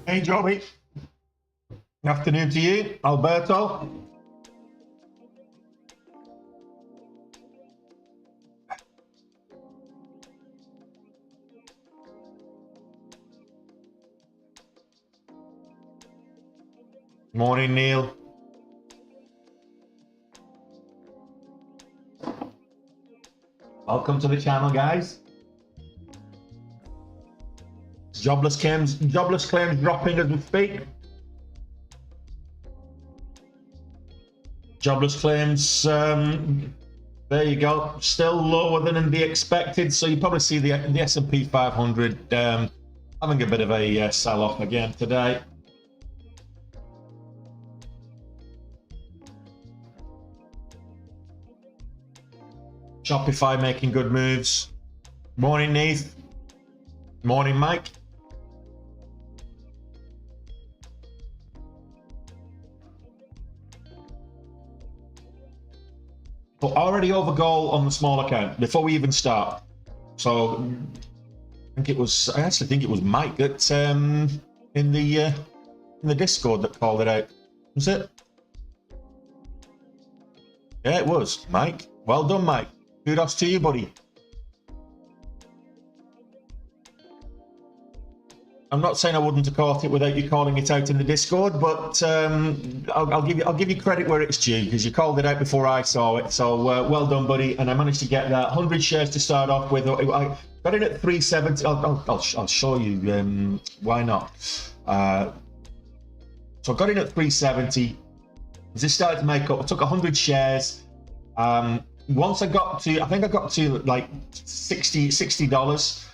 Hey, Joey. Good afternoon to you, Alberto. Morning, Neil. Welcome to the channel, guys. Jobless claims dropping as we speak. Jobless claims, there you go, still lower than the expected. So you probably see the S&P 500 having a bit of a sell-off again today. Shopify making good moves. Morning, Neith. Morning, Mike. But already over goal on the small account before we even start. So I actually think it was Mike that in the Discord that called it out. Was it? Yeah, it was Mike. Well done, Mike. Kudos to you, buddy. I'm not saying I wouldn't have caught it without you calling it out in the Discord, but I'll give you credit where it's due because you called it out before I saw it. So well done, buddy. And I managed to get that 100 shares to start off with. I got it at 370. I'll show you why not. So I got it at 370. As it started to make up, I took 100 shares. Once I got to, I think I got to like $60.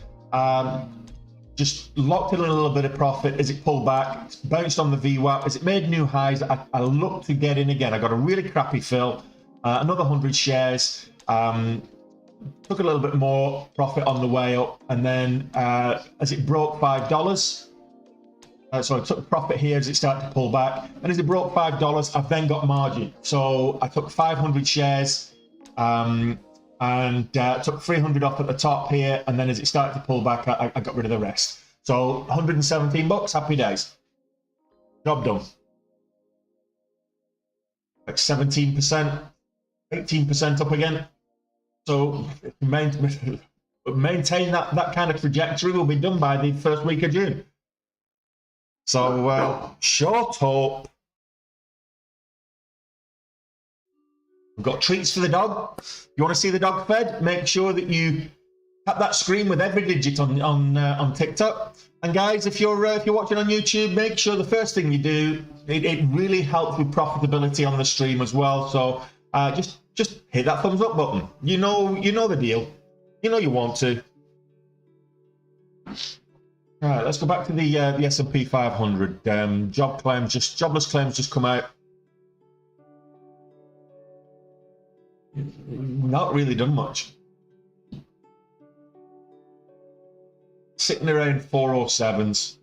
Just locked in a little bit of profit as it pulled back, bounced on the VWAP. As it made new highs, I looked to get in again. I got a really crappy fill, another 100 shares, took a little bit more profit on the way up, and then as it broke $5, so I took profit here as it started to pull back, and as it broke $5, I've then got margin. So I took 500 shares, and took 300 off at the top here, and then as it started to pull back, I got rid of the rest. So 117 bucks, happy days. Job done. Like 17%, 18% up again. So maintain that kind of trajectory will be done by the first week of June. So short hope. We've got treats for the dog. You want to see the dog fed? Make sure that you tap that screen with every digit on TikTok. And guys, if you're watching on YouTube, make sure the first thing you do, it really helps with profitability on the stream as well. So just hit that thumbs up button. You know the deal. You know you want to. All right, let's go back to the S&P 500. Jobless claims just come out. Not really done much. Sitting around 407s.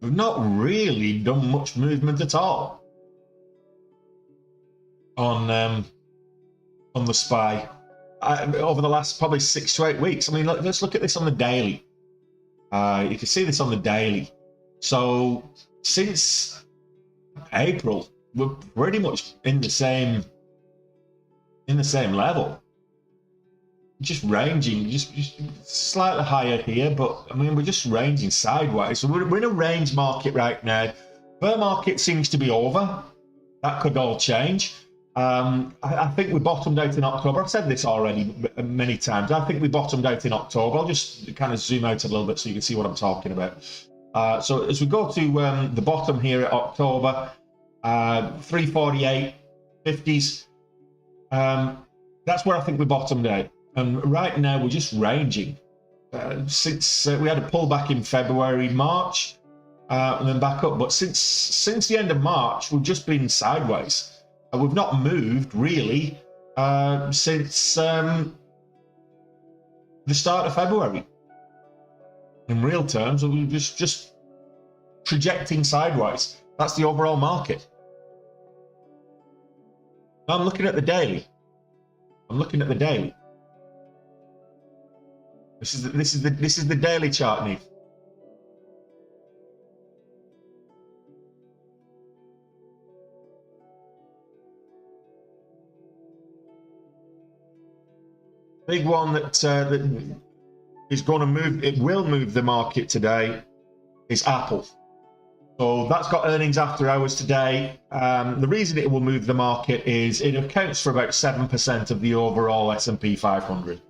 We've not really done much movement at all on the SPY over the last probably 6 to 8 weeks. I mean, let's look at this on the daily. You can see this on the daily. So since April, we're pretty much in the same level. Just ranging, just slightly higher here, but I mean, we're just ranging sideways. So we're in a range market right now. Bear market seems to be over. That could all change. I think we bottomed out in October. I've said this already many times. I think we bottomed out in October. I'll just kind of zoom out a little bit so you can see what I'm talking about. So as we go to the bottom here at October, 348, 50s, that's where I think we bottomed out. And right now we're just ranging. Since we had a pullback in February, March, and then back up. But since the end of March, we've just been sideways. We've not moved really since the start of February. In real terms, we're just trajecting sideways. That's the overall market. Now I'm looking at the daily. This is the daily chart, Neve. Big one that is going to move. It will move the market today. Is Apple. So that's got earnings after hours today. The reason it will move the market is it accounts for about 7% of the overall S&P 500.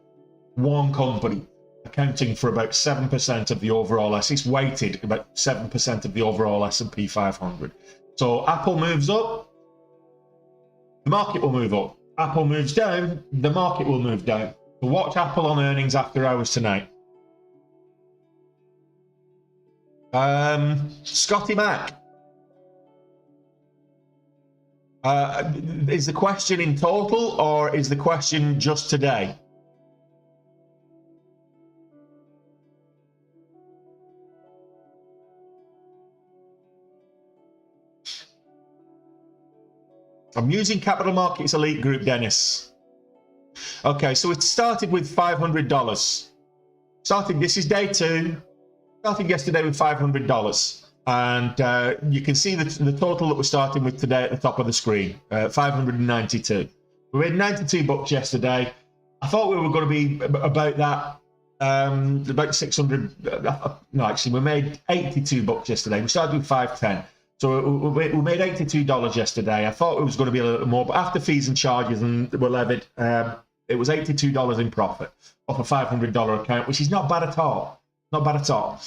One company accounting for about 7% of the overall it's weighted about 7% of the overall S&P 500. So Apple moves up, the market will move up. Apple moves down, the market will move down. So watch Apple on earnings after hours tonight. Scotty Mac. Is the question in total or is the question just today? I'm using Capital Markets Elite Group, Dennis. Okay, so it started with $500. This is day 2. Started yesterday with $500. And you can see the total that we're starting with today at the top of the screen, 592. We made 92 bucks yesterday. I thought we were going to be about that, about 600. No, actually, we made 82 bucks yesterday. We started with 510. So we made $82 yesterday. I thought it was going to be a little more, but after fees and charges and were levied, it was $82 in profit off a $500 account, which is not bad at all. Not bad at all.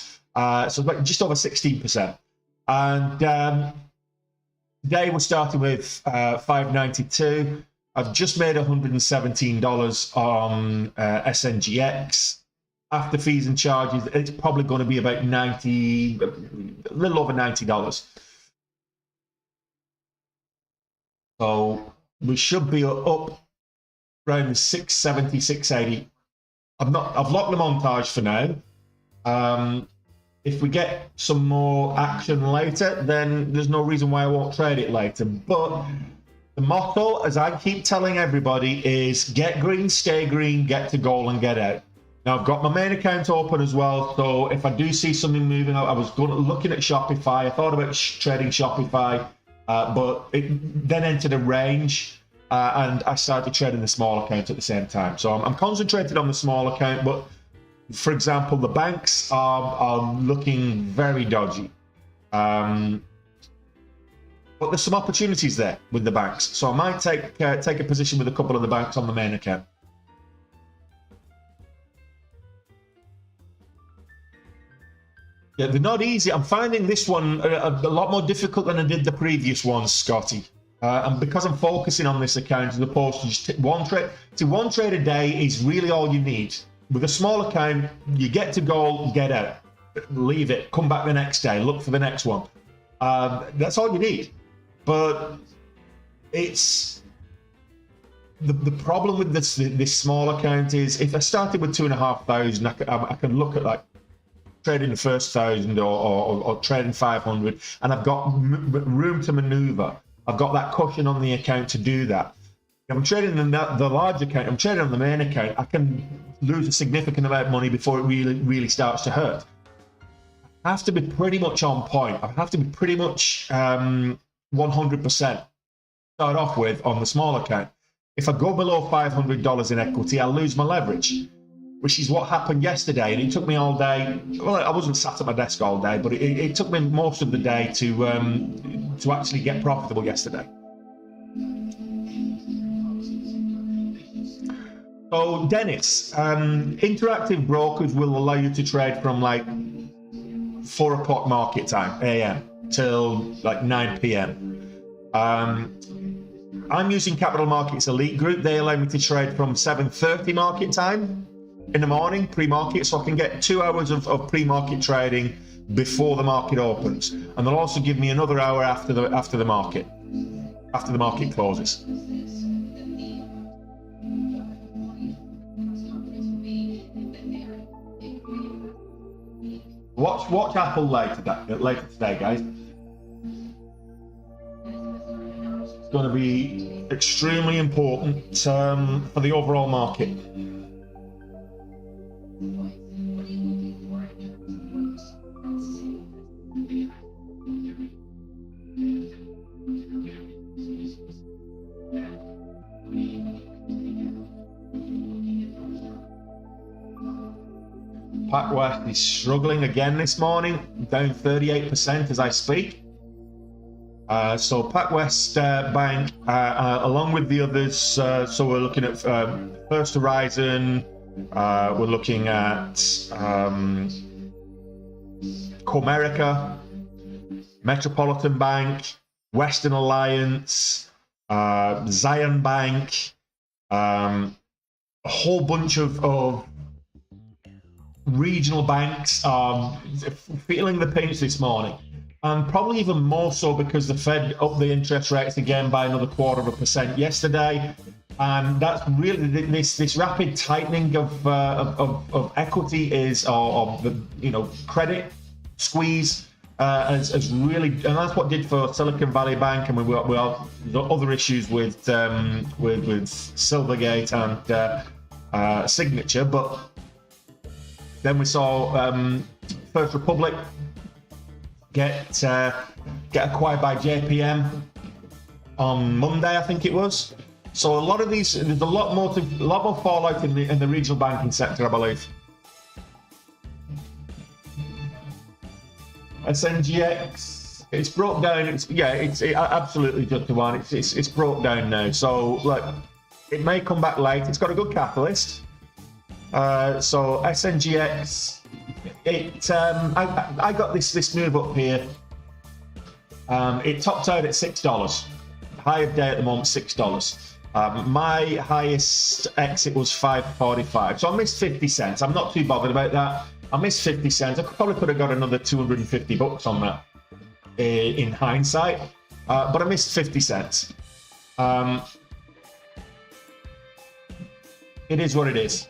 So it's just over 16%. And today we're starting with 592. I've just made $117 on SNGX. After fees and charges, it's probably going to be about a little over $90. So we should be up around 670, 680. I've locked the montage for now. If we get some more action later, then there's no reason why I won't trade it later. But the motto, as I keep telling everybody, is get green, stay green, get to goal and get out. Now I've got my main account open as well, so if I do see something moving, I was looking at Shopify. I thought about trading Shopify, but it then entered a range, and I started trading the small account at the same time. So I'm concentrated on the small account, but for example, the banks are looking very dodgy. But there's some opportunities there with the banks, so I might take a position with a couple of the banks on the main account. Yeah, they're not easy. I'm finding this one a lot more difficult than I did the previous ones, Scotty. And because I'm focusing on this account as opposed to just one trade. See, one trade a day is really all you need. With a small account, you get to goal, get out, leave it, come back the next day, look for the next one. That's all you need. But it's the problem with this small account is if I started with 2,500, I can look at like trading the first 1,000 or trading 500, and I've got room to maneuver. I've got that cushion on the account to do that. If I'm trading the large account, I'm trading on the main account, I can lose a significant amount of money before it really starts to hurt. I have to be pretty much on point. I have to be pretty much 100% start off with on the small account. If I go below $500 in equity, I'll lose my leverage, which is what happened yesterday. And it took me all day. Well, I wasn't sat at my desk all day, but it took me most of the day to actually get profitable yesterday. So, Dennis, interactive brokers will allow you to trade from like 4 o'clock market time, AM, till like 9 PM. I'm using Capital Markets Elite Group. They allow me to trade from 7:30 market time in the morning, pre-market, so I can get 2 hours of pre-market trading before the market opens, and they'll also give me another hour after the market closes. Watch Apple later today, guys. It's going to be extremely important for the overall market. PacWest is struggling again this morning, down 38% as I speak. So PacWest Bank, along with the others, so we're looking at First Horizon, we're looking at Comerica, Metropolitan Bank, Western Alliance, Zion Bank, a whole bunch of regional banks are feeling the pinch this morning, and probably even more so because the Fed upped the interest rates again by another 0.25% yesterday, and that's really this rapid tightening of equity or the credit squeeze has really, and that's what did for Silicon Valley Bank, and we have other issues with Silvergate and Signature, but then we saw First Republic get acquired by JPM on Monday, I think it was. So a lot of these, there's a lot more fallout in the regional banking sector, I believe. SNGX, it's broke down. It's absolutely just the one. It's broke down now. So look, it may come back late. It's got a good catalyst. So SNGX, I got this move up here. It topped out at $6. High of day at the moment, $6. My highest exit was $5.45, so I missed 50 cents. I'm not too bothered about that. I missed 50 cents. I probably could have got another 250 bucks on that in hindsight, but I missed 50 cents. It is what it is.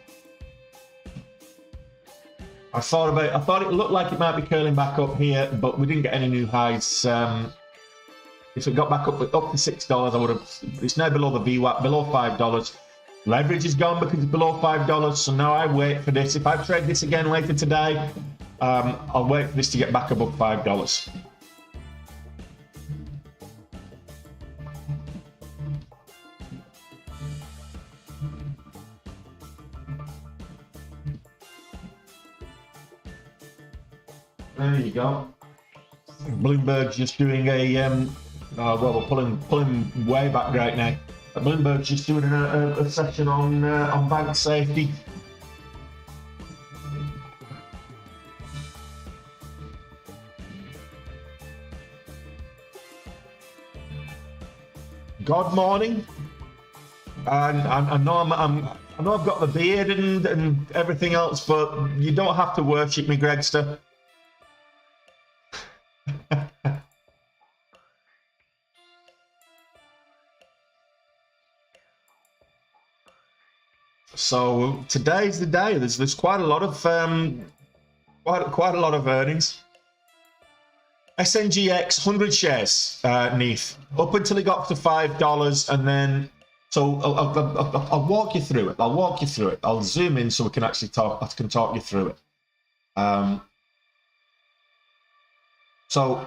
I thought it looked like it might be curling back up here, but we didn't get any new highs. If it got back up to $6, I would have. It's now below the VWAP, below $5. Leverage is gone because it's below $5. So now I wait for this. If I trade this again later today, I'll wait for this to get back above $5. There you go. Bloomberg's just doing a well, we're pulling way back right now. Bloomberg's just doing a session on bank safety. God morning, and I know I know I've got the beard and everything else, but you don't have to worship me, Gregster. So today's the day. There's quite a lot of quite a lot of earnings. SNGX 100 shares, Neath, up until it got to $5, and then so I'll walk you through it. I'll zoom in so we can actually talk. I can talk you through it. So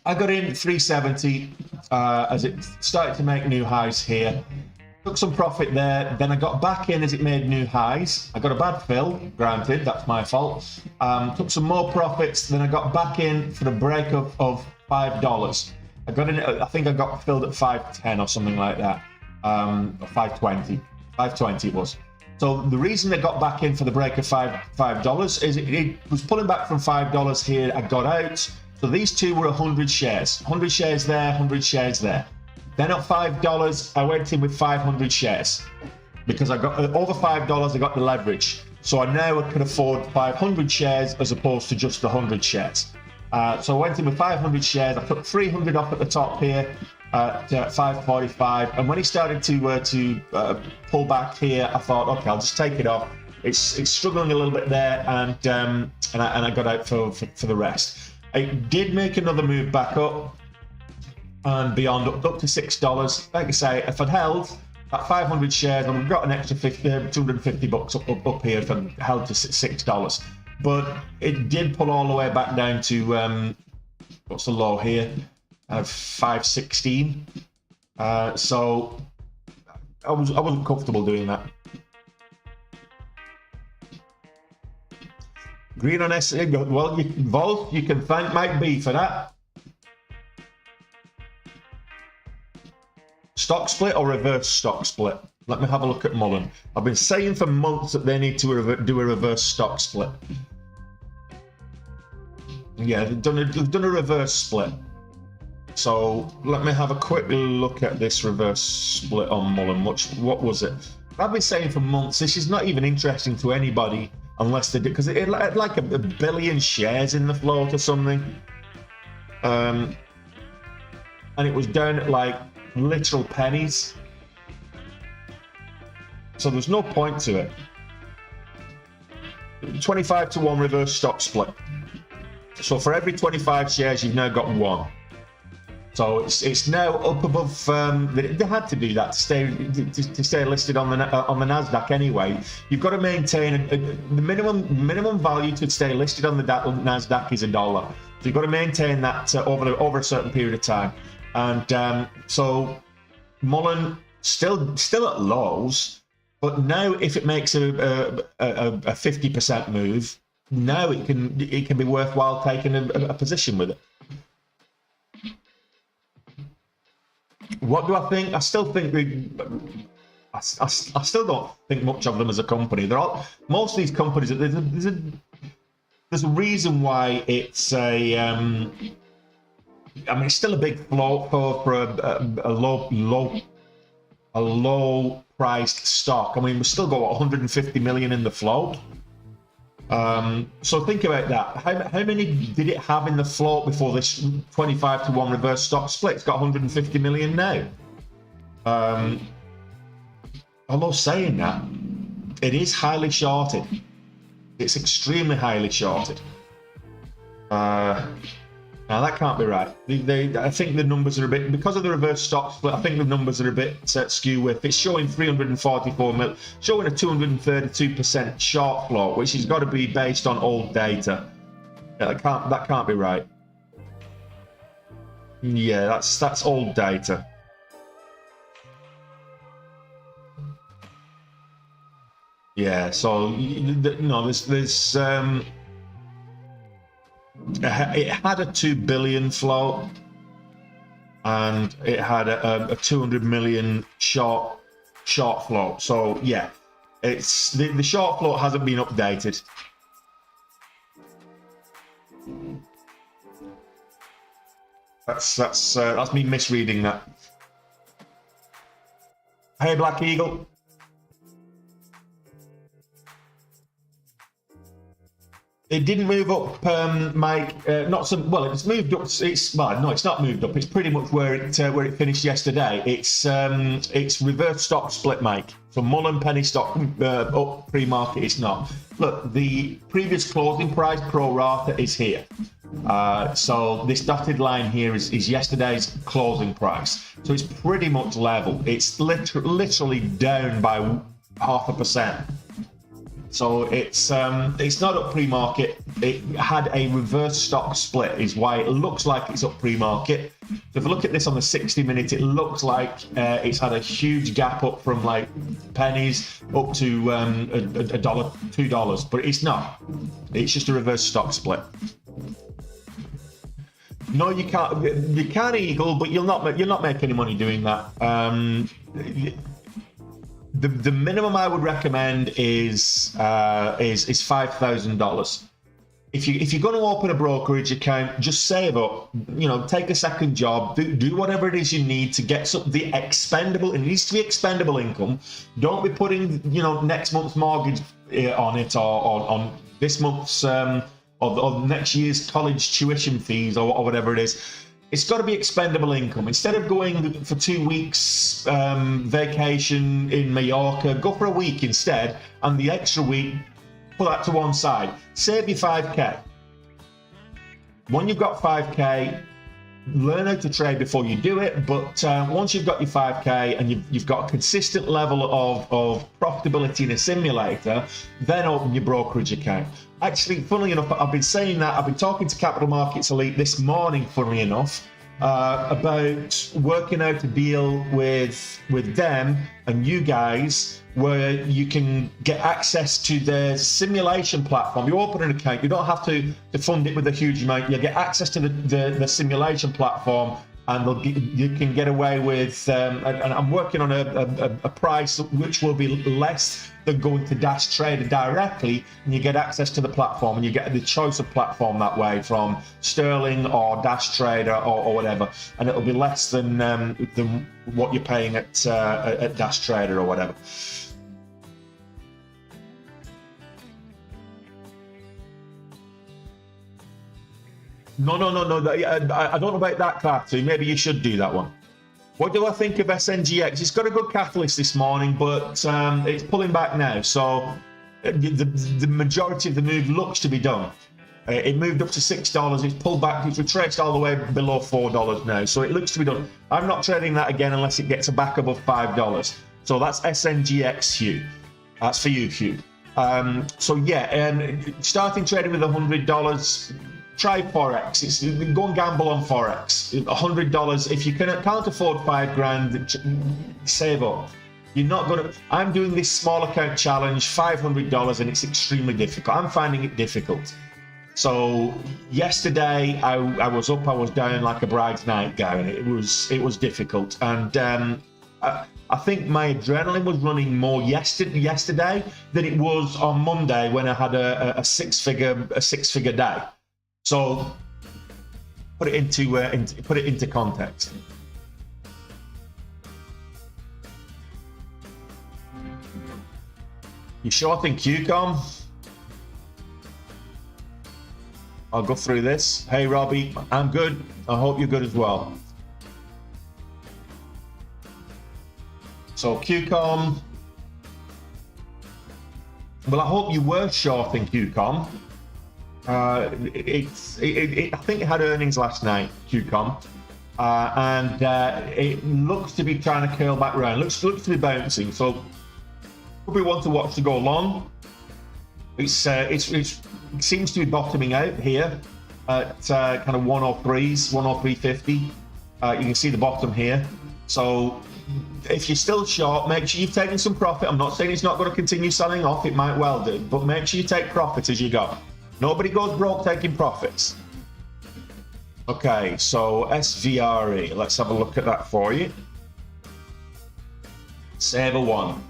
I got in 370 as it started to make new highs here. Took some profit there, then I got back in as it made new highs. I got a bad fill, granted, that's my fault. Took some more profits, then I got back in for the break of $5. I got in, I think I got filled at 510 or something like that, or 520. 520 it was. So the reason I got back in for the break of $5 is it was pulling back from $5 here. I got out. So these two were 100 shares. 100 shares there, 100 shares there. Then at $5, I went in with 500 shares because I got over $5. I got the leverage, so I now can afford 500 shares as opposed to just 100 shares. So I went in with 500 shares. I took 300 off at the top here at 545, and when he started to pull back here, I thought, okay, I'll just take it off. It's struggling a little bit there, and I got out for the rest. It did make another move back up and beyond, up to $6. Like I say, if I'd held at 500 shares, I would have got an extra 250 bucks up here if I'd held to $6. But it did pull all the way back down to what's the low here? 516. So I wasn't comfortable doing that. Green on S. Well, Volt, you can thank Mike B for that. Stock split or reverse stock split? Let me have a look at Mullen. I've been saying for months that they need to do a reverse stock split. Yeah, they've done a reverse split. So let me have a quick look at this reverse split on Mullen. What was it? I've been saying for months this is not even interesting to anybody unless they do, because it had like a billion shares in the float or something, and it was down at like literal pennies, so there's no point to it. 25-to-1 reverse stock split. So for every 25 shares, you've now got one. So it's now up above. They had to do that to stay listed on the NASDAQ anyway. You've got to maintain the minimum value to stay listed on the NASDAQ is $1. So you've got to maintain that over a certain period of time. And so Mullen still at lows, but now if it makes a 50% move, now it can be worthwhile taking a position with it. What do I think? I still think I still don't think much of them as a company. Most of these companies. There's a reason why it's a. I mean, it's still a big float for a low priced stock. I mean, we've still got 150 million in the float. So think about that. How many did it have in the float before this 25-to-1 reverse stock split? It's got 150 million now. Although saying that, it is highly shorted. It's extremely highly shorted. Now that can't be right. I think the numbers are a bit, because of the reverse stock split, I think the numbers are a bit skew with. It's showing 344 mil, showing a 232% short float, which has got to be based on old data. Yeah, that can't be right. Yeah, that's old data. Yeah, so no, there's It had a 2 billion float, and it had a 200 million short float. So yeah, it's the short float hasn't been updated. That's me misreading that. Hey, Black Eagle. It didn't move up, Mike. Not some. Well, it's moved up. Well, no, it's not moved up. It's pretty much where it finished yesterday. It's reverse stock split, Mike. So Mullen penny stock up pre-market. It's not. Look, the previous closing price pro rata is here. So this dotted line here is yesterday's closing price. So it's pretty much level. It's literally down by 0.5%. So it's not up pre-market. It had a reverse stock split, is why it looks like it's up pre-market. So if you look at this on the 60-minute, it looks like it's had a huge gap up from like pennies up to $1, $2, but it's not. It's just a reverse stock split. No, you can't. You can eagle, but you'll not make any money doing that. The minimum I would recommend is $5,000. If you're going to open a brokerage account, just save up. You know, take a second job. Do whatever it is you need to get the expendable. It needs to be expendable income. Don't be putting next month's mortgage on it, or on this month's or next year's college tuition fees, or whatever it is. It's got to be expendable income. Instead of going for 2 weeks vacation in Mallorca, go for a week instead, and the extra week, put that to one side. Save your 5K. When you've got 5K, learn how to trade before you do it, but once you've got your 5K and you've got a consistent level of profitability in a simulator, then open your brokerage account. Actually, funnily enough, I've been saying that. I've been talking to Capital Markets Elite this morning, funnily enough, about working out a deal with them and you guys, where you can get access to their simulation platform. You open an account, you don't have to fund it with a huge amount. You get access to the simulation platform, and you can get away with, and I'm working on a price which will be less than going to Dash Trader directly, and you get access to the platform, and you get the choice of platform that way, from Sterling or Dash Trader or whatever, and it'll be less than what you're paying at Dash Trader or whatever. No. I don't know about that cartoon. Maybe you should do that one. What do I think of SNGX? It's got a good catalyst this morning, but it's pulling back now. So the majority of the move looks to be done. It moved up to $6. It's pulled back. It's retraced all the way below $4 now. So it looks to be done. I'm not trading that again unless it gets back above $5. So that's SNGX, Hugh. That's for you, Hugh. So yeah, starting trading with $100. Try Forex. Go and gamble on Forex. $100. If you can't afford $5,000, save up. You're not gonna. I'm doing this small account challenge, $500, and it's extremely difficult. I'm finding it difficult. So yesterday I was up, I was down like a bride's nightgown. It was difficult, and I think my adrenaline was running more yesterday than it was on Monday when I had a six-figure day. So put it into context. You shorting QCOM? I'll go through this. Hey Robbie, I'm good. I hope you're good as well. So QCOM. Well, I hope you were shorting QCOM. I think it had earnings last night, QCOM, and it looks to be trying to curl back around. Looks to be bouncing. So probably want to watch to go long. It seems to be bottoming out here at kind of 103s, 103.50. You can see the bottom here. So if you're still short, make sure you've taken some profit. I'm not saying it's not going to continue selling off. It might well do, but make sure you take profit as you go. Nobody goes broke taking profits. Okay, so SVRE, let's have a look at that for you. Saver one.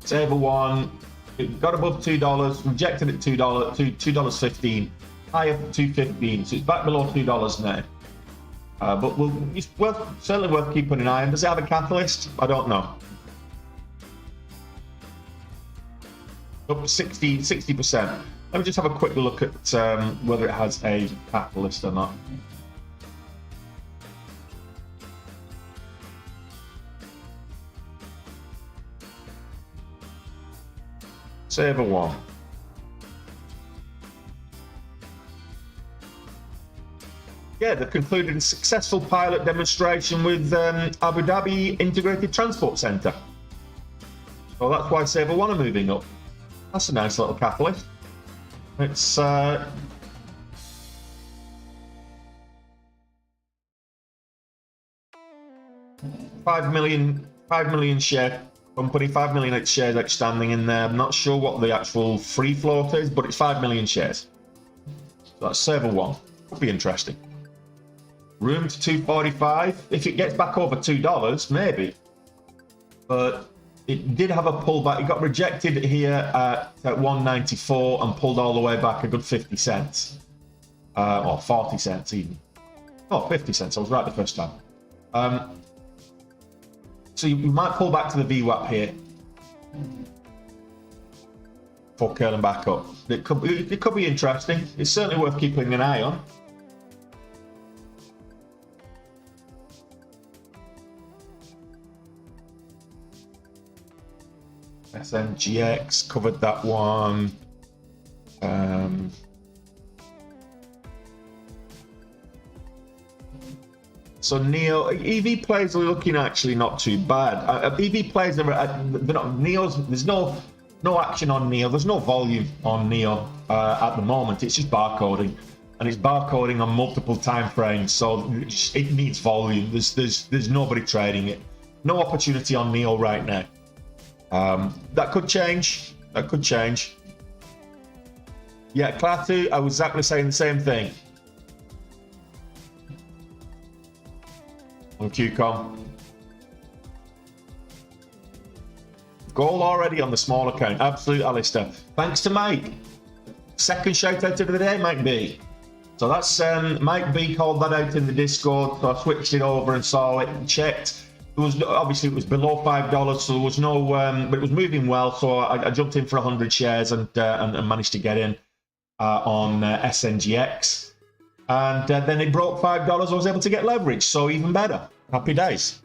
Saver one, it got above $2, rejected at $2.15, high up at $2.15, so it's back below $2 now. But it's certainly worth keeping an eye on. Does it have a catalyst? I don't know. Up 60%. Let me just have a quick look at whether it has a catalyst or not. Saver one. Yeah, they've concluded a successful pilot demonstration with Abu Dhabi Integrated Transport Center. So that's why Saver one are moving up. That's a nice little catalyst. It's 5 million share company, 5 million shares outstanding in there. I'm not sure what the actual free float is, but it's 5 million shares. So that's Saver one. Could be interesting. Room to 245. If it gets back over $2, maybe. But it did have a pullback. It got rejected here at 194 and pulled all the way back a good 50 cents. Or 40 cents even. Oh, 50 cents. I was right the first time. So you might pull back to the VWAP here for curling back up. It could be interesting. It's certainly worth keeping an eye on. SNGX, covered that one. So Neo EV plays are looking actually not too bad. EV plays they're not Neo's. There's no action on Neo. There's no volume on Neo at the moment. It's just barcoding, and it's barcoding on multiple time frames. So it needs volume. There's nobody trading it. No opportunity on Neo right now. That could change. That could change. Yeah, Klaatu, I was exactly saying the same thing. On QCOM. Goal already on the small account. Absolute, Alistair. Thanks to Mike. Second shout out of the day, Mike B. So that's Mike B called that out in the Discord. So I switched it over and saw it and checked. It was obviously it was below $5, so there was no, but it was moving well. So I jumped in for 100 shares and managed to get in on SNGX. And then it broke $5. I was able to get leverage, so even better. Happy days.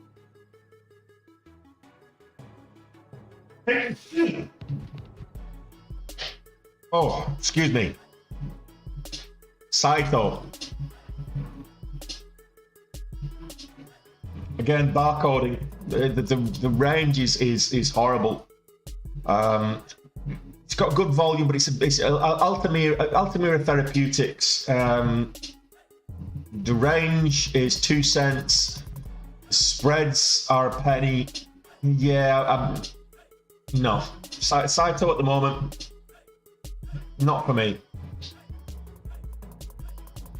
Oh, excuse me. Saito. Again, barcoding. The range is horrible. It's got good volume, but it's Altamira Therapeutics. The range is 2 cents. The spreads are a penny. Yeah, no. Saito at the moment, not for me.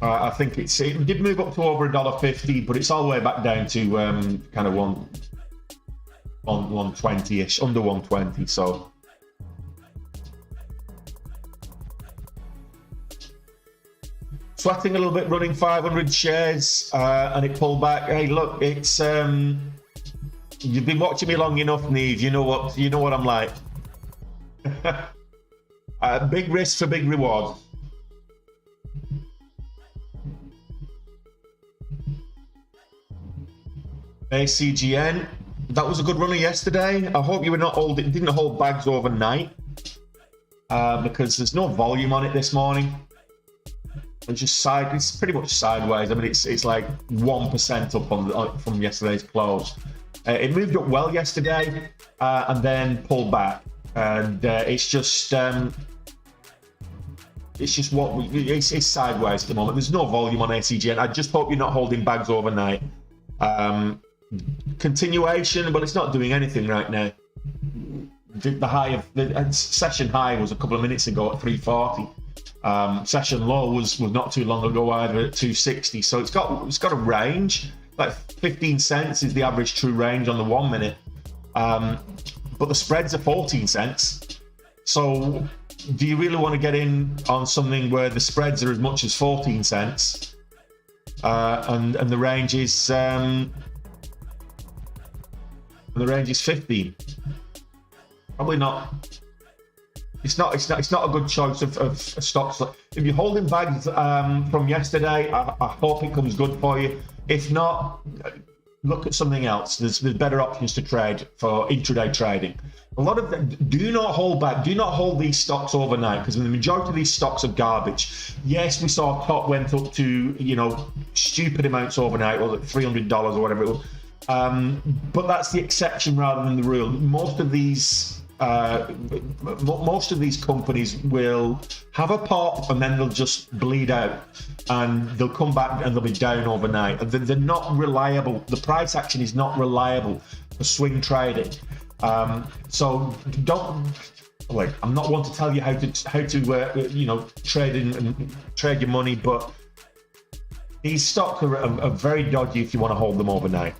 I think it did move up to over $1.50, but it's all the way back down to kind of 120-ish, under 120. So sweating a little bit, running 500 shares, and it pulled back. Hey, look, it's you've been watching me long enough, Neve. You know what I'm like. Big risk for big reward. ACGN, that was a good runner yesterday. I hope you were not didn't hold bags overnight, because there's no volume on it this morning. It's pretty much sideways. I mean, it's like 1% up from yesterday's close. It moved up well yesterday, and then pulled back, and it's sideways at the moment. There's no volume on ACGN. I just hope you're not holding bags overnight. Continuation, but it's not doing anything right now. The high of the session high was a couple of minutes ago at 340. Session low was not too long ago either at 260. So it's got a range. Like 15 cents is the average true range on the 1 minute. But the spreads are 14 cents. So do you really want to get in on something where the spreads are as much as 14 cents and the range is 15? Probably not. It's not a good choice of stocks. If you're holding bags from yesterday, I hope it comes good for you. If not, look at something else. There's better options to trade for intraday trading. A lot of them, do not hold back. Do not hold these stocks overnight, because the majority of these stocks are garbage. Yes, we saw top went up to stupid amounts overnight, or $300 or whatever it was. But that's the exception rather than the rule. Most of these companies will have a pop and then they'll just bleed out, and they'll come back and they'll be down overnight. And they're not reliable. The price action is not reliable for swing trading. So don't. Like, I'm not one to tell you how to trade and trade your money, but these stocks are very dodgy if you want to hold them overnight.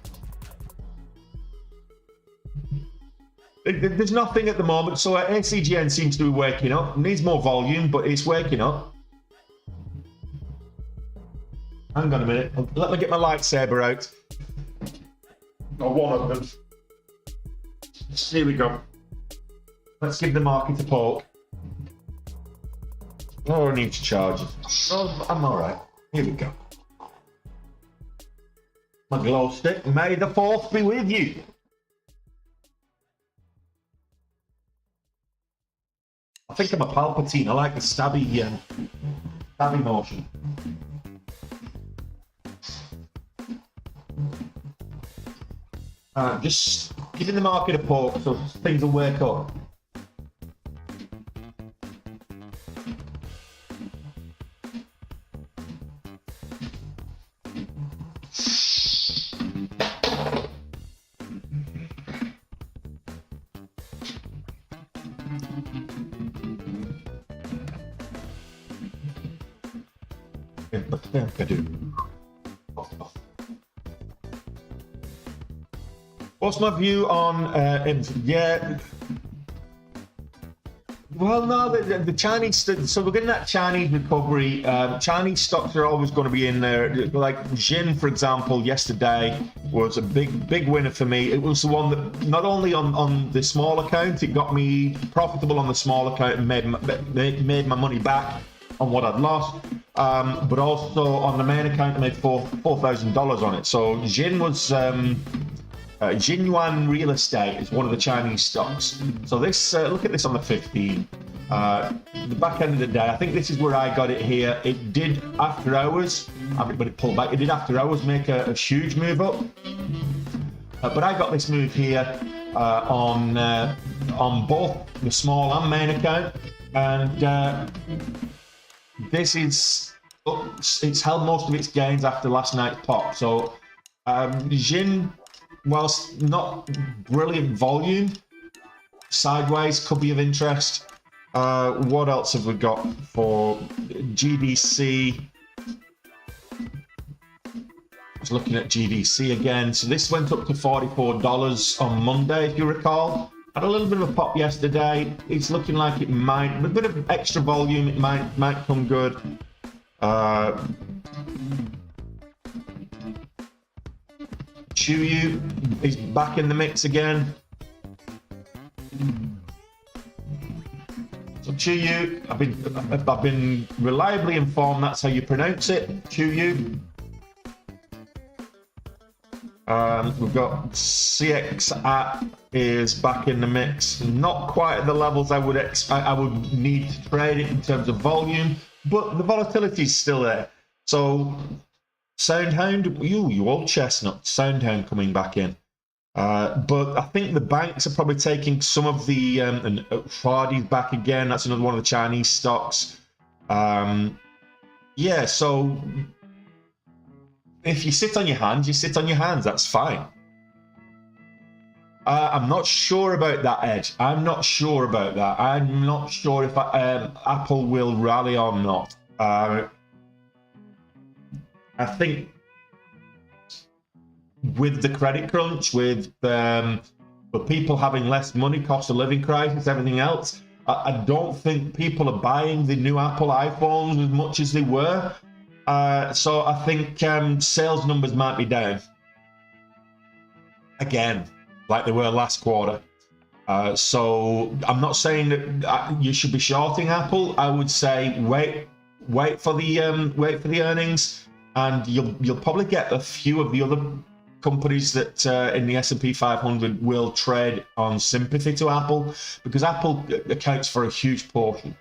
There's nothing at the moment, so ACGN seems to be waking up. Needs more volume, but it's waking up. Hang on a minute. Let me get my lightsaber out. Or one of them. Here we go. Let's give the market a poke. Oh, I need to charge it. Oh, I'm all right. Here we go. My glow stick. May the 4th be with you. I think I'm a Palpatine. I like the stabby motion. Just giving the market a poke so things will wake up. What's my view on yeah? Well, no, the Chinese. So we're getting that Chinese recovery. Chinese stocks are always going to be in there. Like Jin, for example, yesterday was a big winner for me. It was the one that not only on the small account, it got me profitable on the small account and made my money back on what I'd lost. But also on the main account, I made $4,000 on it. So Jin was Jinyuan Real Estate is one of the Chinese stocks. So this, look at this on the 15. The back end of the day, I think this is where I got it here. It did after hours, but it pulled back. It did after hours make a huge move up. But I got this move here on both the small and main account, and this is it's held most of its gains after last night's pop. So Jin, whilst not brilliant volume, sideways could be of interest. What else have we got for GDC? I was looking at GDC again. So this went up to $44 on Monday, if you recall. Had a little bit of a pop yesterday. It's looking like it might, with a bit of extra volume, it might come good. Chuyu is back in the mix again. So Chuyu, I've been reliably informed that's how you pronounce it, Chuyu. We've got CX app is back in the mix. Not quite at the levels I would need to trade it in terms of volume, but the volatility is still there. So Soundhound, you old chestnut, Soundhound coming back in. But I think the banks are probably taking some of the and Hardy's back again. That's another one of the Chinese stocks. Yeah, so if you sit on your hands, you sit on your hands. That's fine. I'm not sure about that, Ed. I'm not sure about that. I'm not sure if Apple will rally or not. I think with the credit crunch, with people having less money, cost of living crisis, everything else, I don't think people are buying the new Apple iPhones as much as they were. So I think sales numbers might be down again, like they were last quarter. So I'm not saying that you should be shorting Apple. I would say wait for the earnings, and you'll probably get a few of the other companies that in the S&P 500 will trade on sympathy to Apple, because Apple accounts for a huge portion.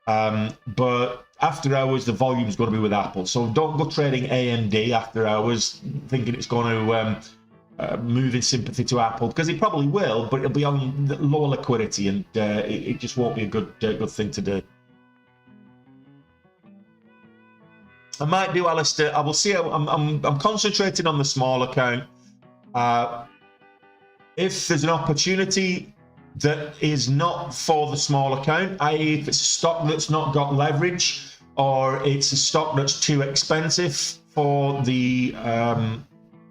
But after hours, the volume is going to be with Apple. So don't go trading AMD after hours thinking it's going to move in sympathy to Apple, because it probably will, but it'll be on lower liquidity, and it just won't be a good thing to do. I might do, Alistair. I will see. I'm concentrating on the small account. If there's an opportunity that is not for the small account, i.e. if it's a stock that's not got leverage, or it's a stock that's too expensive for the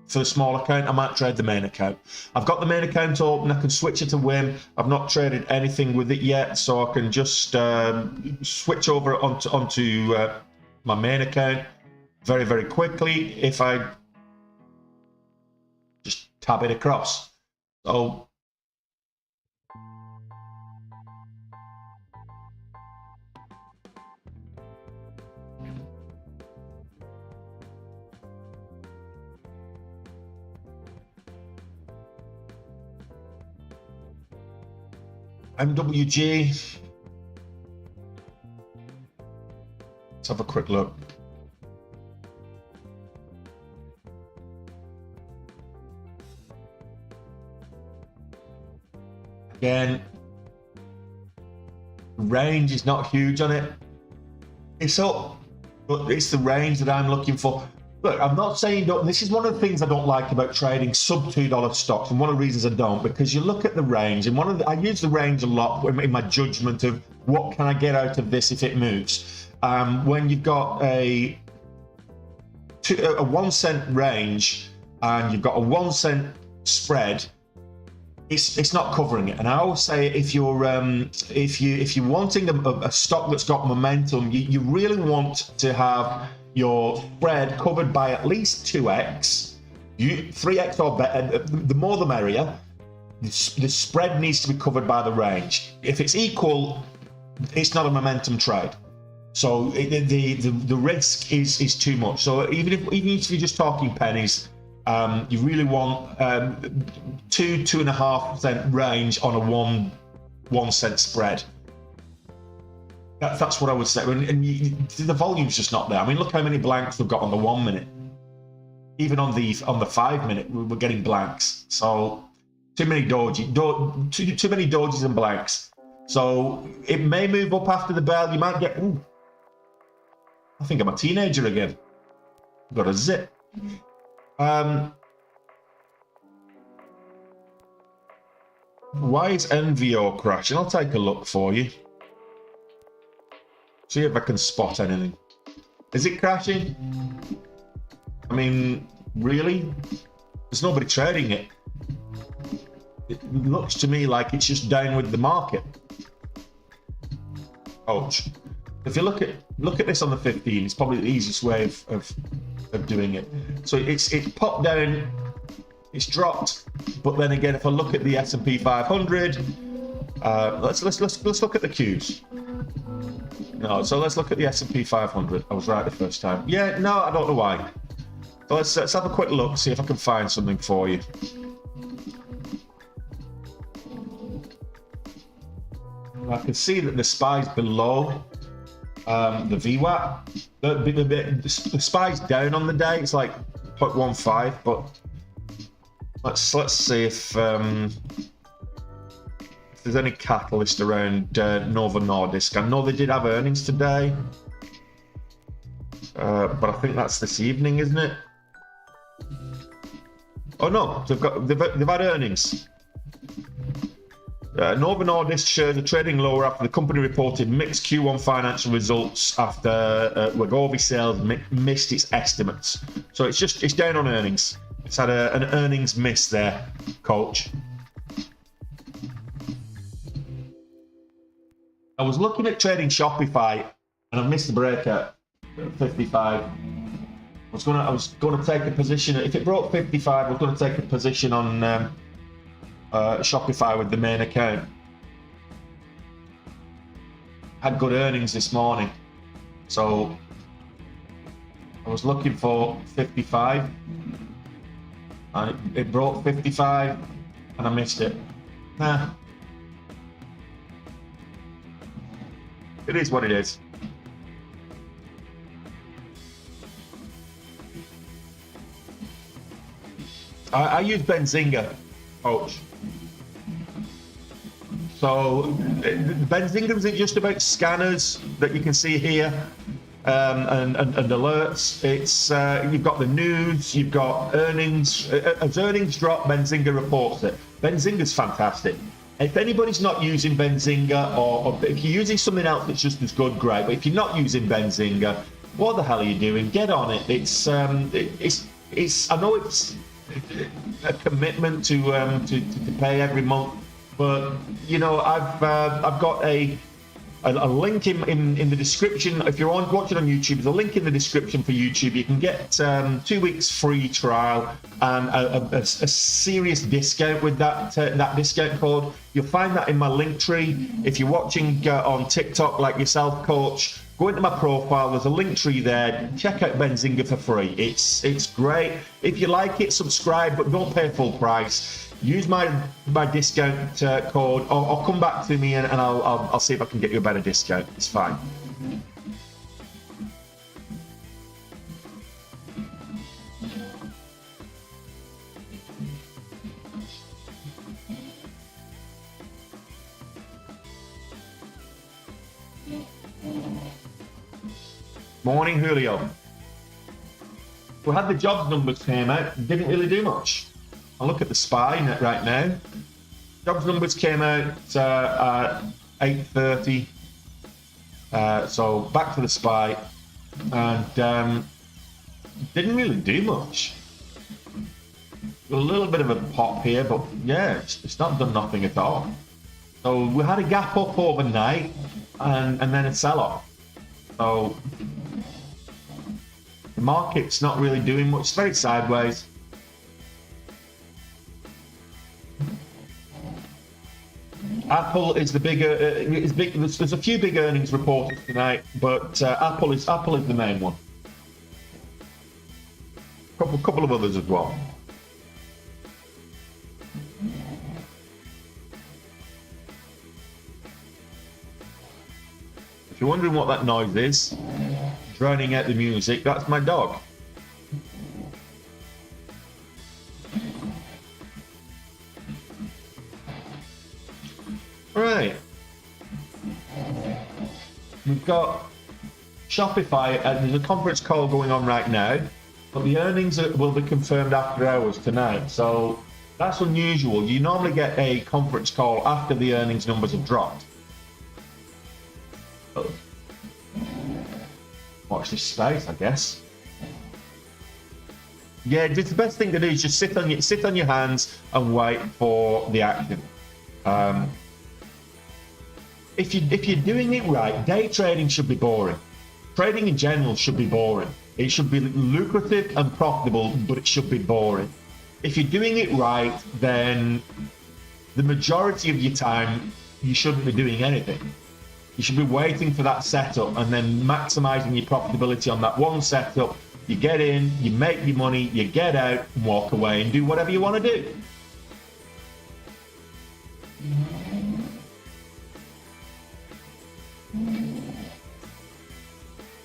small account, I might trade the main account. I've got the main account open. I can switch it to WIM. I've not traded anything with it yet, so I can just switch over onto my main account very, very quickly if I just tab it across. So MWG. Let's have a quick look. Again, range is not huge on it. It's up, but it's the range that I'm looking for. Look, I'm not saying don't. This is one of the things I don't like about trading sub $2 stocks, and one of the reasons I don't, because you look at the range, and I use the range a lot in my judgment of what can I get out of this if it moves. When you've got a 1 cent range and you've got a 1 cent spread, it's not covering it. And I always say, if you're wanting a stock that's got momentum, you really want to have your spread covered by at least 2x, 3x or better. The more the merrier. The spread needs to be covered by the range. If it's equal, it's not a momentum trade. So the risk is too much. So even if you're just talking pennies, you really want 2.5% range on a 1 cent spread. That's what I would say. And the volume's just not there. I mean, look how many blanks we've got on the 1 minute. Even on the 5 minute, we're getting blanks. So too many dojis and blanks. So it may move up after the bell. You might get. Ooh, I think I'm a teenager again. Got a zip. Why is NVO crashing? I'll take a look for you. See if I can spot anything. Is it crashing? I mean, really? There's nobody trading it. It looks to me like it's just down with the market. Ouch. If you look at this on the 15, it's probably the easiest way of doing it. So it's popped down, it's dropped, but then again, if I look at the S&P 500, let's look at the Qs. No, so let's look at the S&P 500. I was right the first time. Yeah, no, I don't know why. So let's have a quick look, see if I can find something for you. I can see that the SPY's below the VWAP. The SPY's down on the day. It's like 0.15, but let's see if there's any catalyst around Novo Nordisk. I know they did have earnings today, but I think that's this evening, isn't it? Oh no, they've had earnings. Novo Nordisk shares are trading lower after the company reported mixed Q1 financial results after Wegovy sales missed its estimates. So it's down on earnings. It's had an earnings miss there, coach. I was looking at trading Shopify and I missed the breakout at 55. I was gonna take a position. If it broke 55, I was gonna take a position on Shopify with the main account. Had good earnings this morning, so I was looking for 55, and it broke 55, and I missed it. Nah, it is what it is. I use Benzinga, coach. So Benzinga isn't just about scanners that you can see here and alerts. It's you've got the news, you've got earnings. As earnings drop, Benzinga reports it. Benzinga's fantastic. If anybody's not using Benzinga, or if you're using something else that's just as good, great. But if you're not using Benzinga, what the hell are you doing? Get on it. It's I know it's a commitment to pay every month, but you know I've got a link in the description. If you're watching on YouTube, there's a link in the description for YouTube. You can get 2 weeks free trial and a serious discount with that discount code. You'll find that in my link tree. If you're watching on TikTok like yourself, coach, go into my profile. There's a link tree there. Check out Benzinga for free. It's great. If you like it, subscribe, but don't pay full price. Use my discount code, or come back to me and I'll see if I can get you a better discount. It's fine. Morning, Julio. We had the jobs numbers came out. Didn't really do much. I'll look at the SPY right now. Jobs numbers came out at 8:30. So back to the SPY, and didn't really do much. A little bit of a pop here, but yeah, it's not done nothing at all. So we had a gap up overnight, and then a sell-off. So the market's not really doing much. It's very sideways. Apple is the bigger. Is big. There's a few big earnings reported tonight, but Apple is the main one. Couple of others as well. If you're wondering what that noise is, drowning out the music, that's my dog. Right. We've got Shopify, and there's a conference call going on right now, but the earnings will be confirmed after hours tonight. So that's unusual. You normally get a conference call after the earnings numbers have dropped. Watch this space, I guess. Yeah, the best thing to do is just sit on your hands and wait for the action. If you're doing it right, day trading should be boring. Trading in general should be boring. It should be lucrative and profitable, but it should be boring. If you're doing it right, then the majority of your time you shouldn't be doing anything. You should be waiting for that setup and then maximizing your profitability on that one setup. You get in, you make your money, you get out and walk away and do whatever you want to do.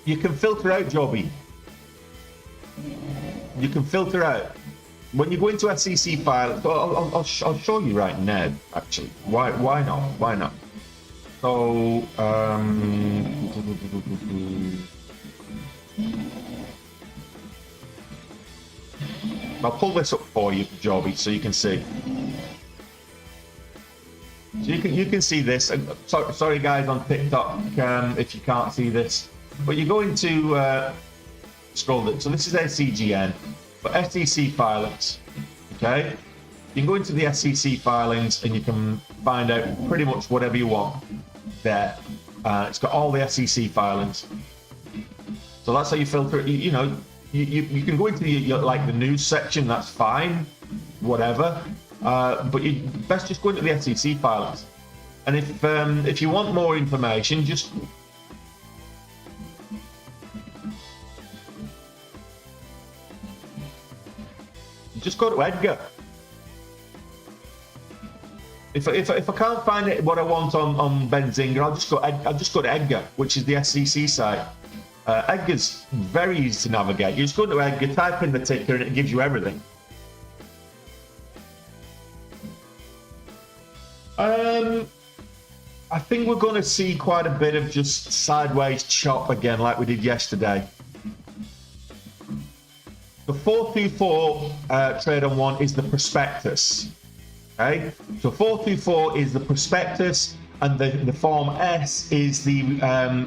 You can filter out, Joby. You can filter out. When you go into SEC file, I'll show you right now, actually. Why not? Why not? So, I'll pull this up for you, Joby, so you can see. So you can see this. Sorry guys on TikTok if you can't see this, but you go into scroll it. So this is SCGN, but SEC filings. Okay, you can go into the SEC filings and you can find out pretty much whatever you want there. It's got all the SEC filings. So that's how you filter it. You know, you can go into like the news section. That's fine, whatever. But you best just go into the SEC filings. And if you want more information, just go to Edgar. If I can't find it what I want on Benzinga, I'll just go to Edgar, which is the SEC site. Edgar's very easy to navigate. You just go to Edgar, type in the ticker, and it gives you everything. I think we're going to see quite a bit of just sideways chop again, like we did yesterday. The 424 trade on one is the prospectus. Okay, so 424 is the prospectus, and the Form S is the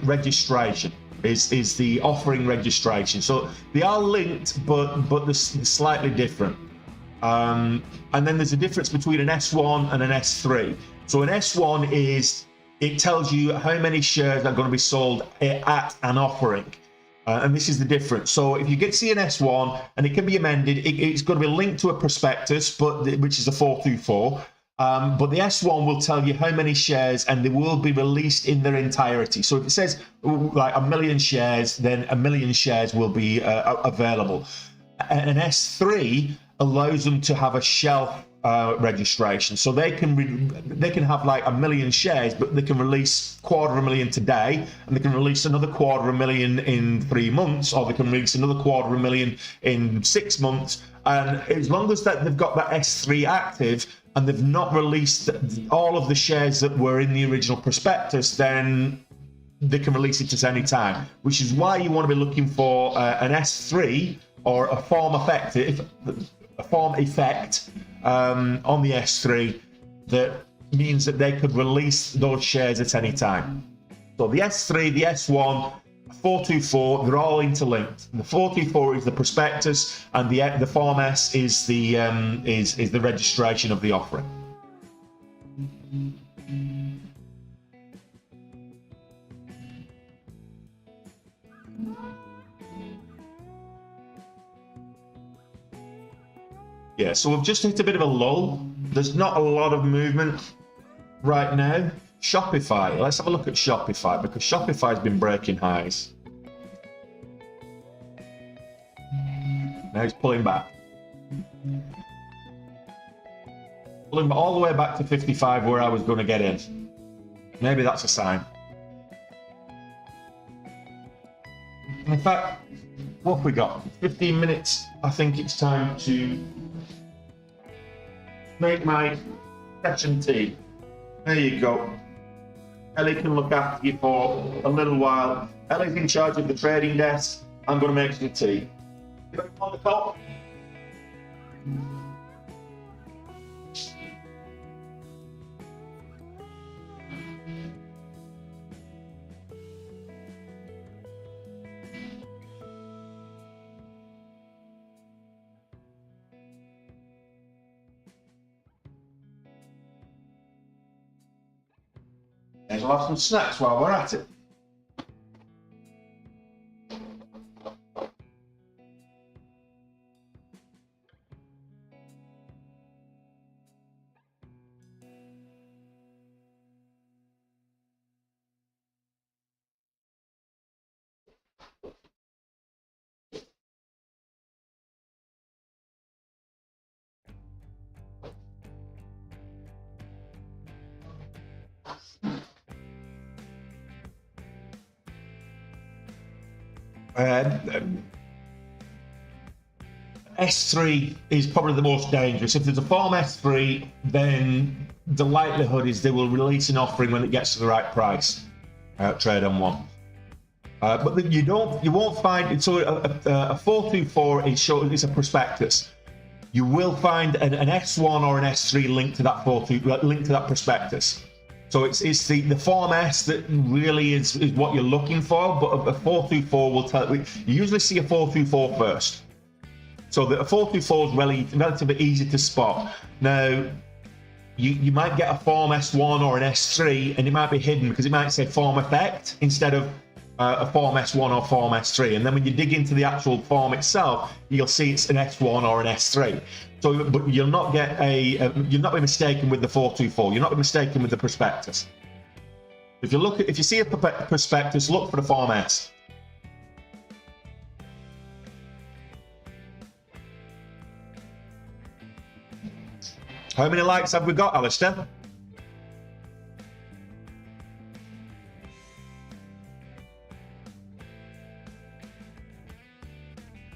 registration. Is the offering registration. So they are linked, but they're slightly different. And then there's a difference between an S1 and an S3. So an S1 is, it tells you how many shares are going to be sold at an offering. And this is the difference. So if you get to see an S1, and it can be amended, it's going to be linked to a prospectus, which is a 424. But the S1 will tell you how many shares, and they will be released in their entirety. So if it says like 1 million shares, then 1 million shares will be available. An S3 allows them to have a shelf registration, so they can have like 1 million shares, but they can release 250,000 today, and they can release another 250,000 in 3 months, or they can release another 250,000 in 6 months. And as long as that they've got that S3 active and they've not released all of the shares that were in the original prospectus, then they can release it at any time. Which is why you want to be looking for an S3 or a form effect on the S3 that means that they could release those shares at any time. So the S3, the S1, 424, they're all interlinked. The 424 is the prospectus, and the Form S is the registration of the offering. Yeah, so we've just hit a bit of a lull. There's not a lot of movement right now. Shopify, let's have a look at Shopify, because Shopify's been breaking highs. Now it's pulling back. Pulling all the way back to 55 where I was going to get in. Maybe that's a sign. In fact, what have we got? 15 minutes. I think it's time to make my session tea. There you go. Ellie can look after you for a little while. Ellie's in charge of the trading desk. I'm going to make some tea. On the top. And we'll have some snacks while we're at it. S3 is probably the most dangerous. If there's a Form S3, then the likelihood is they will release an offering when it gets to the right price. Trade on one, but you won't find it. So a 424 it's a prospectus. You will find an S1 or an S3 linked to that linked to that prospectus. So it's the Form S that really is what you're looking for, but a 424 will tell you. You usually see a 424 first. So the 424 is relatively easy to spot. Now, you might get a Form S1 or an S3, and it might be hidden because it might say Form Effect instead of a Form S1 or Form S3. And then when you dig into the actual form itself, you'll see it's an S1 or an S3. So, but you'll not get you'll not be mistaken with the 424. You're not be mistaken with the prospectus. If you see a prospectus, look for the Form S. How many likes have we got, Alistair?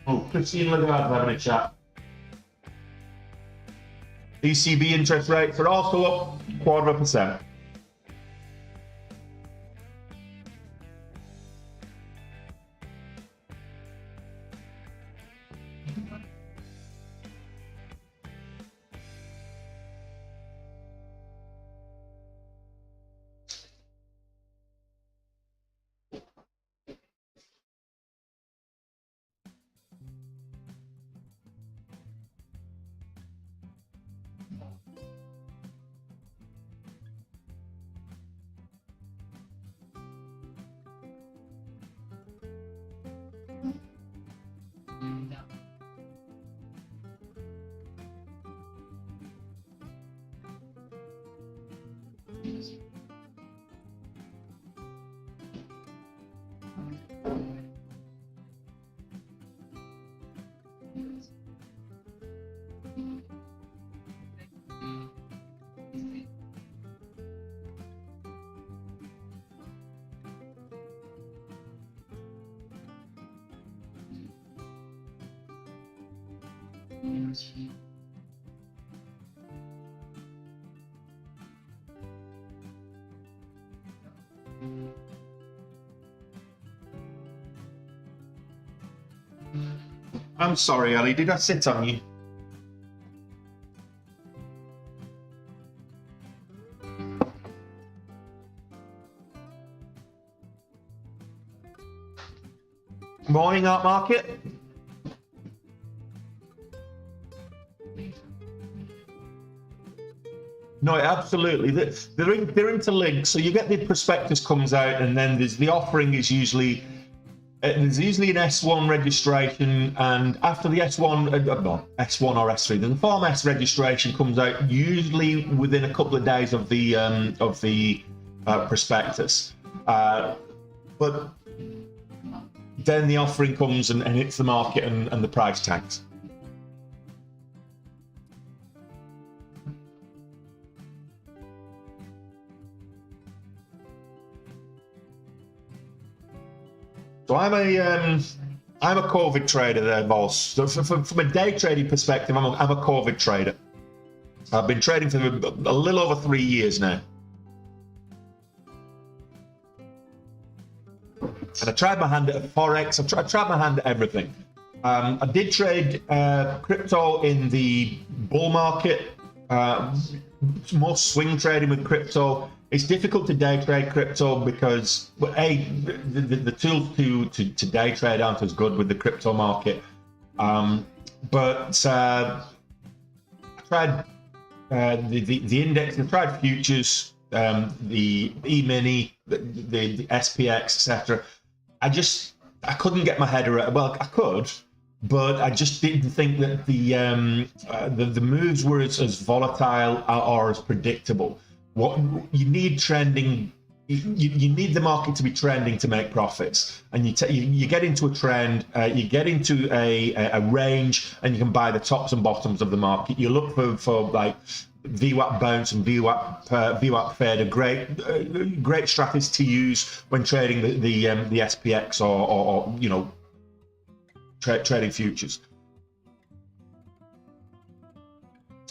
Oh, Christine Lagarde's having a chat. ECB interest rates are also up 0.25%. I'm sorry, Ali, did I sit on you? Morning, Art Market. No, absolutely. They're interlinked. So you get the prospectus comes out, and then there's the offering is usually there's usually an S1 registration, and after the S1, no, S1 or S3, then the Form S registration comes out usually within a couple of days of the prospectus. But then the offering comes and hits the market, and the price tanks. So I'm a COVID trader there, boss. So from a day trading perspective, I'm a COVID trader. I've been trading for a little over 3 years now. And I tried my hand at Forex. I tried my hand at everything. I did trade crypto in the bull market, more swing trading with crypto. It's difficult to day trade crypto because, well, the tools to day trade aren't as good with the crypto market. But I tried the index. I tried futures, the E-mini, the SPX, etc. I couldn't get my head around. Well, I could, but I just didn't think that the moves were as volatile or as predictable. What you need trending, you need the market to be trending to make profits, and you get into a trend, you get into a range, and you can buy the tops and bottoms of the market. You look for like VWAP bounce and VWAP fade, great strategies to use when trading the SPX or you know, trading futures.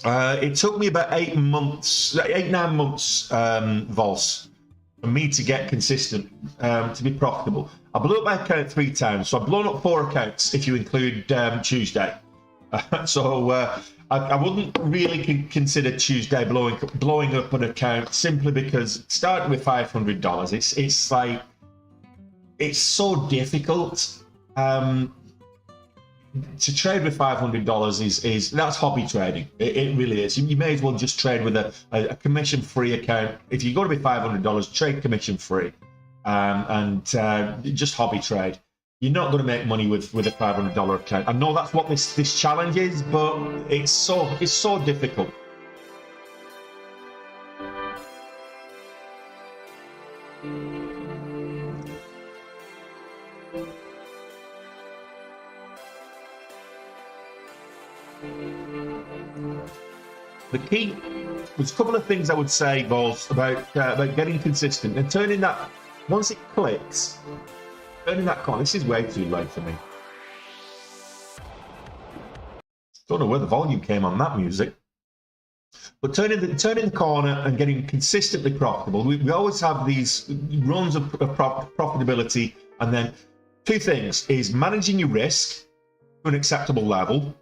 It took me about 8 months, 9 months, Vols, for me to get consistent, to be profitable. I blew up my account 3 times, so I've blown up 4 accounts if you include Tuesday. So I wouldn't really consider Tuesday blowing up an account simply because starting with $500, it's like, it's so difficult. To trade with $500 is that's hobby trading. It really is. You may as well just trade with a commission-free account. If you're going to be $500, trade commission-free, and just hobby trade. You're not going to make money with a $500 account. I know that's what this challenge is, but it's so difficult. The key, there's a couple of things I would say, boss, about getting consistent and turning that, once it clicks, turning that corner. This is way too late for me. Don't know where the volume came on that music. But turning the corner and getting consistently profitable. We always have these runs of profitability, and then two things is managing your risk to an acceptable level.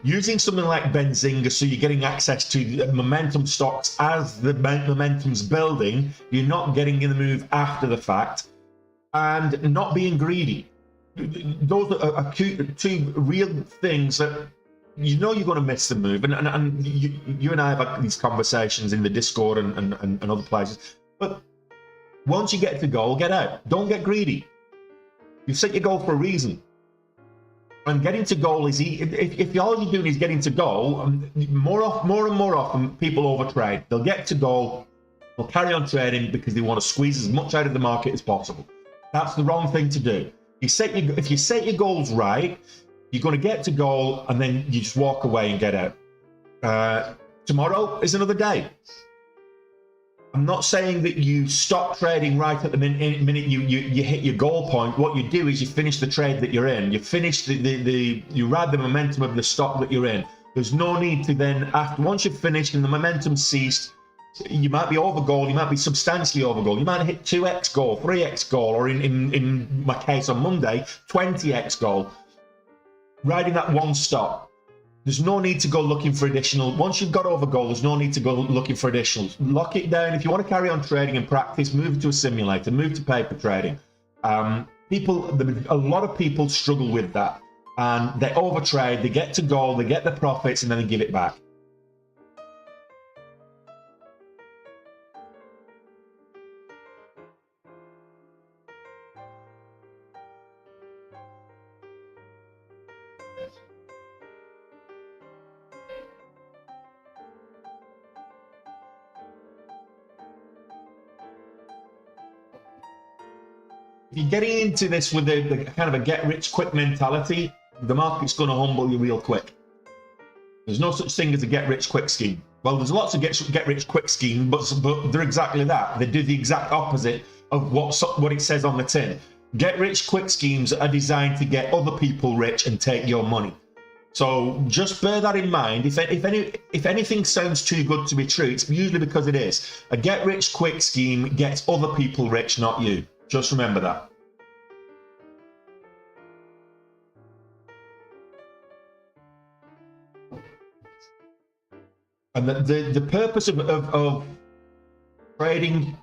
Using something like Benzinga, so you're getting access to momentum stocks as the momentum's building. You're not getting in the move after the fact, and not being greedy. Those are two real things that you know you're going to miss the move. And you and I have had these conversations in the Discord and other places. But once you get to goal, get out. Don't get greedy. You set your goal for a reason. And getting to goal is, if all you're doing is getting to goal, more and more often people overtrade. They'll get to goal, they'll carry on trading because they want to squeeze as much out of the market as possible. That's the wrong thing to do. If you set your goals right, you're going to get to goal and then you just walk away and get out. Tomorrow is another day. I'm not saying that you stop trading right at the minute you hit your goal point. What you do is you finish the trade that you're in. You finish you ride the momentum of the stock that you're in. There's no need to then, once you've finished and the momentum ceased, you might be over goal, you might be substantially over goal. You might hit 2x goal, 3x goal, or in my case on Monday, 20x goal. Riding that one stop. There's no need to go looking for additional. Once you've got over goal, there's no need to go looking for additionals. Lock it down. If you want to carry on trading and practice, move to a simulator, move to paper trading. A lot of people struggle with that, and they overtrade. They get to goal, they get the profits, and then they give it back. If you're getting into this with the kind of a get-rich-quick mentality, the market's going to humble you real quick. There's no such thing as a get-rich-quick scheme. Well, there's lots of get-rich-quick schemes, but they're exactly that. They do the exact opposite of what it says on the tin. Get-rich-quick schemes are designed to get other people rich and take your money. So just bear that in mind. If anything sounds too good to be true, it's usually because it is. A get-rich-quick scheme gets other people rich, not you. Just remember that. And the purpose of trading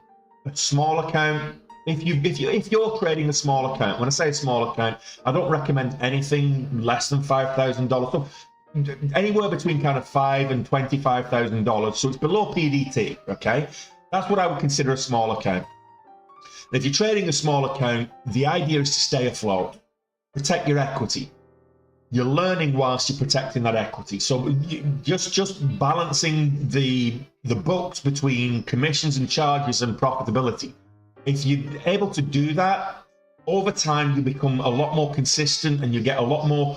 a small account, if you're trading a small account, when I say a small account, I don't recommend anything less than $5,000. So anywhere between kind of $5,000 and $25,000. So it's below PDT. Okay, that's what I would consider a small account. If you're trading a small account, the idea is to stay afloat, protect your equity. You're learning whilst you're protecting that equity. So just balancing the books between commissions and charges and profitability. If you're able to do that, over time you become a lot more consistent and you get a lot more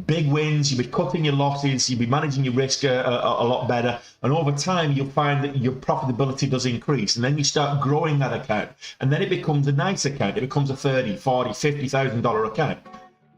big wins. You'll be cutting your losses, you'll be managing your risk a lot better, and over time you'll find that your profitability does increase, and then you start growing that account, and then it becomes a nice account. It becomes a $30,000, $40,000, $50,000 account,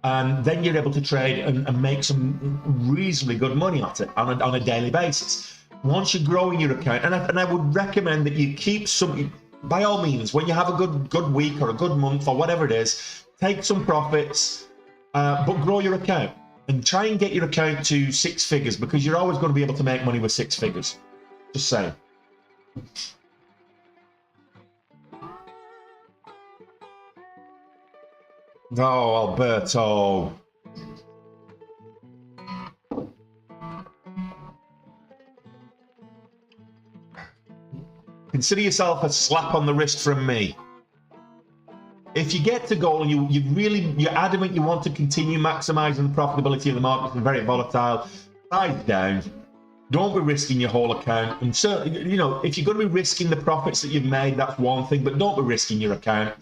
and then you're able to trade and make some reasonably good money at it on a daily basis. Once you're growing your account, and I would recommend that you keep some, by all means, when you have a good week or a good month or whatever it is, take some profits. But grow your account. and try and get your account to 6 figures, because you're always going to be able to make money with 6 figures. Just saying. No, Alberto. Consider yourself a slap on the wrist from me. If you get to goal and you're adamant you want to continue maximizing the profitability of the market, and very volatile, size down. Don't be risking your whole account. And so, you know, if you're going to be risking the profits that you've made, that's one thing, but don't be risking your account.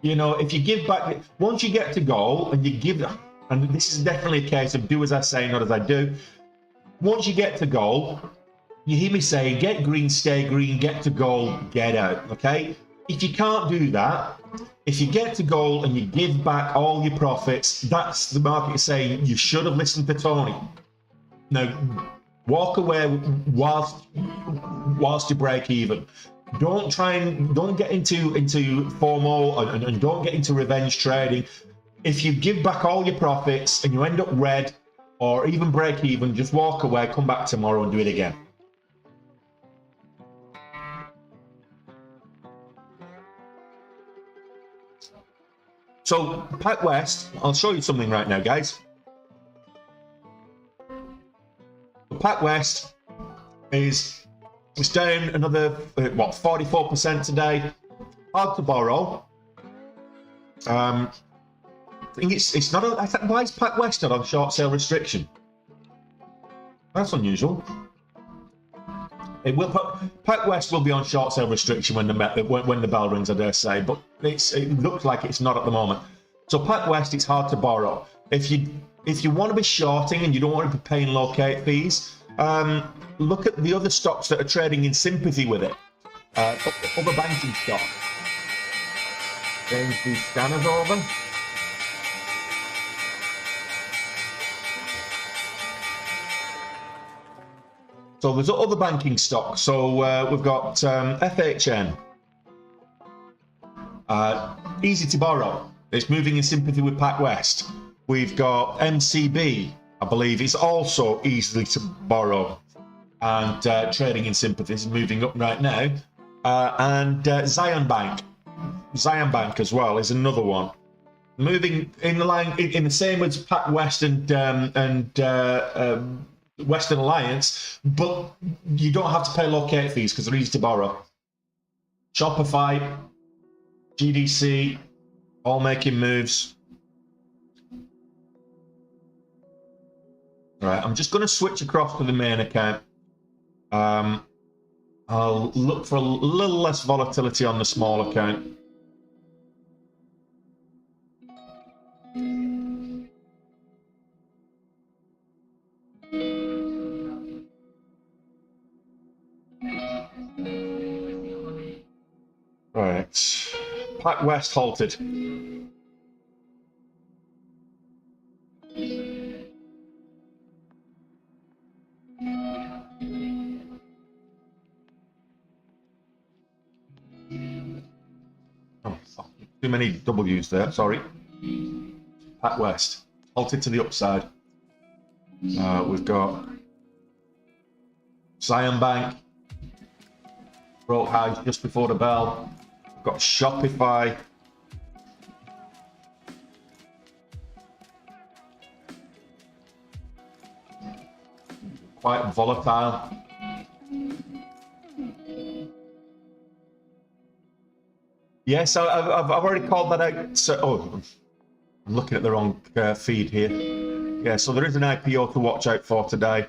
You know, if you give back, once you get to goal and you give, and this is definitely a case of do as I say, not as I do. Once you get to goal, you hear me say, get green, stay green, get to goal, get out, okay? If you can't do that, if you get to goal and you give back all your profits, that's the market saying you should have listened to Tony. Now, walk away whilst you break even. Don't get into FOMO and don't get into revenge trading. If you give back all your profits and you end up red or even break even, just walk away, come back tomorrow and do it again. So, Pac West, I'll show you something right now, guys. Pac West it's down another, what, 44% today. Hard to borrow. I think it's not, why is Pac West not on short sale restriction? That's unusual. It will, Pac West will be on short sale restriction when the bell rings, I dare say, but it looks like it's not at the moment. So Pac West, it's hard to borrow. If you want to be shorting and you don't want to be paying locate fees, look at the other stocks that are trading in sympathy with it. Other banking stock. Change these scanners over. So there's other banking stocks. So we've got FHN. Easy to borrow. It's moving in sympathy with Pac West. We've got MCB. I believe it's also easily to borrow and trading in sympathy is moving up right now. And Zion Bank as well is another one. Moving in the line, in the same as Pac West and Western Alliance, but you don't have to pay locate fees because they're easy to borrow. Shopify, GDC, all making moves. Right, I'm just going to switch across to the main account. I'll look for a little less volatility on the small account. Right, Pac West halted. Too many W's there, sorry. Pac West, halted to the upside. We've got Zion Bank, broke highs just before the bell. We've got Shopify. Quite volatile. Yes, I've already called that out. So, oh, I'm looking at the wrong feed here. Yeah, so there is an IPO to watch out for today.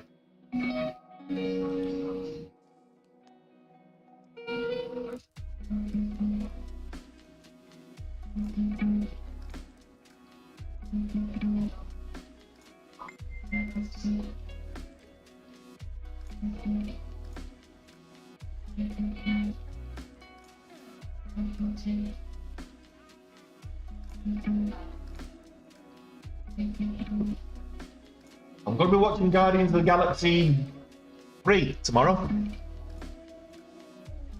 I'm going to be watching Guardians of the Galaxy 3 tomorrow.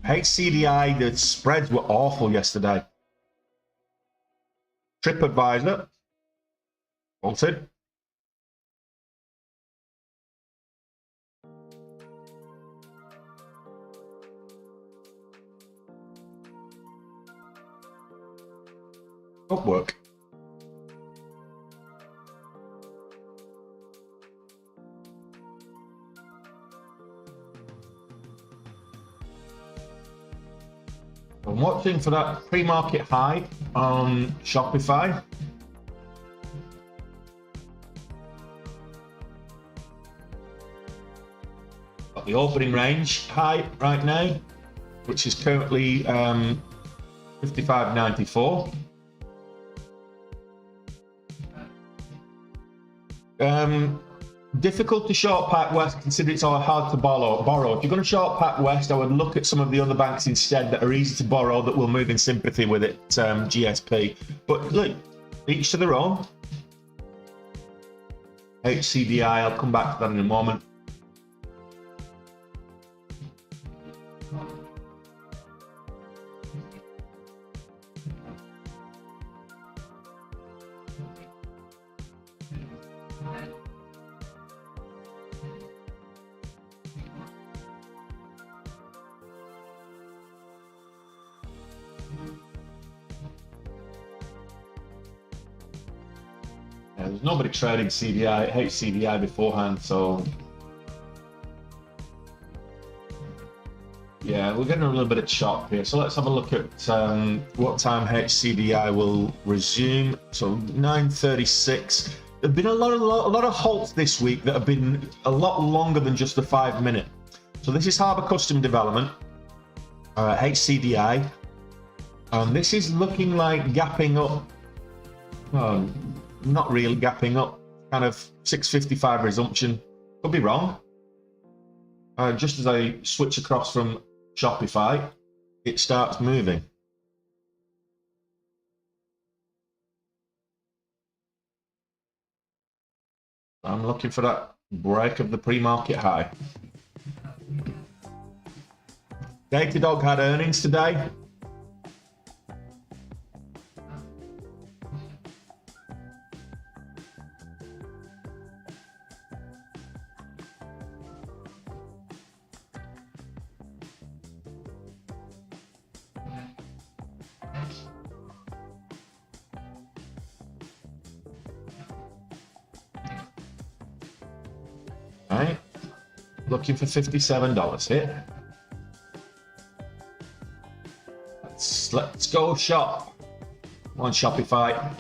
HCDI, the spreads were awful yesterday. TripAdvisor halted. Upwork. I'm watching for that pre-market high on Shopify. Got the opening range high right now, which is currently 55.94. Difficult to short PacWest, consider it's all hard to borrow. If you're going to short PacWest, I would look at some of the other banks instead that are easy to borrow, that will move in sympathy with it, GSP. But look, each to their own. HCDI, I'll come back to that in a moment. There's nobody trading HCDI beforehand, so yeah, we're getting a little bit of chop here. So let's have a look at what time HCDI will resume. So 9:36. There've been a lot of halts this week that have been a lot longer than just a 5 minute. So this is Harbour Custom Development, HCDI, and this is looking like gapping up. Well, not really gapping up, kind of 655 resumption. Could be wrong. Just as I switch across from Shopify, it starts moving. I'm looking for that break of the pre-market high. Datadog had earnings today. Right, looking for $57 here. Let's go shop on Shopify.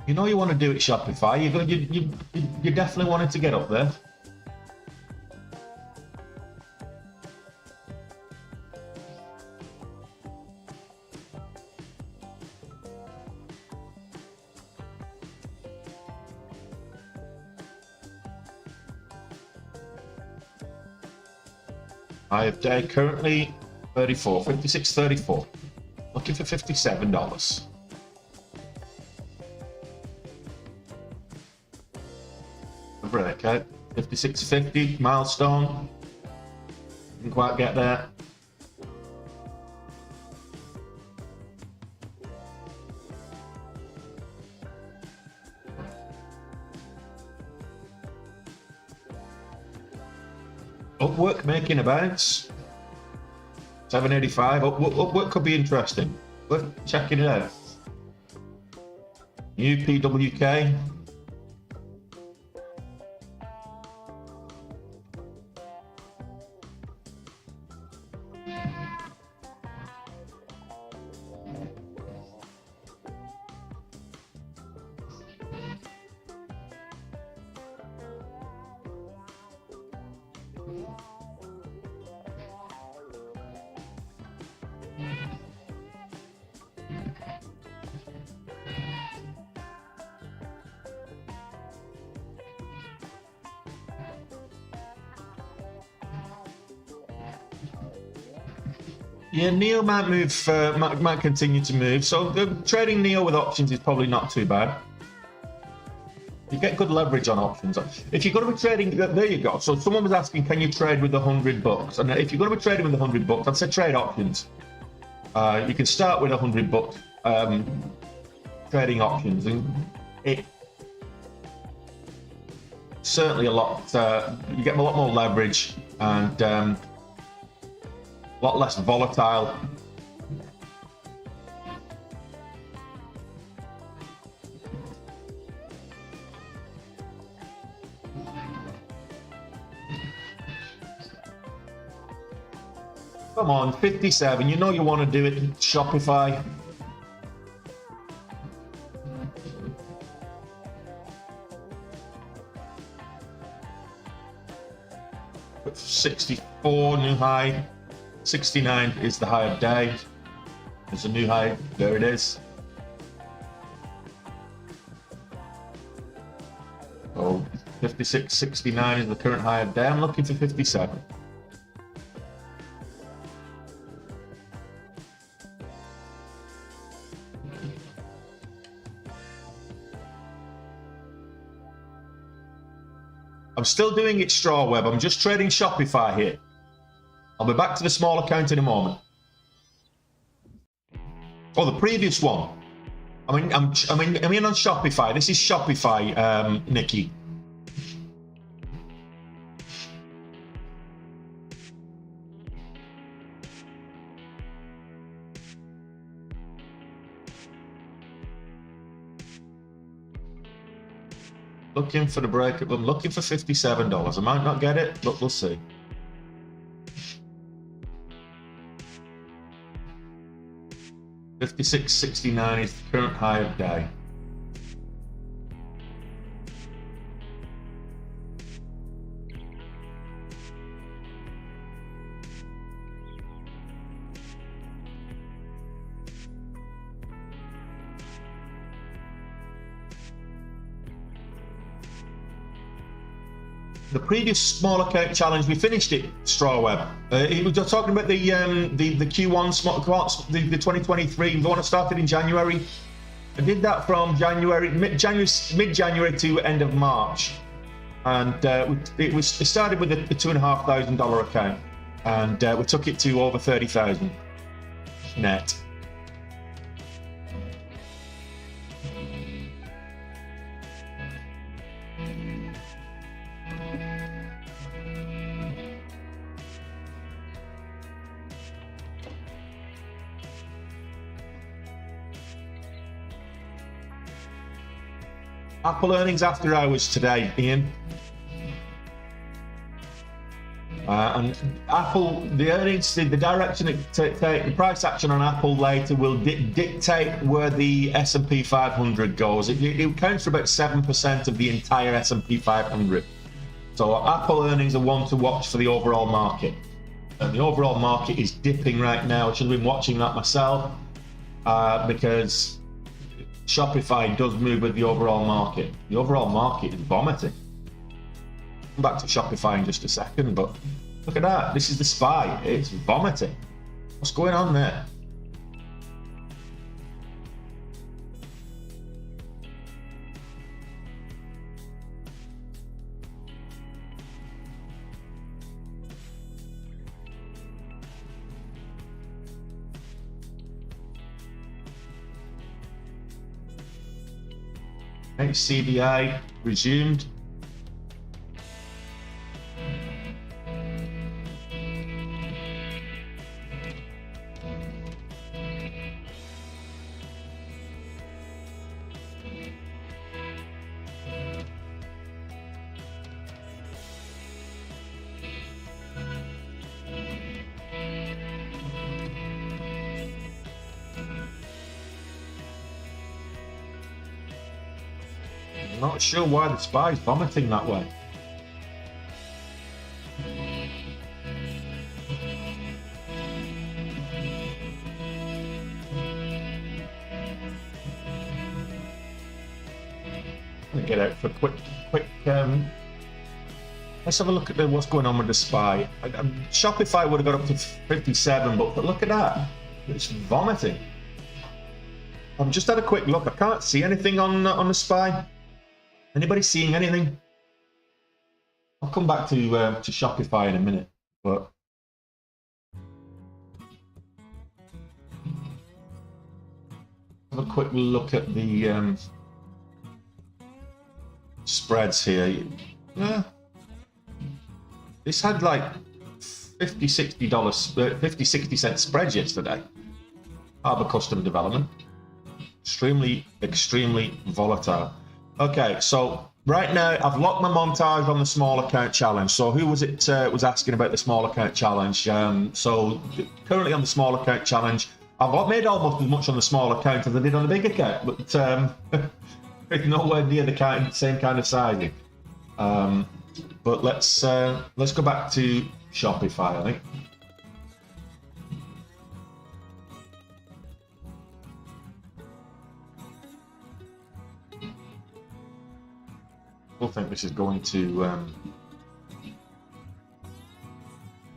You know you want to do it Shopify. You definitely wanted to get up there. High of day currently 56.34. Looking for $57. Breakout 56.50 milestone. Didn't quite get there. Upwork making a bounce. 785. Upwork could be interesting. Worth checking it out. UPWK. Yeah, Neo might move, might continue to move. So trading Neo with options is probably not too bad. You get good leverage on options. If you're going to be trading, there you go. So someone was asking, can you trade with $100? And if you're going to be trading with $100, I'd say trade options. You can start with $100 trading options, and it certainly a lot. You get a lot more leverage and a lot less volatile. Come on, 57. You know you want to do it. Shopify. But 64 new high. 69 is the high of day. There's a new high. There it is. Oh, 56, 69 is the current high of day. I'm looking for 57. I'm still doing it straw web. I'm just trading Shopify here. I'll be back to the small account in a moment. Oh, the previous one. I'm in on Shopify. This is Shopify, Nikki. Looking for the breakup. I'm looking for $57. I might not get it, but we'll see. $56.69 is the current high of day. The previous small account challenge, we finished it, Strawweb. We were talking about the Q1 small, the 2023, the one that started in January. I did that from mid-January to end of March, and it started with a $2,500 account, and we took it to over 30,000 net. Apple earnings after hours today, Ian. And Apple, the earnings, the direction it take, the price action on Apple later will dictate where the S&P 500 goes. It accounts for about 7% of the entire S&P 500. So Apple earnings are one to watch for the overall market. And the overall market is dipping right now. I should have been watching that myself because Shopify does move with the overall market. The overall market is vomiting. Come back to Shopify in just a second, but look at that. This is the SPY. It's vomiting. What's going on there? CDI resumed. Not sure why the SPY is vomiting that way. I'm gonna get out for a quick Let's have a look at what's going on with the SPY. Shopify would have got up to 57, but look at that. It's vomiting. I've just had a quick look. I can't see anything on the SPY. Anybody seeing anything? I'll come back to Shopify in a minute, but have a quick look at the spreads here. Yeah. This had like $50, 60 cent spreads yesterday. Harbor custom development. Extremely volatile. Okay, so right now I've locked my montage on the small account challenge. So who was it was asking about the small account challenge? So currently on the small account challenge, I've made almost as much on the small account as I did on the big account, but it's nowhere near the same kind of sizing. But let's go back to Shopify, I think. I think this is going to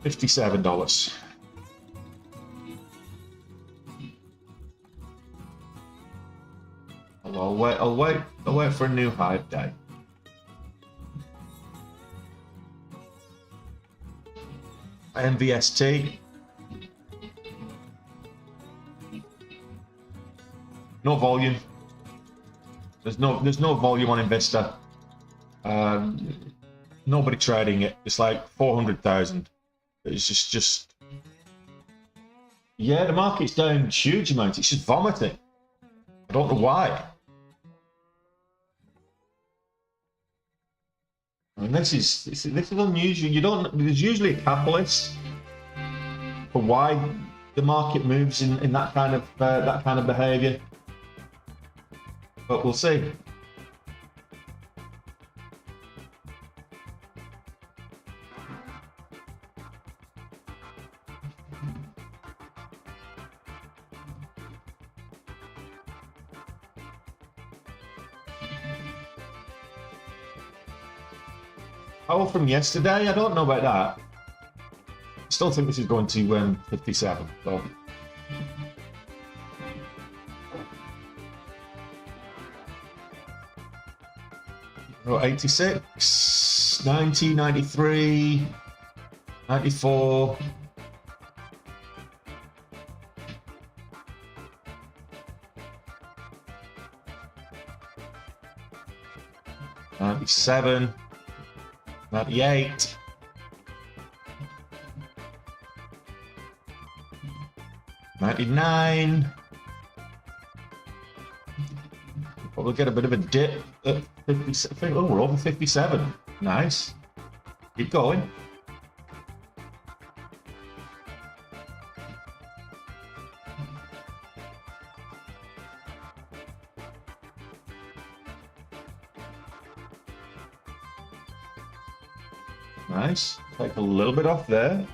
$57. I'll wait for a new high day. MVST. No volume. There's no volume on Invista. Nobody trading it. It's like 400,000. It's just yeah, the market's down huge amounts. It's just vomiting. I don't know why. I mean, this is unusual. There's usually a catalyst for why the market moves in that kind of behavior, but we'll see. Power from yesterday? I don't know about that. I still think this is going to 57. So. Oh, 86, 90, 93, 94. $97. 98. 99. Probably get a bit of a dip at 57. Oh, we're over 57. Nice. Keep going. Nice. Take a little bit off there,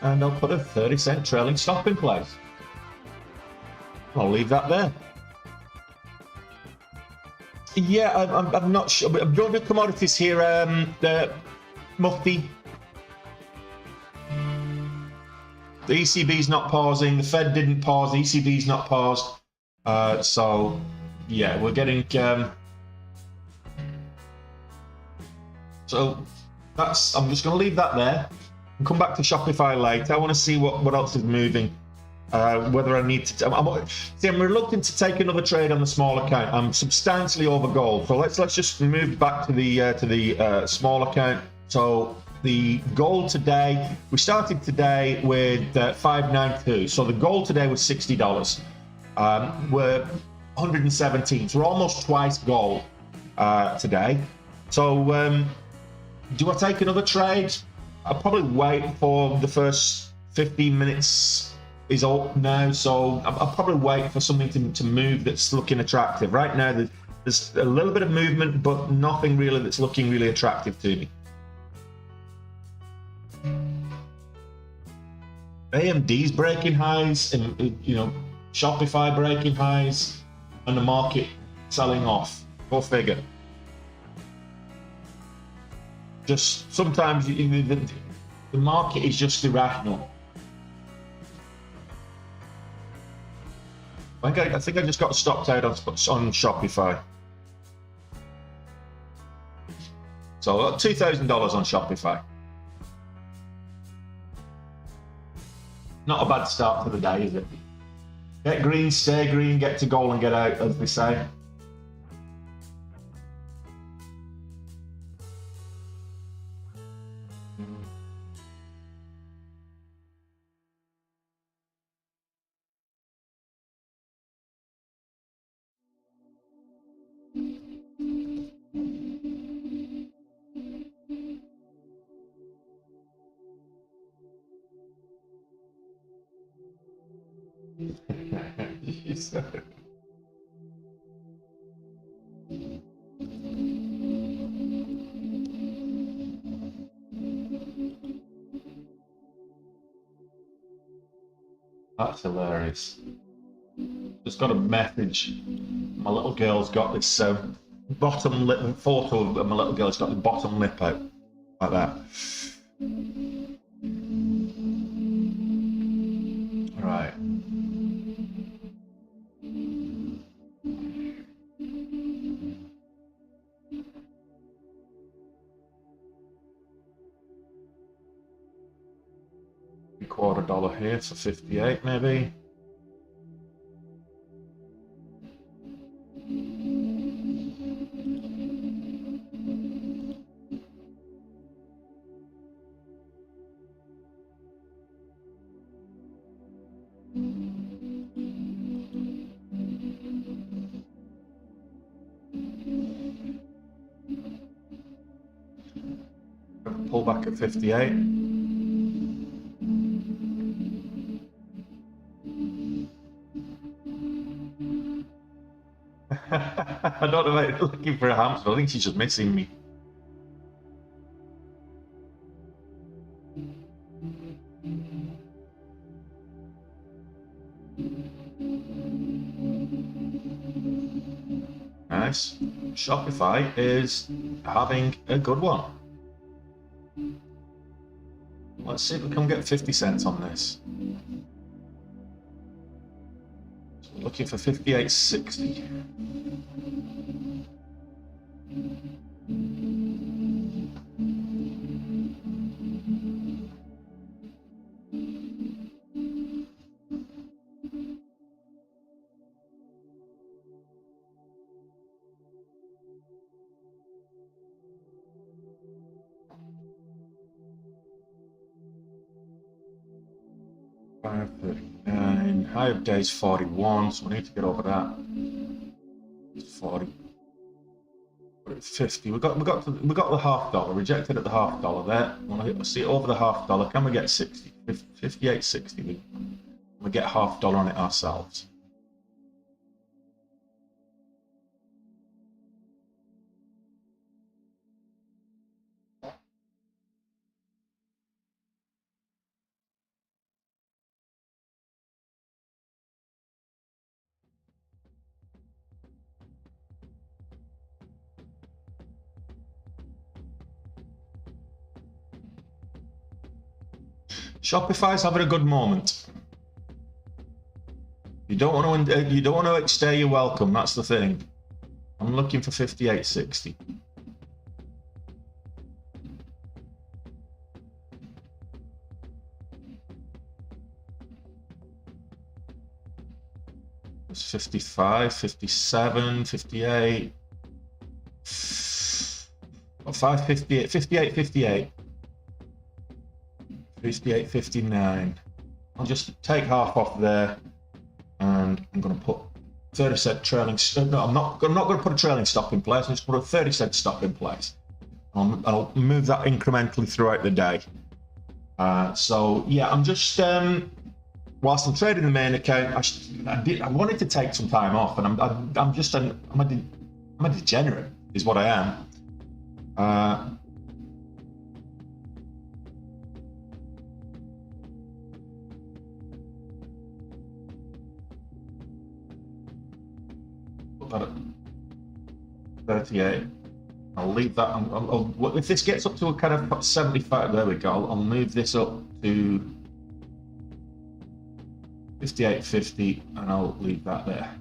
and I'll put a 30-cent trailing stop in place. I'll leave that there. Yeah, I'm not sure. I'm going to commodities here. The Mufti. The ECB's not pausing. The Fed didn't pause. The ECB's not paused. So, yeah, we're getting. So. I'm just going to leave that there and come back to Shopify later. I want to see what else is moving. Whether I need to. I'm reluctant to take another trade on the small account. I'm substantially over gold, so let's just move back to the small account. So the gold today, we started today with 592. So the gold today was $60. We're 117. So we're almost twice gold today. So. Do I take another trade? I'll probably wait for the first 15 minutes is up now, so I'll probably wait for something to move that's looking attractive. Right now, there's a little bit of movement, but nothing really that's looking really attractive to me. AMD's breaking highs, and Shopify breaking highs, and the market selling off. Go figure. Just sometimes the market is just irrational. I think I just got stopped out on Shopify. So I got $2,000 on Shopify. Not a bad start to the day, is it? Get green, stay green, get to goal and get out, as they say. That's hilarious. Just got a message. My little girl's got this bottom lip photo of my little girl's got the bottom lip out like that. Right. $0.25 here, so 58 maybe. Pull back at 58. I don't know about looking for a hamster. I think she's just missing me. Nice. Shopify is having a good one. Let's see if we can get 50 cents on this. So we're looking for 58.60. $5.39. High of days 41, so we need to get over that. 40. 50. We got the $0.50. Rejected at the $0.50 there. Want to see it over the $0.50. Can we get 60? 58.60. We get $0.50 on it ourselves. Shopify's having a good moment. You don't want to extend your welcome. That's the thing. I'm looking for 58.60. It's 55, 57, 58. 558, 58, 58. 58.59. I'll just take half off there, and I'm going to put 30-cent trailing. No, I'm not going to put a trailing stop in place. I'm just going to put a 30-cent stop in place. I'll move that incrementally throughout the day. So yeah, I'm just whilst I'm trading the main account, I wanted to take some time off, and I'm a degenerate, is what I am. Put that at 38. I'll leave that. If this gets up to a kind of 75, there we go. I'll move this up to 58.50, and I'll leave that there.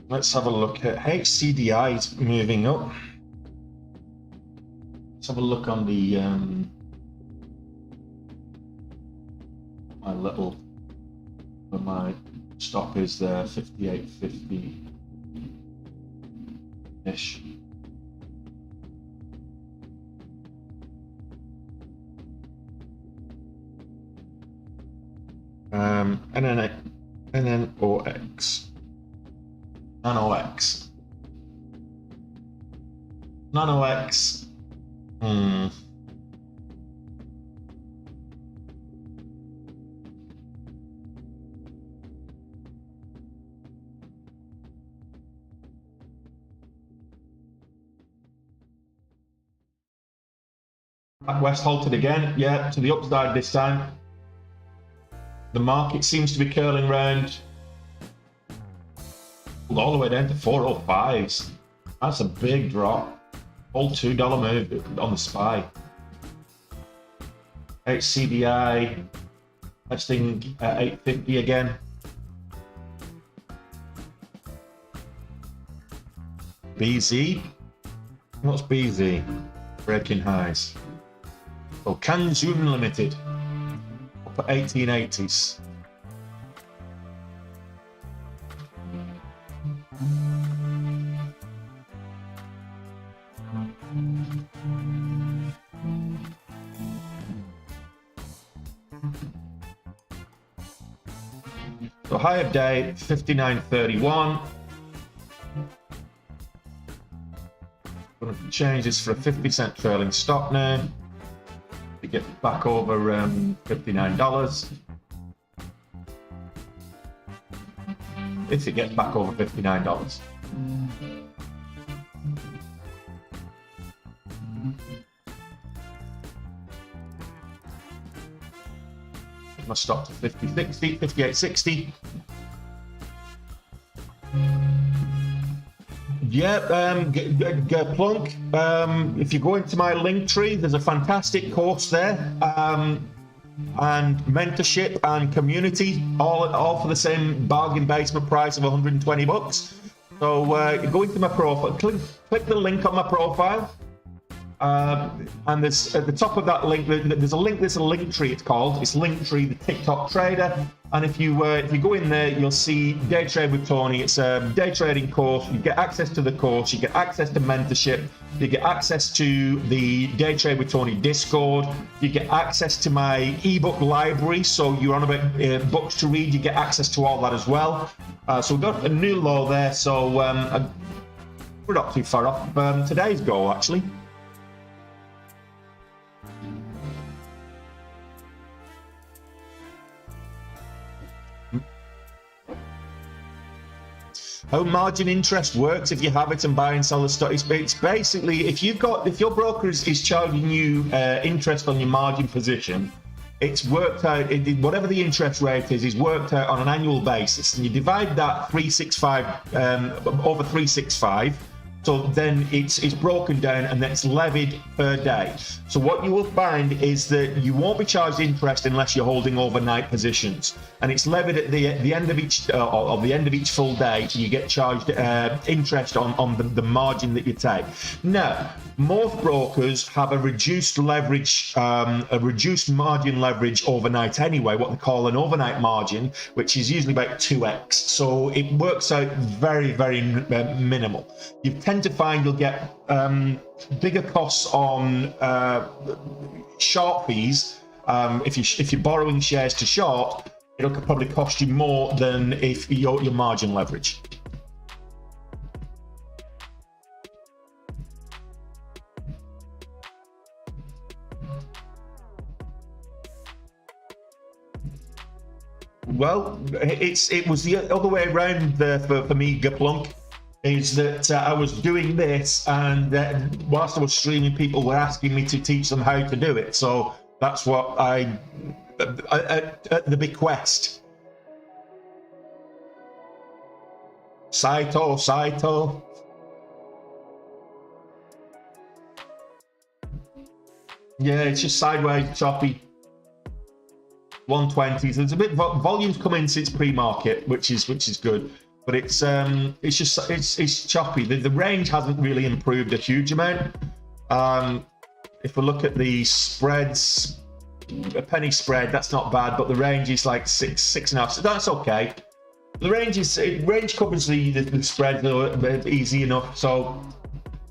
Let's have a look at HCDI is moving up. Let's have a look on the my little, where my stop is there, 58.50 ish. NNOX. NanoX. NanoX. West halted again, yeah, to the upside this time. The market seems to be curling round all the way down to 405s. That's a big drop. Whole $2 move on the SPY. HCDI testing at 850 again. BZ. What's BZ? Breaking highs. Oh, Kanzun Limited. Up at 1880s. So high of day, 59.31. Going to change this for a 50-cent trailing stop now to get back over $59. If it gets back over $59. My stop to 50.60, 58.60. Yeah, Plunk. If you go into my link tree, there's a fantastic course there, and mentorship and community, all for the same bargain basement price of $120. So go into my profile, click the link on my profile. And there's at the top of that link, there's a link tree. It's called. It's Linktree, the TikTok trader. And if you go in there, you'll see Day Trade with Tony. It's a day trading course. You get access to the course. You get access to mentorship. You get access to the Day Trade with Tony Discord. You get access to my ebook library. So you're on about books to read. You get access to all that as well. So we've got a new law there. So we're not too far off today's goal, actually. How margin interest works if you have it and buy and sell the stock. It's basically if your broker is charging you interest on your margin position, it's worked out. Whatever the interest rate is worked out on an annual basis, and you divide that 365 over 365. So then it's broken down and then it's levied per day. So what you will find is that you won't be charged interest unless you're holding overnight positions, and it's levied at the end of each full day. You get charged interest on the margin that you take. Now, most brokers have a reduced leverage, a reduced margin leverage overnight anyway, what they call an overnight margin, which is usually about 2x. So it works out very, very minimal. You tend to find you'll get bigger costs on short fees. If you're borrowing shares to short, it'll probably cost you more than if your margin leverage. Well, it was the other way around for me, Gaplunk, is that I was doing this, and whilst I was streaming, people were asking me to teach them how to do it. So that's what at the bequest Saito. Yeah, it's just sideways, choppy. 120s. There's a bit volume's come in since pre-market, which is good, but it's choppy. The range hasn't really improved a huge amount. If we look at the spreads, a penny spread, that's not bad, but the range is like 6.5. So that's okay. The range covers the spread easy enough, so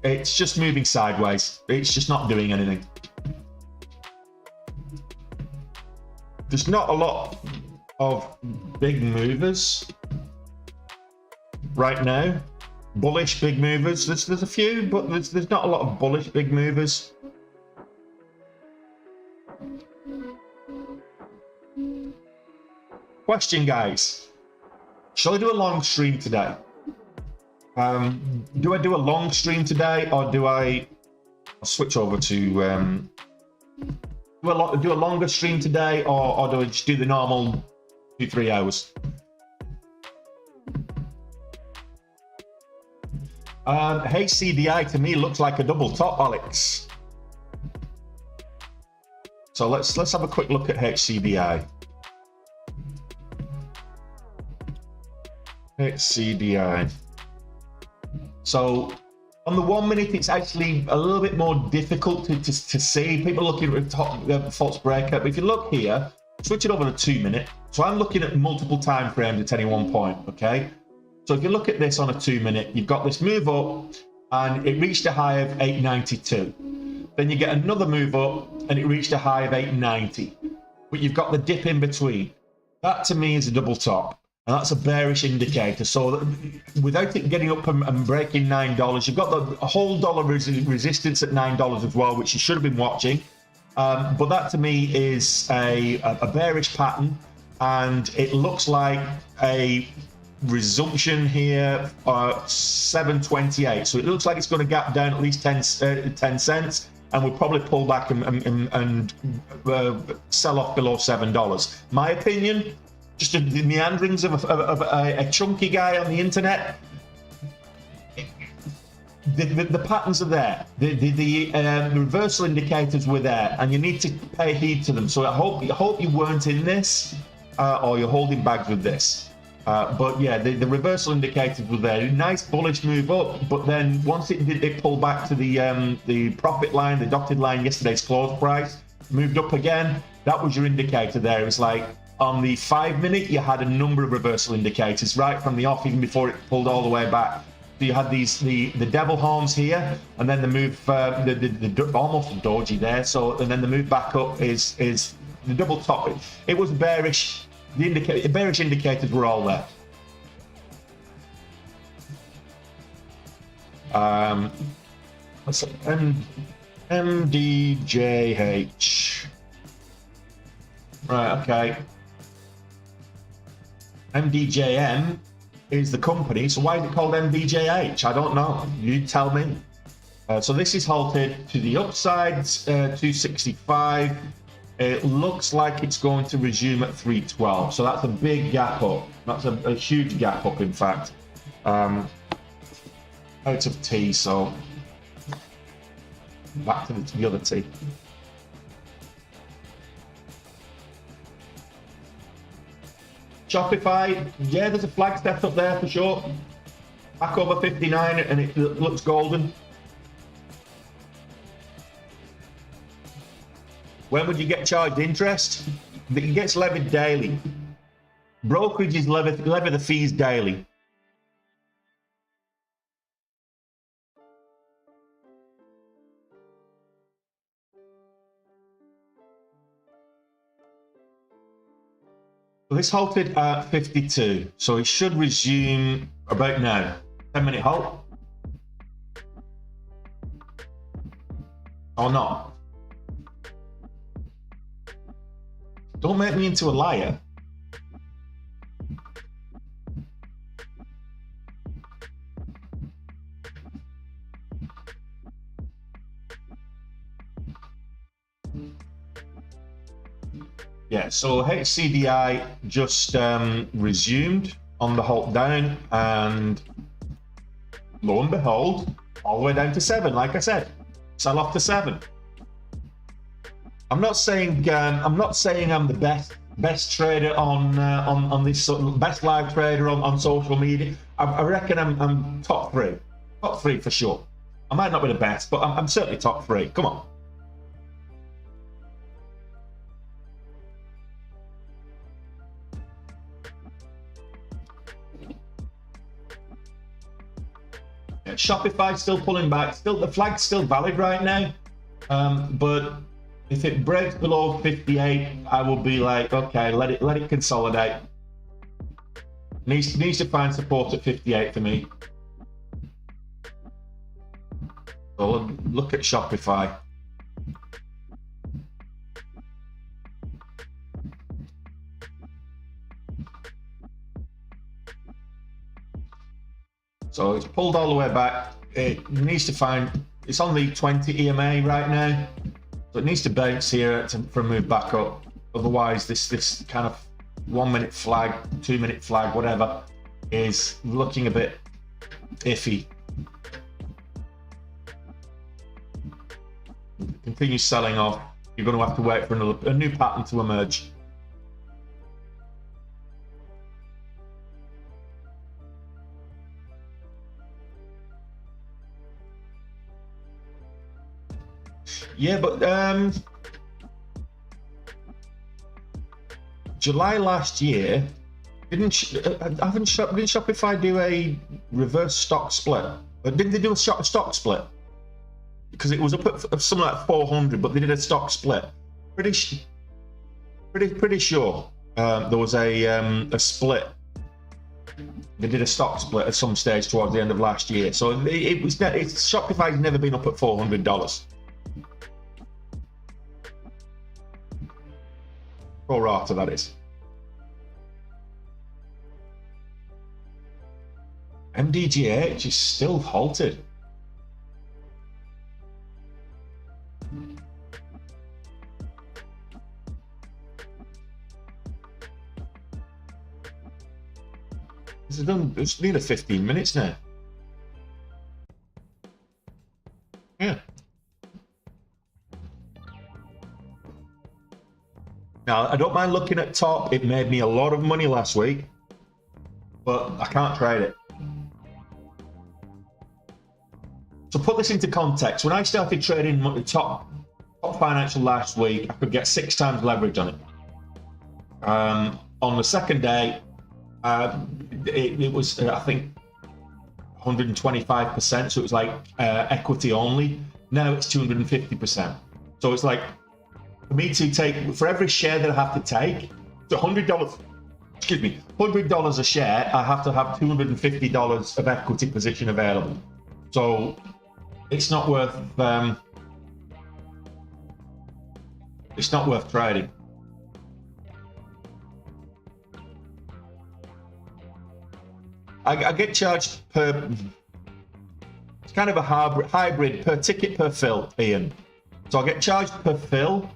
it's just moving sideways. It's just not doing anything. There's not a lot of big movers right now. Bullish big movers. There's a few, but there's not a lot of bullish big movers. Question, guys. Shall I do a long stream today? Do I do a long stream today, or do I'll switch over to do a longer stream today, or do I just do the normal 2-3 hours? HCDI to me looks like a double top, Alex. So let's have a quick look at HCDI. HCDI. So on the 1 minute, it's actually a little bit more difficult to see. People looking at the false breakout. But if you look here, switch it over to 2 minute. So I'm looking at multiple time frames at any one point. Okay. So if you look at this on a 2 minute, you've got this move up, and it reached a high of 892. Then you get another move up, and it reached a high of 890. But you've got the dip in between. That to me is a double top. And that's a bearish indicator. So without it getting up and breaking $9, you've got the whole dollar resistance at $9 as well, which you should have been watching. But that to me is a bearish pattern, and it looks like a resumption here at 728. So it looks like it's going to gap down at least 10 cents, and we'll probably pull back and sell off below $7. My opinion. Just the meanderings of a chunky guy on the internet. The patterns are there. The reversal indicators were there, and you need to pay heed to them. So I hope you weren't in this, or you're holding bags with this. But yeah, the reversal indicators were there. Nice bullish move up, but then once it pulled back to the profit line, the dotted line, yesterday's close price, moved up again. That was your indicator there. It was like, on the 5 minute, you had a number of reversal indicators right from the off, even before it pulled all the way back. So you had the devil horns here, and then the move, the almost a doji there. So and then the move back up is the double top. It was bearish. The bearish indicators were all there. Let's see, MDJH. Right. Okay. MDJM is the company, so why is it called MDJH? I don't know. You tell me. So this is halted to the upside, 265. It looks like it's going to resume at 312. So that's a big gap up. That's a huge gap up, in fact. Out of T, so back to the other T. Shopify, yeah, there's a flag set up there for sure. Back over 59, and it looks golden. When would you get charged interest? It gets levied daily. Brokerages levy the fees daily. This halted at 52, so it should resume about now. 10-minute halt. Or not. Don't make me into a liar. Yeah, so HCDI just resumed on the halt down, and lo and behold, all the way down to 7. Like I said, sell off to 7. I'm not saying I'm the best trader on this sort of best live trader on social media. I reckon I'm top 3 for sure. I might not be the best, but I'm certainly top 3. Come on. Yeah, Shopify still pulling back. Still, the flag's still valid right now, but if it breaks below 58, I will be like, okay, let it consolidate. Needs to find support at 58 for me. So look at Shopify. So it's pulled all the way back. It needs to find, it's on the 20 EMA right now. So it needs to bounce here for a move back up. Otherwise, this kind of 1 minute flag, 2 minute flag, whatever, is looking a bit iffy. Continue selling off. You're going to have to wait for a new pattern to emerge. Yeah, but July last year, didn't Shopify do a reverse stock split? Didn't they do a stock split? Because it was up at something like 400, but they did a stock split. Pretty sure there was a split. They did a stock split at some stage towards the end of last year. So Shopify's never been up at $400. Pro rata, that is. MDGH is still halted. It's nearly 15 minutes now. Yeah. Now, I don't mind looking at top. It made me a lot of money last week, but I can't trade it. To put this into context, when I started trading top financial last week, I could get 6 times leverage on it. On the second day, it was, I think, 125%, so it was like equity only. Now it's 250%. So it's like, for me to take, for every share that I have to take, it's $100, excuse me, $100 a share, I have to have $250 of equity position available. So it's not worth trading. I get charged per, it's kind of a hybrid per ticket per fill, Ian. So I get charged per fill,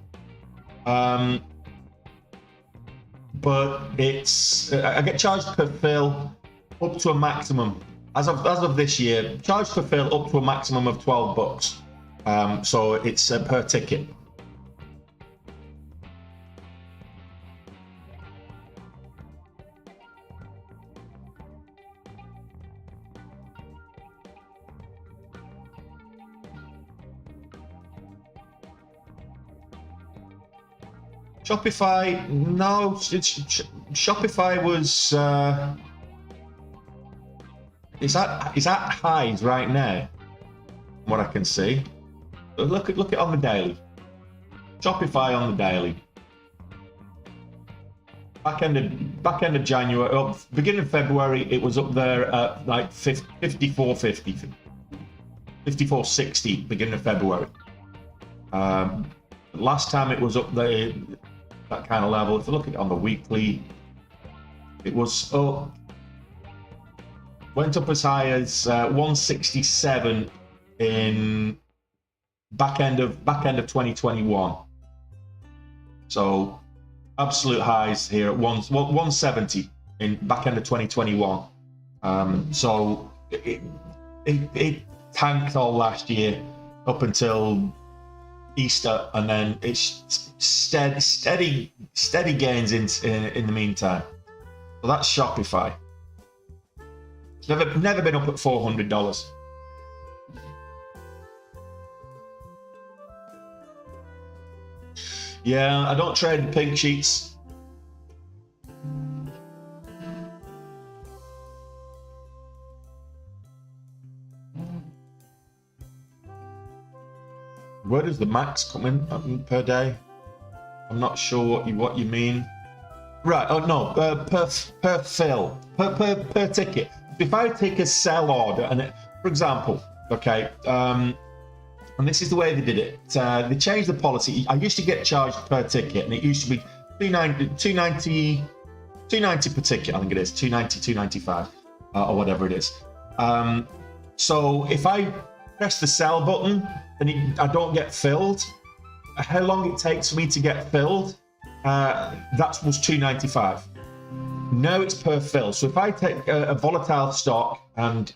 but it's, I get charged per fill up to a maximum. As of this year, charged per fill up to a maximum of $12. So it's per ticket. Shopify, no, Shopify was, is at highs right now, from what I can see. Look at on the daily. Shopify on the daily. Back end of January, beginning of February, it was up there at like 54.50, 54.60, beginning of February. Last time it was up there, that kind of level. If you look at it on the weekly, it was up, went up as high as 167 in back end of 2021. So absolute highs here at 170 in back end of 2021. So it tanked all last year up until Easter, and then it's steady gains in the meantime. So that's Shopify. It's never been up at $400. Yeah, I don't trade the pink sheets. Where does the max come in per day? I'm not sure what you mean. Right. Oh no. Per fill. Per ticket. If I take a sell order, and for example, okay, and this is the way they did it. They changed the policy. I used to get charged per ticket, and it used to be $290 per ticket. I think it is $290, $295, or whatever it is. So if I press the sell button, then I don't get filled. How long it takes for me to get filled? That was $295. Now it's per fill. So if I take a volatile stock and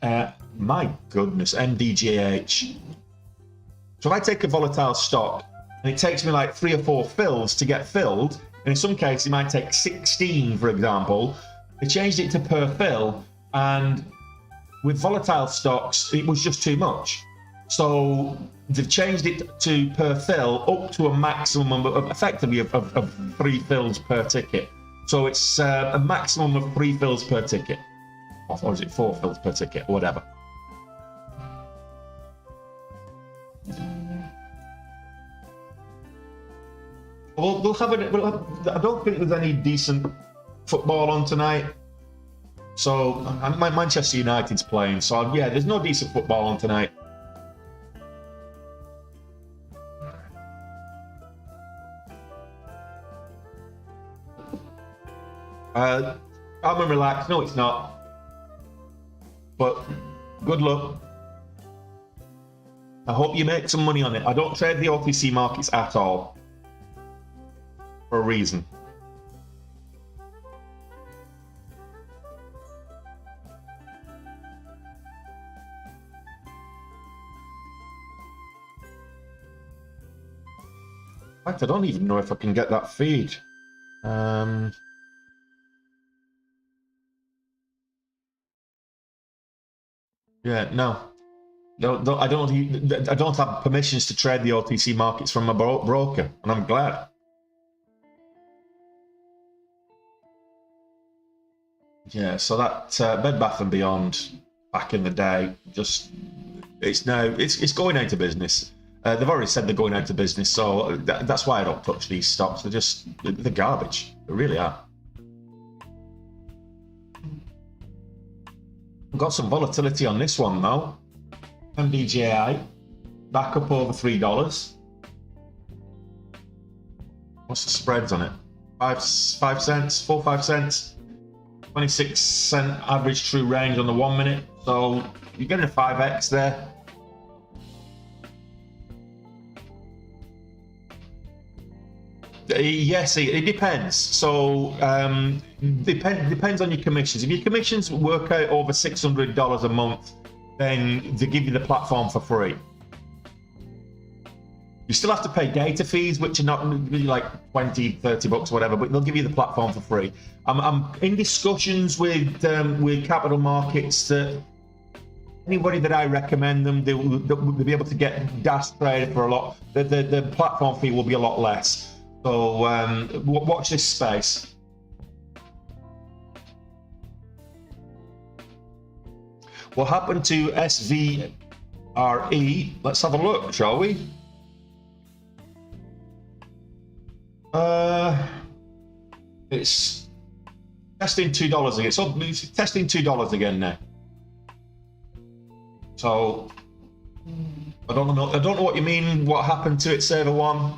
my goodness, MDGH. So if I take a volatile stock and it takes me like 3 or 4 fills to get filled, and in some cases it might take 16, for example, they changed it to per fill, and with volatile stocks it was just too much. So they've changed it to per fill up to a maximum of effectively of 3 fills per ticket. So it's a maximum of 3 fills per ticket, or is it 4 fills per ticket, or whatever. We'll have I don't think there's any decent football on tonight. So Manchester United's playing. So yeah, there's no decent football on tonight. Calm and relax. No, it's not. But good luck. I hope you make some money on it. I don't trade the OTC markets at all. For a reason. In fact, I don't even know if I can get that feed. Yeah, no. I don't have permissions to trade the OTC markets from a broker, and I'm glad. Yeah, so that Bed Bath and Beyond back in the day, it's going out of business. They've already said they're going out of business, so that's why I don't touch these stocks. They're garbage. They really are. Got some volatility on this one though. MDJI back up over $3. What's the spreads on it? 5 cents, 5 cents. 26-cent average true range on the 1 minute. So you're getting a 5x there. Yes, it depends. So depends on your commissions. If your commissions work out over $600 a month, then they give you the platform for free. You still have to pay data fees, which are not really like 20, 30 bucks, whatever, but they'll give you the platform for free. I'm in discussions with capital markets that anybody that I recommend them, they'll be able to get DAS traded for a lot. The platform fee will be a lot less. So watch this space. What happened to SVRE? Let's have a look, shall we? It's testing $2 again. So it's testing $2 again now. So I don't know what you mean. What happened to it, Saver One?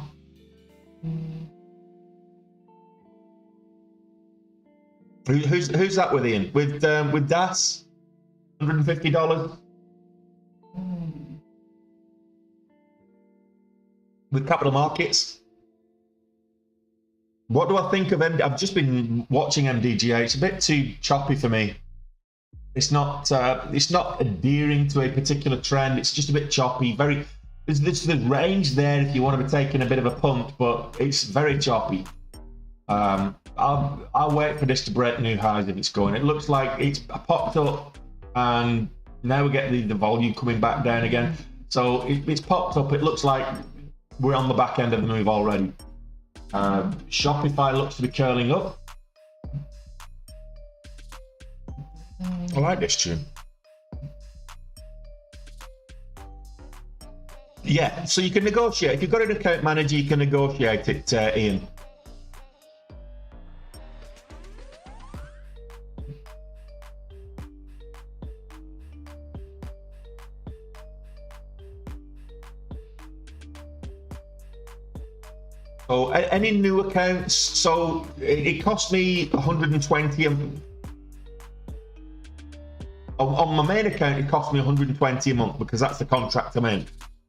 Who's that with, Ian? With DAS? $150? With capital markets? What do I think of MD? I've just been watching MDGA. It's a bit too choppy for me. It's not adhering to a particular trend. It's just a bit choppy. There's the range there if you want to be taking a bit of a punt, but it's very choppy. I'll wait for this to break new highs if it's going. It looks like it's popped up, and now we get the volume coming back down again. So it's popped up. It looks like we're on the back end of the move already. Shopify looks to be curling up. I like this tune. Yeah, so you can negotiate. If you've got an account manager, you can negotiate it, Ian. So any new accounts, so it cost me 120 on my main account. It cost me 120 a month because that's the contract I'm in.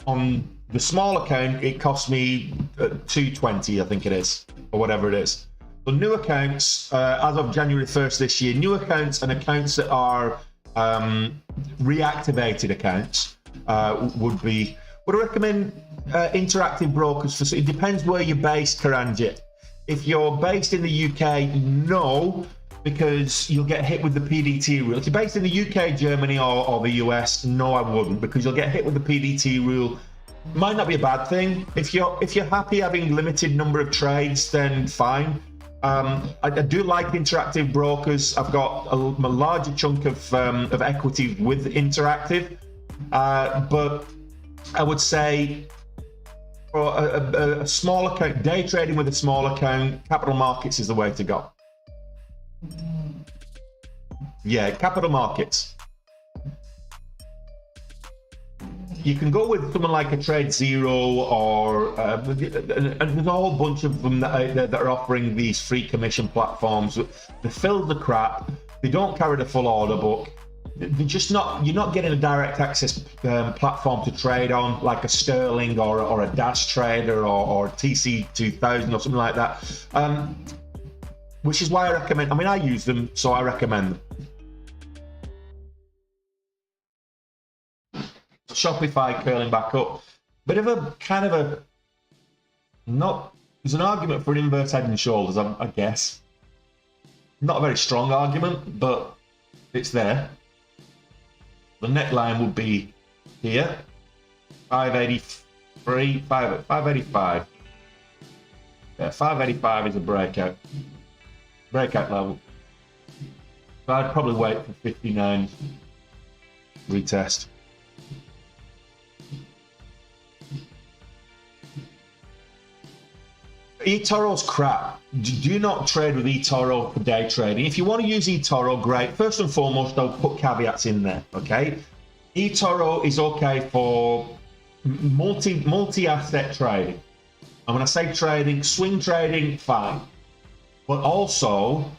On the small account, it cost me 220, I think it is, or whatever it is. So new accounts, as of January 1st this year, new accounts and accounts that are reactivated accounts would recommend interactive brokers. For it depends where you're based, Karanjit. If you're based in the UK, no, because you'll get hit with the PDT rule. If you're based in the UK, Germany, or the US, no, I wouldn't, because you'll get hit with the PDT rule. Might not be a bad thing. If you're happy having limited number of trades, then fine. I do like interactive brokers. I've got a larger chunk of equity with interactive, but I would say for a small account, day trading with a small account, capital markets is the way to go. Yeah, capital markets. You can go with someone like a Trade Zero, or and there's a whole bunch of them that are offering these free commission platforms. They fill the crap. They don't carry the full order book. They're just not. You're not getting a direct access platform to trade on, like a Sterling or a Dash Trader or TC2000 or something like that. Which is why I recommend. I mean, I use them, so I recommend them. Shopify curling back up. Bit of a kind of a not. There's an argument for an inverse head and shoulders, I guess. Not a very strong argument, but it's there. The neckline would be here, 583, 585. Yeah, 585 is a breakout level. So I'd probably wait for 59 retest. eToro's crap. Do not trade with eToro for day trading. If you want to use eToro, great. First and foremost, I'll put caveats in there, okay? eToro is okay for multi-asset trading. And when I say trading, swing trading, fine. But also,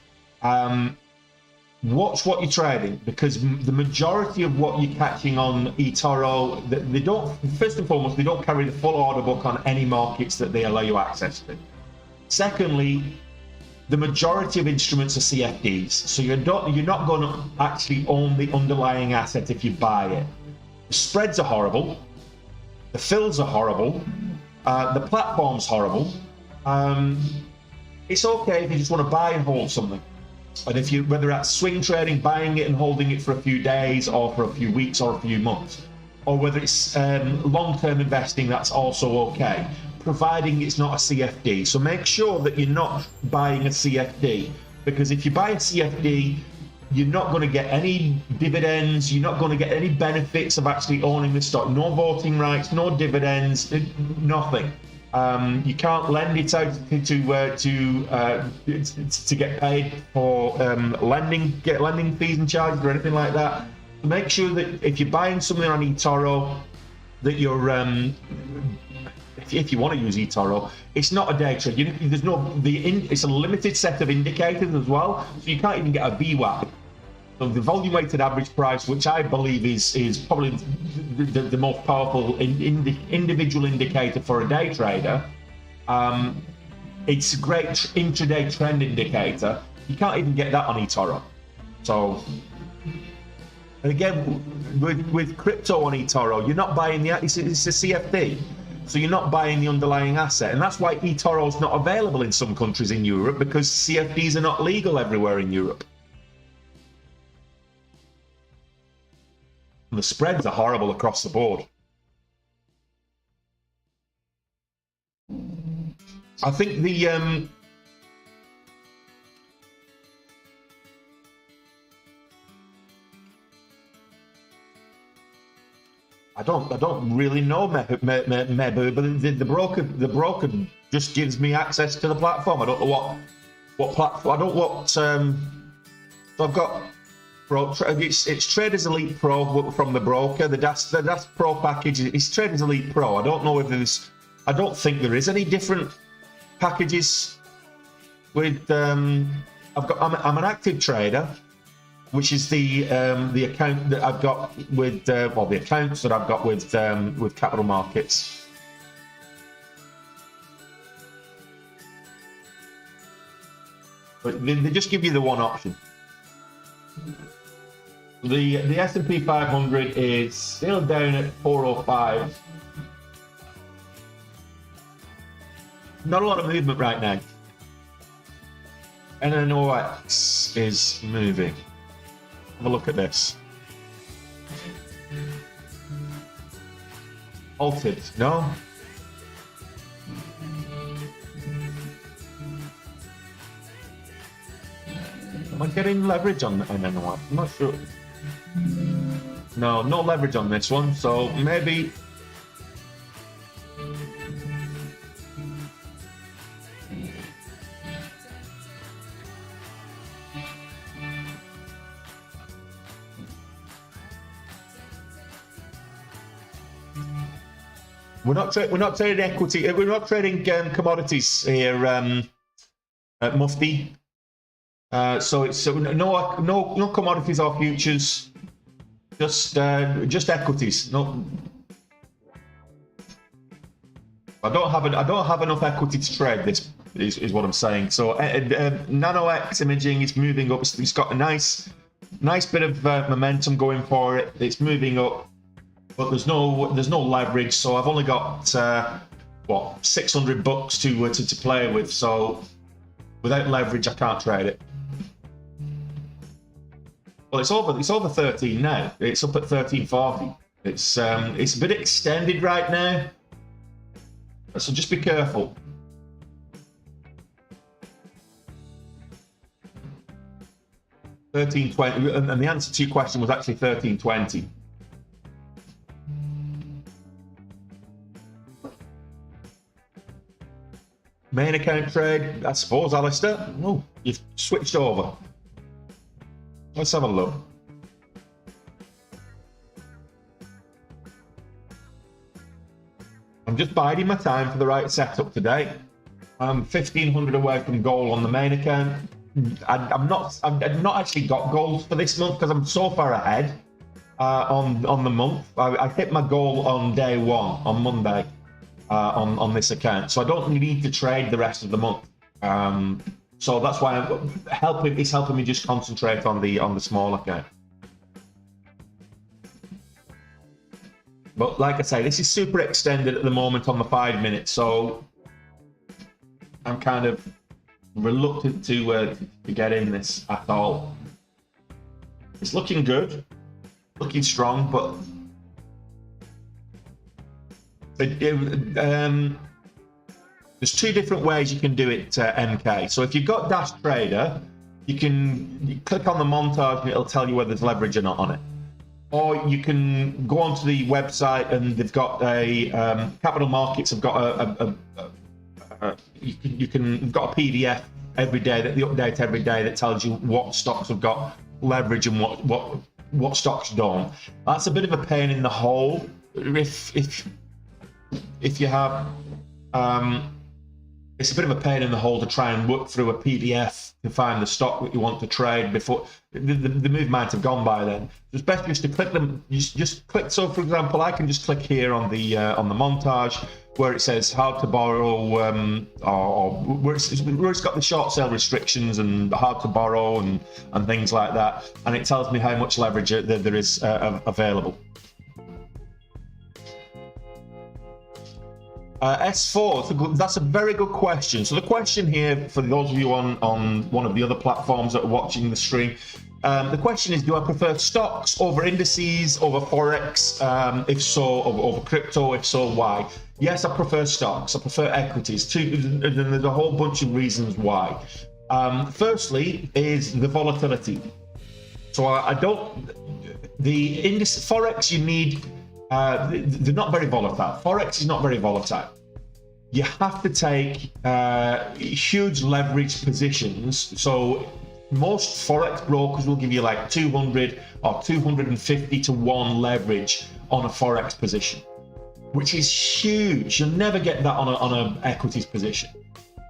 watch what you're trading, because the majority of what you're catching on eToro, they don't, first and foremost, they don't carry the full order book on any markets that they allow you access to. Secondly, the majority of instruments are CFDs, so you're not going to actually own the underlying asset if you buy it. The spreads are horrible, the fills are horrible, the platform's horrible. It's okay if you just want to buy and hold something. And if you, whether that's swing trading, buying it and holding it for a few days or for a few weeks or a few months, or whether it's long-term investing, that's also okay, providing it's not a CFD. So make sure that you're not buying a CFD, because if you buy a CFD, you're not going to get any dividends, you're not going to get any benefits of actually owning the stock. No voting rights, no dividends, nothing. You can't lend it out to get paid for get lending fees and charges or anything like that. Make sure that if you're buying something on eToro, that you're if you want to use eToro, it's not a day trade. It's a limited set of indicators as well, so you can't even get a VWAP. So the volume weighted average price, which I believe is probably the most powerful individual indicator for a day trader, it's a great intraday trend indicator. You can't even get that on eToro. So And again, with crypto on eToro, you're not buying it's a CFD, so you're not buying the underlying asset, and that's why eToro is not available in some countries in Europe, because CFDs are not legal everywhere in Europe. And the spreads are horrible across the board. I think the I don't really know Mebu, but the broker just gives me access to the platform. I don't know what platform. I don't what. So I've got it's Traders Elite Pro from the broker. The DAS Pro package is Traders Elite Pro. I don't know whether there's. I don't think there is any different packages with. I'm an active trader, which is the account that I've got with well, the accounts that I've got with capital markets. But they just give you the one option. The S&P 500 is still down at 405. Not a lot of movement right now. NYSE is moving. Have a look at this. Halted, no? Am I getting leverage on NYSE? I'm not sure. No leverage on this one, so maybe. We're not trading equity. We're not trading commodities here, at Mufti. So it's no commodities or futures, just equities. No, I don't have enough equity to trade. This is what I'm saying. So NanoX imaging is moving up. It's got a nice bit of momentum going for it. It's moving up. But there's no leverage, so I've only got what, $600 to play with. So without leverage, I can't trade it. Well, it's over 13 now. It's up at 1340. It's a bit extended right now, so just be careful. $13.20, and the answer to your question was actually $13.20. Main account trade, I suppose, Alistair. Oh, you've switched over. Let's have a look. I'm just biding my time for the right setup today. I'm 1,500 away from goal on the main account. I've not actually got goals for this month because I'm so far ahead on the month. I hit my goal on day one, on Monday. On this account, so I don't need to trade the rest of the month. So that's why it's helping me just concentrate on the small account. But like I say, this is super extended at the moment on the 5 minutes, so I'm kind of reluctant to get in this at all. It's looking good, looking strong, but. There's two different ways you can do it, MK. So if you've got Dash Trader, you click on the montage and it'll tell you whether there's leverage or not on it. Or you can go onto the website and they've got a capital markets have got you've got a PDF every day that they update every day that tells you what stocks have got leverage and what stocks don't. That's a bit of a pain in the hole if you have it's a bit of a pain in the hole to try and work through a PDF to find the stock that you want to trade before the move might have gone by then. It's best just to click them. Just click. So, for example, I can just click here on the montage where it says how to borrow, or where it's got the short sale restrictions and how to borrow and things like that, and it tells me how much leverage there is available. S4, that's a very good question. So the question here, for those of you on one of the other platforms that are watching the stream, the question is, do I prefer stocks over indices, over Forex? If so, over crypto? If so, why? Yes, I prefer stocks. I prefer equities. And there's a whole bunch of reasons why. Firstly is the volatility. So I don't, the index, Forex, you need, they're not very volatile. Forex is not very volatile. You have to take huge leverage positions. So most Forex brokers will give you like 200 or 250 to 1 leverage on a Forex position, which is huge. You'll never get that on an equities position.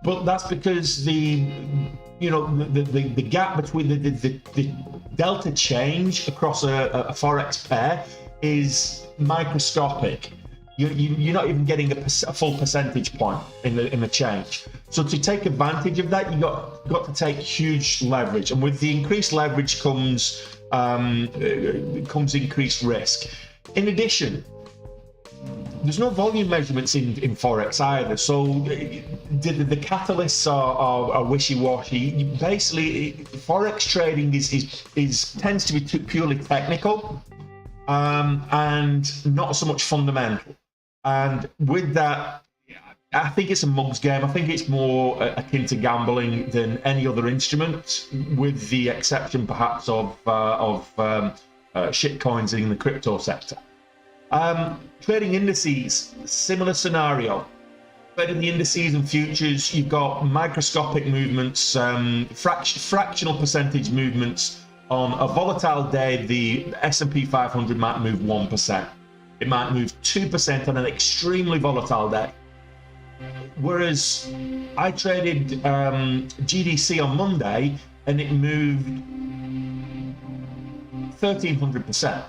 But that's because the gap between the delta change across a Forex pair is microscopic. You're not even getting a full percentage point in the change. So to take advantage of that, you got to take huge leverage, and with the increased leverage comes increased risk. In addition, there's no volume measurements in Forex either, so the catalysts are wishy-washy. Basically, Forex trading tends to be purely technical, and not so much fundamental. And with that, I think it's a mug's game. I think it's more akin to gambling than any other instrument, with the exception perhaps of shit coins in the crypto sector. Trading indices, similar scenario. Trading the indices and futures, you've got microscopic movements, fractional percentage movements. On a volatile day, the S&P 500 might move 1%. It might move 2% on an extremely volatile day. Whereas I traded GDC on Monday and it moved 1,300%.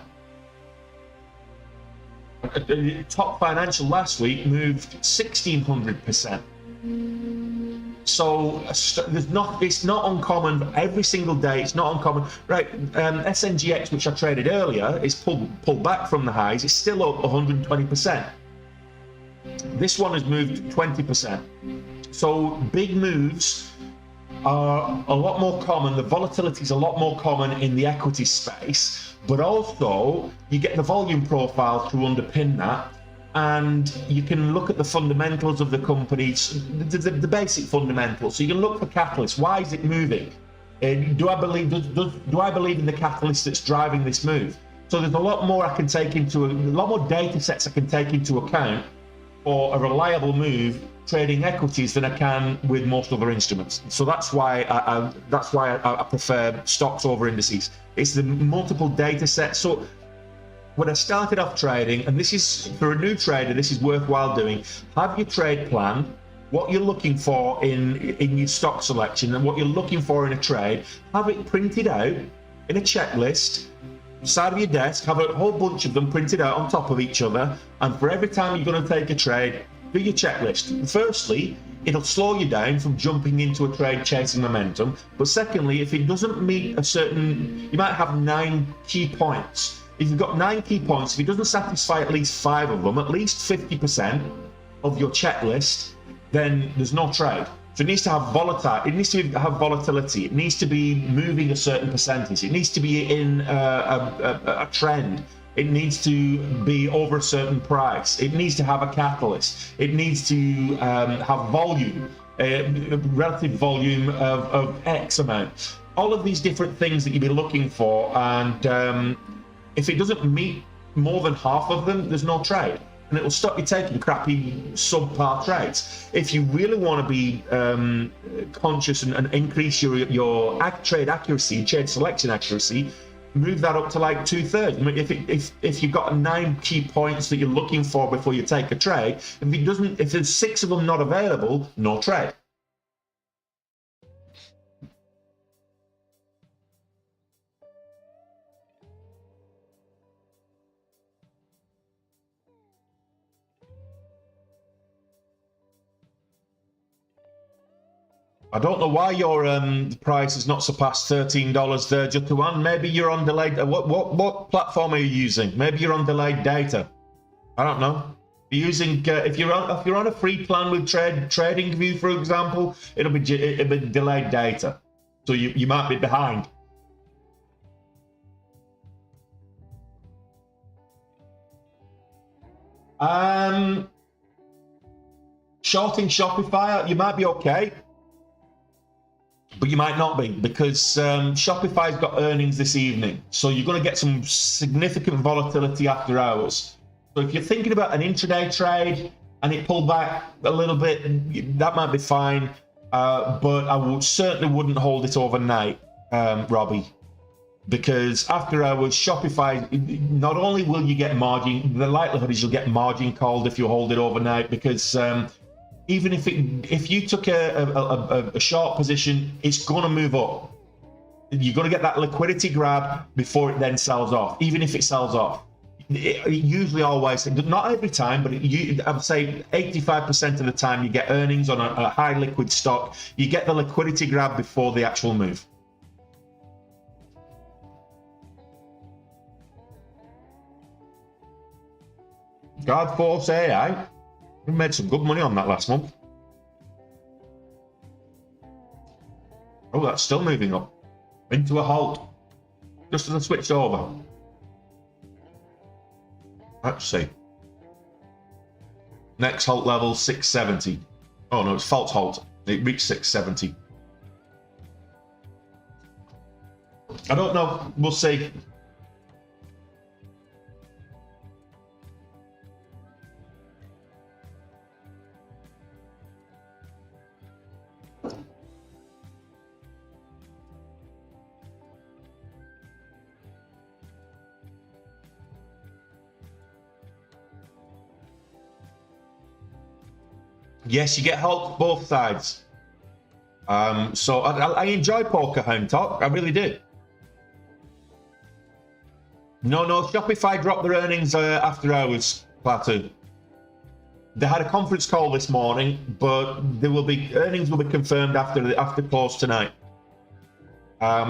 Top Financial last week moved 1,600%. So it's not uncommon every single day. It's not uncommon, right? SNGX, which I traded earlier, is pulled back from the highs. It's still up 120%. This one has moved 20%. So big moves are a lot more common. The volatility is a lot more common in the equity space, but also you get the volume profile to underpin that. And you can look at the fundamentals of the companies, the basic fundamentals. So you can look for catalysts. Why is it moving? Do I believe in the catalyst that's driving this move? So there's a lot more I can take into a lot more data sets I can take into account for a reliable move trading equities than I can with most other instruments. So that's why I prefer stocks over indices. It's the multiple data sets. So when I started off trading, and this is for a new trader, this is worthwhile doing, have your trade plan, what you're looking for in your stock selection and what you're looking for in a trade, have it printed out in a checklist, side of your desk, have a whole bunch of them printed out on top of each other, and for every time you're going to take a trade, do your checklist. Firstly, it'll slow you down from jumping into a trade chasing momentum, but secondly, if it doesn't meet a certain, you might have 9 key points. If you've got 9 key points, if it doesn't satisfy at least 5 of them, at least 50% of your checklist, then there's no trade. So it needs to have volatility. It needs to be moving a certain percentage. It needs to be in a trend. It needs to be over a certain price. It needs to have a catalyst. It needs to have volume, relative volume of X amount. All of these different things that you'd be looking for, and if it doesn't meet more than half of them, there's no trade, and it will stop you taking crappy subpar trades. If you really want to be conscious and increase your trade accuracy, trade selection accuracy, move that up to like 2/3. I mean, if you've got 9 key points that you're looking for before you take a trade, if there's 6 of them not available, no trade. I don't know why your price has not surpassed $13 there, just to one. Maybe you're on delayed. What platform are you using? Maybe you're on delayed data. I don't know. You're using if you're on a free plan with TradingView, for example, it'll be delayed data, so you might be behind. Shorting Shopify, you might be okay. But you might not be, because Shopify's got earnings this evening. So you're going to get some significant volatility after hours. So if you're thinking about an intraday trade and it pulled back a little bit, that might be fine. But I certainly wouldn't hold it overnight, Robbie. Because after hours, Shopify, not only will you get margin, the likelihood is you'll get margin called if you hold it overnight, because even if you took a short position, it's going to move up. You're going to get that liquidity grab before it then sells off, even if it sells off. It usually always, not every time, but I would say 85% of the time you get earnings on a high liquid stock, you get the liquidity grab before the actual move. Guard Force AI. We made some good money on that last month. Oh, that's still moving up. Into a halt. Just as I switched over. Let's see. Next halt level, 670. Oh no, it's false halt. It reached 670. I don't know. We'll see. Yes, you get help both sides. So I enjoy poker, Home Talk. I really do. No, Shopify dropped their earnings after hours, Plateau. They had a conference call this morning, but earnings will be confirmed after close tonight.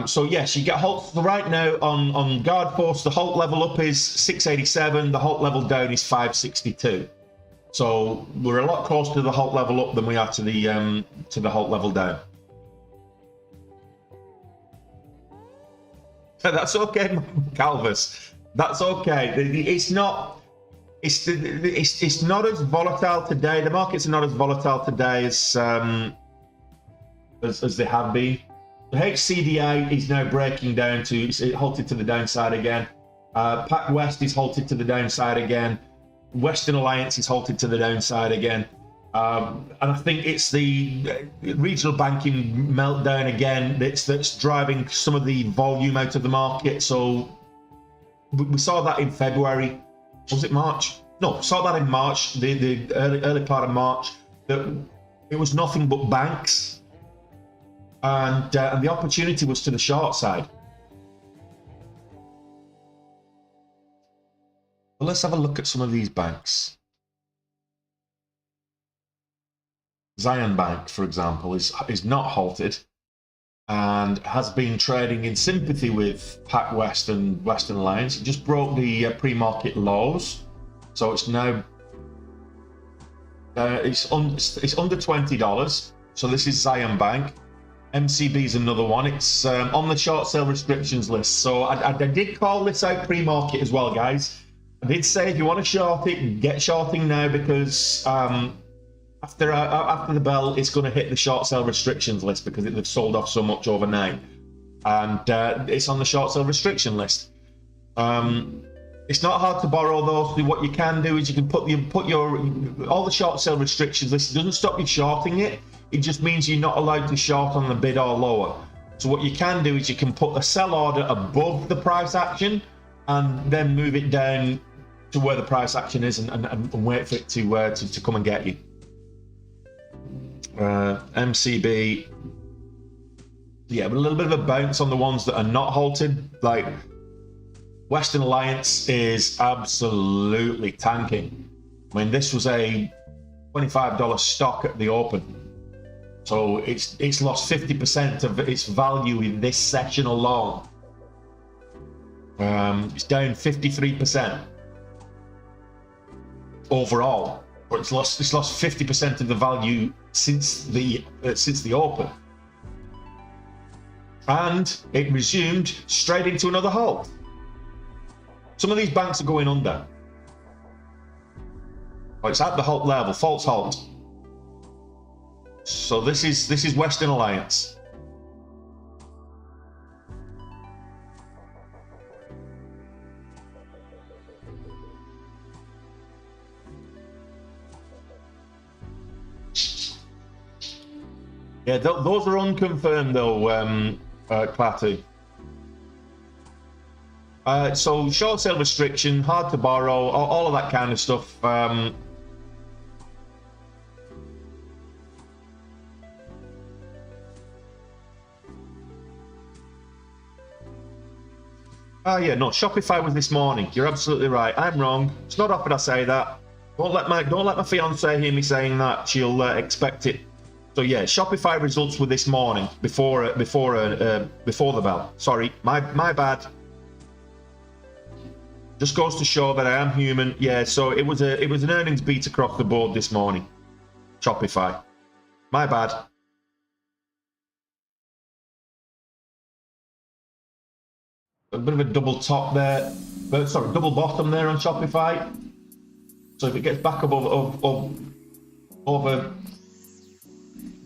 So yes, you get halts right now on Guard Force. The halt level up is 687. The halt level down is 562. So we're a lot closer to the halt level up than we are to the halt level down. That's okay, Calvus. That's okay. It's not. It's not as volatile today. The markets are not as volatile today as they have been. The HCDA is now breaking down to it halted to the downside again. Pac West is halted to the downside again. Western Alliance is halted to the downside again. And I think it's the regional banking meltdown again that's driving some of the volume out of the market. So we saw that in February. Was it March? No, saw that in March, the early part of March, that it was nothing but banks. And the opportunity was to the short side. Well, let's have a look at some of these banks. Zion Bank, for example, is not halted and has been trading in sympathy with PacWest and Western Alliance. It just broke the pre-market lows, so it's now it's under $20. So this is Zion Bank. MCB is another one. It's on the short sale restrictions list. So I did call this out pre-market as well, guys. I did say if you want to short it, get shorting now, because after the bell, it's going to hit the short sale restrictions list because they've sold off so much overnight, and it's on the short sale restriction list. It's not hard to borrow those. So what you can do is you can put your all the short sale restrictions list. It doesn't stop you shorting it. It just means you're not allowed to short on the bid or lower. So what you can do is you can put a sell order above the price action and then move it down to where the price action is and wait for it to come and get you. MCB, yeah, but a little bit of a bounce on the ones that are not halted. Like Western Alliance is absolutely tanking. I mean, this was a $25 stock at the open. So it's lost 50% of its value in this session alone. It's down 53% overall, but it's lost 50% of the value since the open, and it resumed straight into another halt. Some of these banks are going under. Oh, it's at the halt level, false halt. So this is Western Alliance. Yeah, those are unconfirmed though, Clatty. So short sale restriction, hard to borrow, all of that kind of stuff. Yeah, no, Shopify was this morning. You're absolutely right. I'm wrong. It's not often I say that. Don't let my fiance hear me saying that. She'll expect it. So yeah, Shopify results were this morning before the bell. Sorry, my bad. Just goes to show that I am human. Yeah, so it was an earnings beat across the board this morning. Shopify. My bad. A bit of a double top there, but sorry, double bottom there on Shopify. So if it gets back above over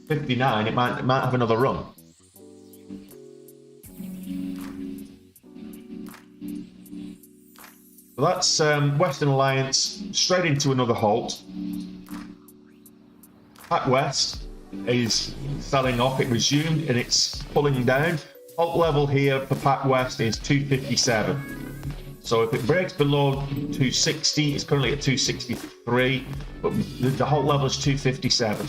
59, it might have another run. So that's Western Alliance straight into another halt. PacWest is selling off. It resumed and it's pulling down. Halt level here for PacWest is 257. So if it breaks below 260, it's currently at 263, but the halt level is 257.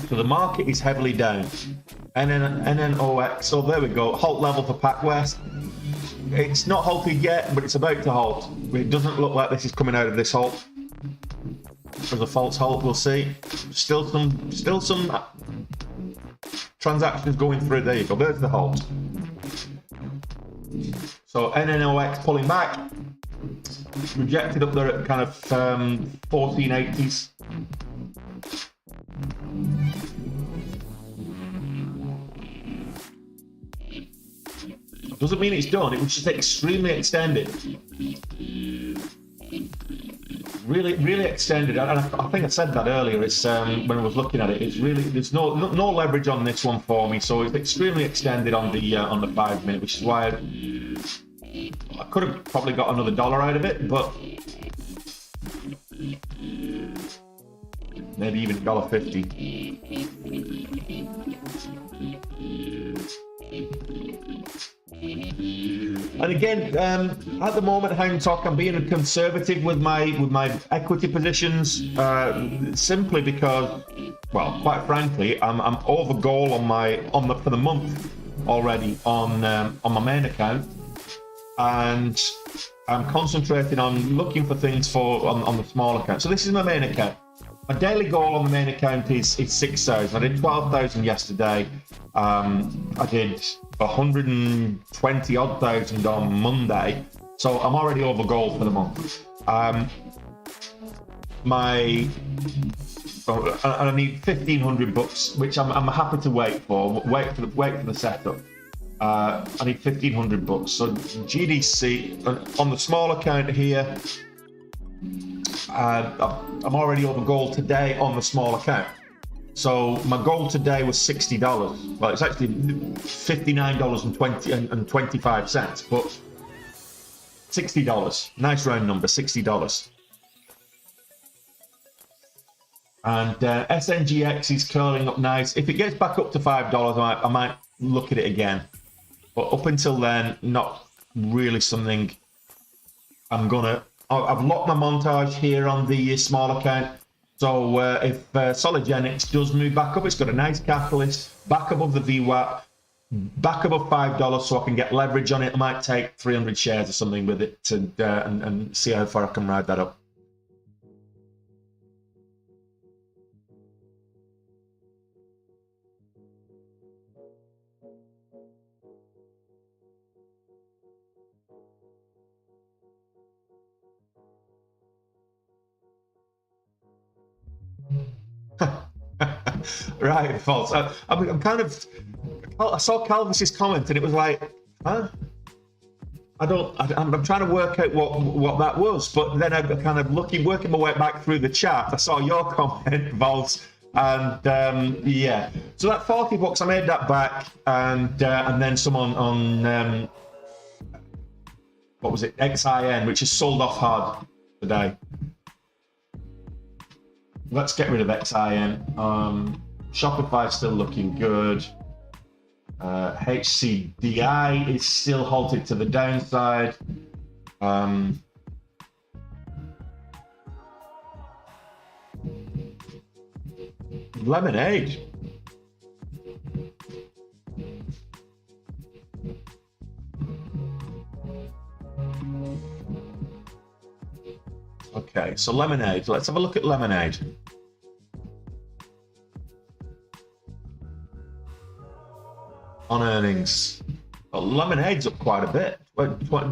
So the market is heavily down. NNOX, oh there we go, halt level for PacWest. It's not halted yet, but it's about to halt. It doesn't look like this is coming out of this halt. As a false halt, we'll see. Still some transactions going through. There you go. There's the halt. So NNOX pulling back, rejected up there at kind of 1480s. Doesn't mean it's done. It was just extremely extended. Really extended, and I think I said that earlier. It's when I was looking at it. It's really there's no leverage on this one for me, so it's extremely extended on the 5 minute, which is why I could have probably got another dollar out of it, but maybe even $1.50. And again, at the moment, Hang Talk, I'm being conservative with my equity positions, simply because, well, quite frankly, I'm over goal for the month already on my main account, and I'm concentrating on looking for things on the small account. So this is my main account. My daily goal on the main account is 6,000. I did 12,000 yesterday. I did 120 odd thousand on Monday, so I'm already over goal for the month. I need 1,500 bucks, which I'm happy to wait for the setup. I need 1,500 bucks. So GDC on the small account here. I'm already over goal today on the small account. So my goal today was $60. Well, it's actually $59.25, but $60. Nice round number, $60. And SNGX is curling up nice. If it gets back up to $5, I might look at it again. But up until then, not really something I'm gonna. I've locked my montage here on the small account. So if Sologenics does move back up, it's got a nice catalyst back above the VWAP, back above $5, so I can get leverage on it. I might take 300 shares or something with it and see how far I can ride that up. Right, false. I'm kind of. I saw Calvis's comment and it was like, huh? I'm trying to work out what that was, but then I'm kind of working my way back through the chat. I saw your comment, Vols, and yeah. So that $40, I made that back, and then some on what was it, XIN, which is sold off hard today. Let's get rid of XIN. Shopify still looking good. HCDI is still halted to the downside. Lemonade. Okay, so Lemonade. Let's have a look at Lemonade. On earnings, well, Lemonade's up quite a bit,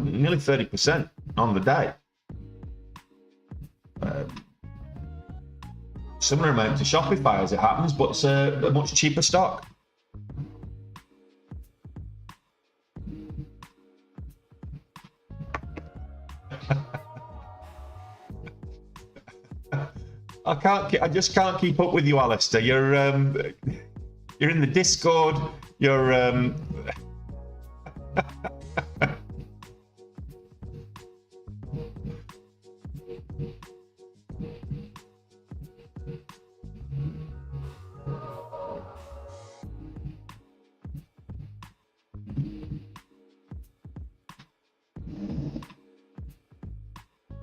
nearly 30% on the day. Similar amount to Shopify as it happens, but it's a much cheaper stock. I just can't keep up with you, Alistair. You're in the Discord. You're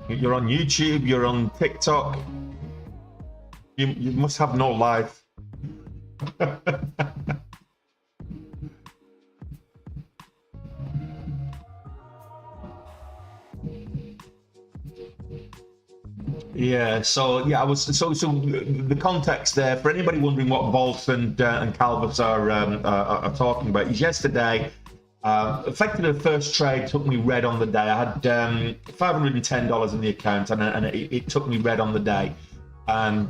you're on YouTube. You're on TikTok. You must have no life. Yeah, so yeah, so the context there for anybody wondering what Volt and Calvus are talking about is yesterday. Effectively, the first trade took me red on the day. I had $510 in the account, and it took me red on the day, and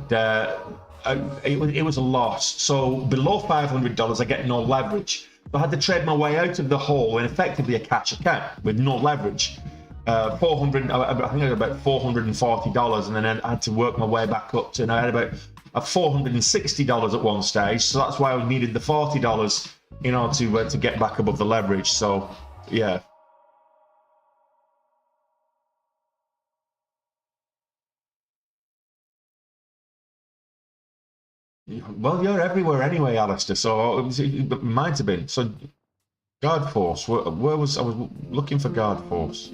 it was a loss. So below $500, I get no leverage. So I had to trade my way out of the hole in effectively a cash account with no leverage. 400, I think I had about $440, and then I had to work my way back up to, and I had about $460 at one stage. So that's why I needed the $40 in order to get back above the leverage. So yeah. Well, you're everywhere anyway, Alistair. So it might have been. So Guard Force, where was I was looking for Guard Force.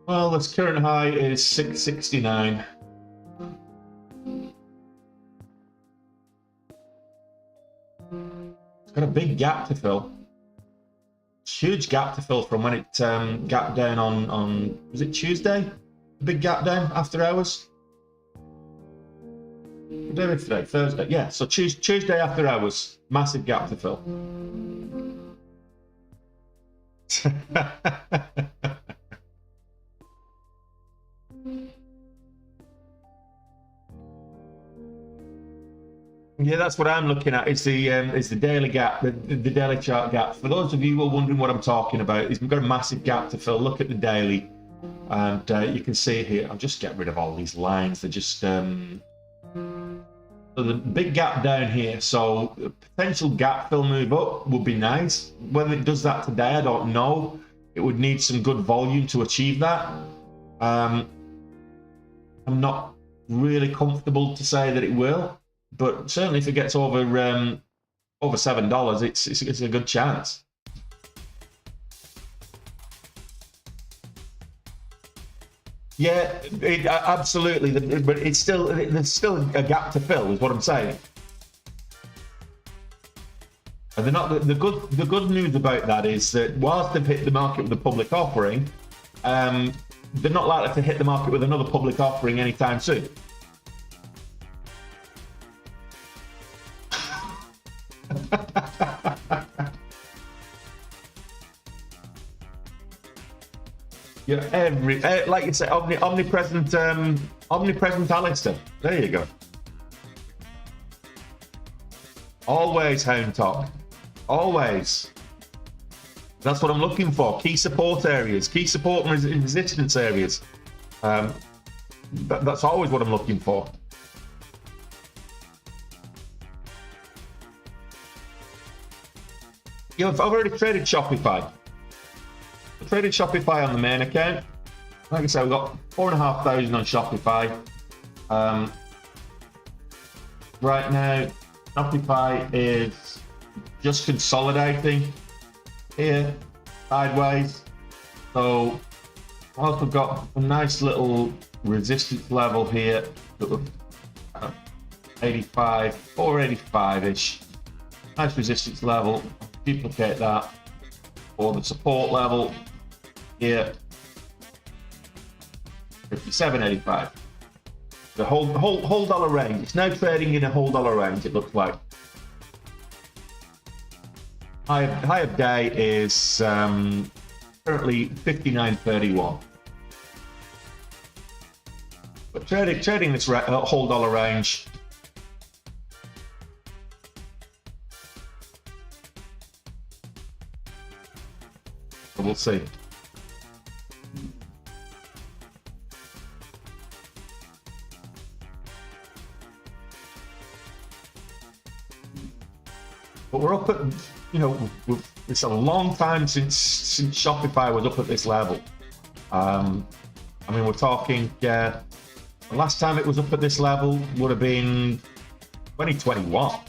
Well, its current high is 669. It's got a big gap to fill. Huge gap to fill from when it gapped down on was it Tuesday? Big gap down after hours. What day is today? Thursday. Yeah, so Tuesday after hours, massive gap to fill. Yeah, that's what I'm looking at. It's the daily gap, the daily chart gap. For those of you who are wondering what I'm talking about, we've got a massive gap to fill. Look at the daily, and you can see here. I'll just get rid of all these lines. They're just So the big gap down here, so the potential gap fill move up would be nice. Whether it does that today, I don't know. It would need some good volume to achieve that. I'm not really comfortable to say that it will, but certainly if it gets over $7, it's a good chance. Yeah, absolutely, but there's still a gap to fill, is what I'm saying. And they're not the good news about that is that whilst they've hit the market with a public offering, they're not likely to hit the market with another public offering anytime soon. Yeah, like you say, omnipresent Alistair. There you go. Always hound talk. Always. That's what I'm looking for. Key support areas, key support and resistance areas. That's always what I'm looking for. You know, I've already traded Shopify. I traded Shopify on the main account. Like I said, we've got 4,500 on Shopify. Right now, Shopify is just consolidating here, sideways. So, whilst we've got a nice little resistance level here, 85, 485-ish. Nice resistance level. Duplicate that. Or the support level here, 57.85. The whole dollar range. It's now trading in a whole dollar range. It looks like. High of day is currently 59.31. But trading this whole dollar range. We'll see. But we're up at, it's a long time since Shopify was up at this level. I mean, we're talking, the last time it was up at this level would have been 2021.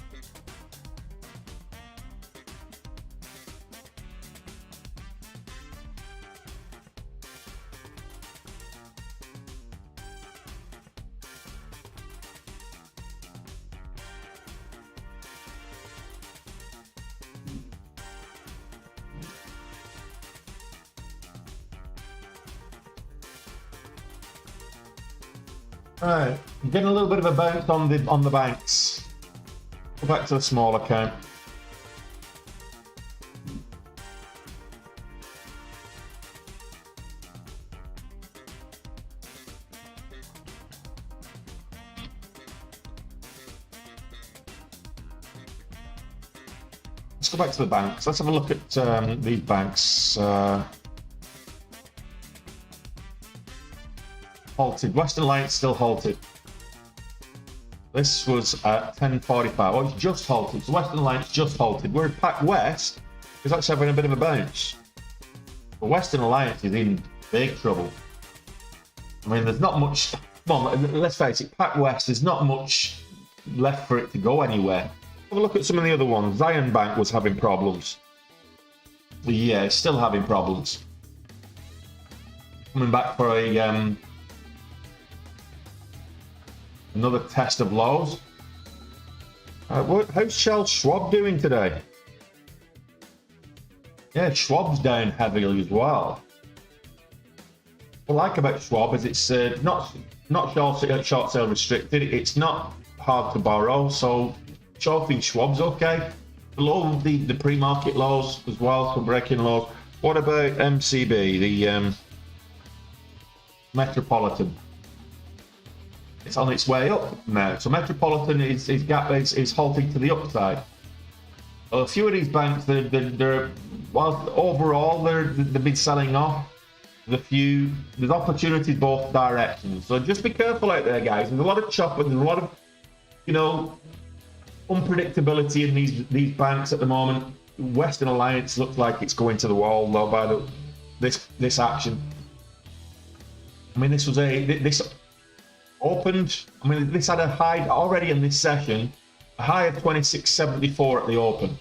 Right, getting a little bit of a bounce on the banks. Go back to the small account. Let's go back to the banks. Let's have a look at these banks. Halted. Western Alliance still halted. This was at 10.45. Oh, it's just halted. So Western Alliance just halted. We're at Pac West is actually having a bit of a bounce. But Western Alliance is in big trouble. I mean, there's not much. Well, let's face it. Pac West, there's not much left for it to go anywhere. Have a look at some of the other ones. Zion Bank was having problems. Yeah, it's still having problems. Coming back for a another test of lows. How's Charles Schwab doing today? Yeah, Schwab's down heavily as well. What I like about Schwab is it's not short sale restricted. It's not hard to borrow, so shorting Schwab's okay. Below the pre-market lows as well, some breaking lows. What about MCB, the Metropolitan? It's on its way up now. So Metropolitan is halting to the upside. Well, a few of these banks, they're whilst overall they've been selling off. There's opportunities both directions. So just be careful out there, guys. There's a lot of chop, there's a lot of you know, unpredictability in these banks at the moment. Western Alliance looks like it's going to the wall though by this action. I mean, this opened. I mean, this had a high already in this session, a high of 26.74 at the open,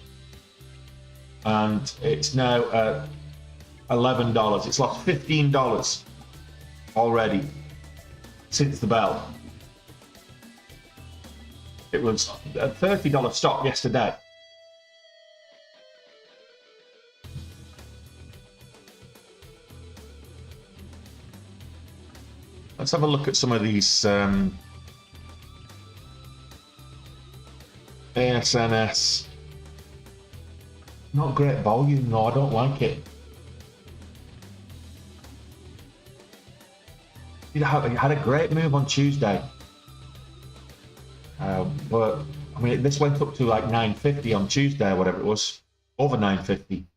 and it's now at $11. It's lost $15 already since the bell. It was a $30 stock yesterday. Let's have a look at some of these ASNS. Not great volume, no, I don't like it. It had a great move on Tuesday. But I mean, this went up to like 950 on Tuesday, or whatever it was, over 950.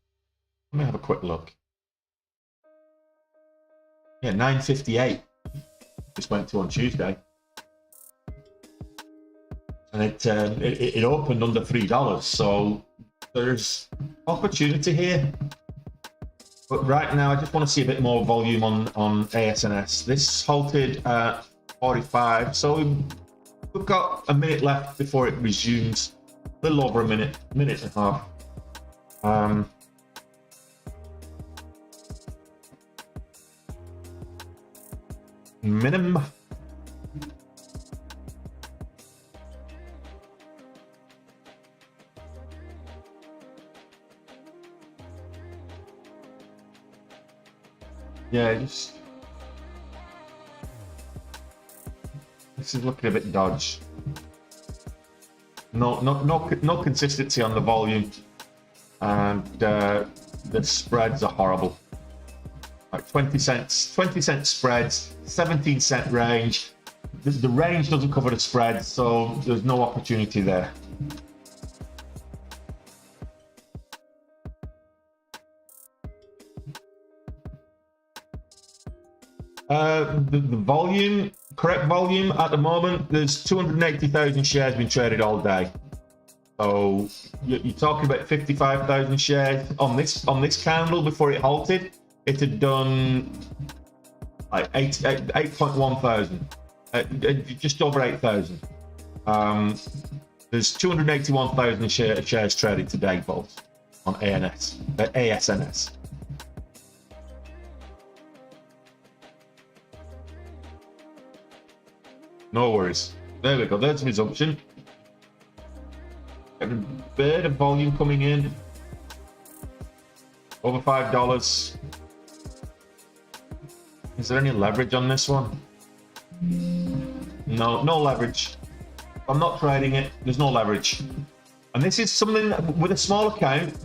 Let me have a quick look. Yeah, 958. Just went to on Tuesday, and it opened under $3. So there's opportunity here. But right now, I just want to see a bit more volume on ASNS. This halted at 45, so we've got a minute left before it resumes. A little over a minute and a half. Minimum. Yeah, just this is looking a bit dodgy. No consistency on the volume, and the spreads are horrible. Like 20 cent spreads, 17-cent range. The range doesn't cover the spread, so there's no opportunity there. The volume, correct volume at the moment, there's 280,000 shares been traded all day. So you're talking about 55,000 shares on this candle. Before it halted, it had done like 8.1 thousand, just over 8,000. There's 281,000 shares traded today, folks, on ASNS. No worries. There we go. There's resumption. A bit of volume coming in. Over $5. Is there any leverage on this one? No leverage. I'm not trading it. There's no leverage. And this is something that, with a small account,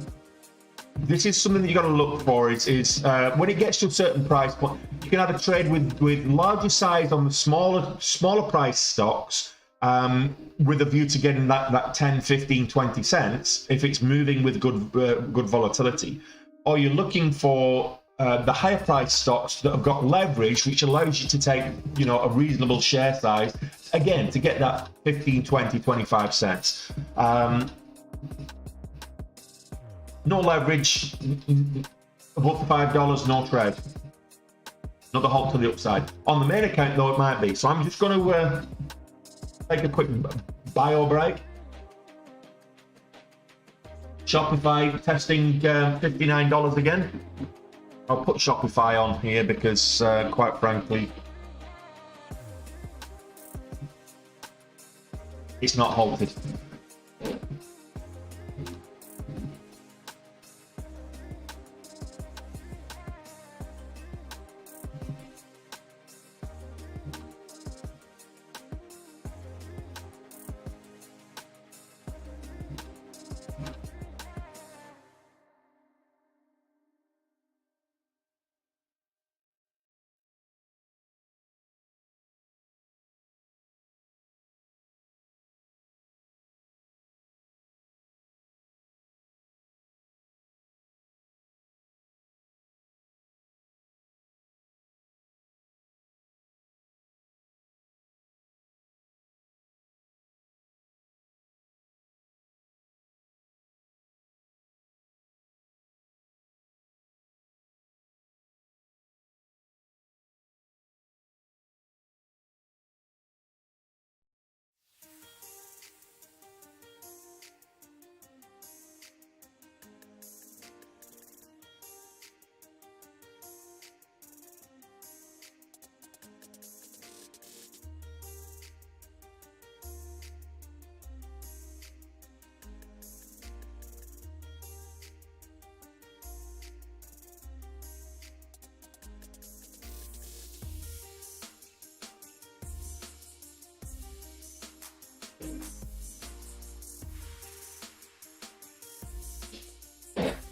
this is something that you got to look for. Is when it gets to a certain price point, you can have a trade with larger size on the smaller price stocks, with a view to getting that 10, 15, 20 cents if it's moving with good volatility. Or you're looking for the higher price stocks that have got leverage, which allows you to take, a reasonable share size, again, to get that 15, 20, 25 cents. No leverage above $5, no trade. Another halt to the upside. On the main account, though, it might be. So I'm just going to take a quick bio break. Shopify testing $59 again. I'll put Shopify on here because, quite frankly, it's not halted.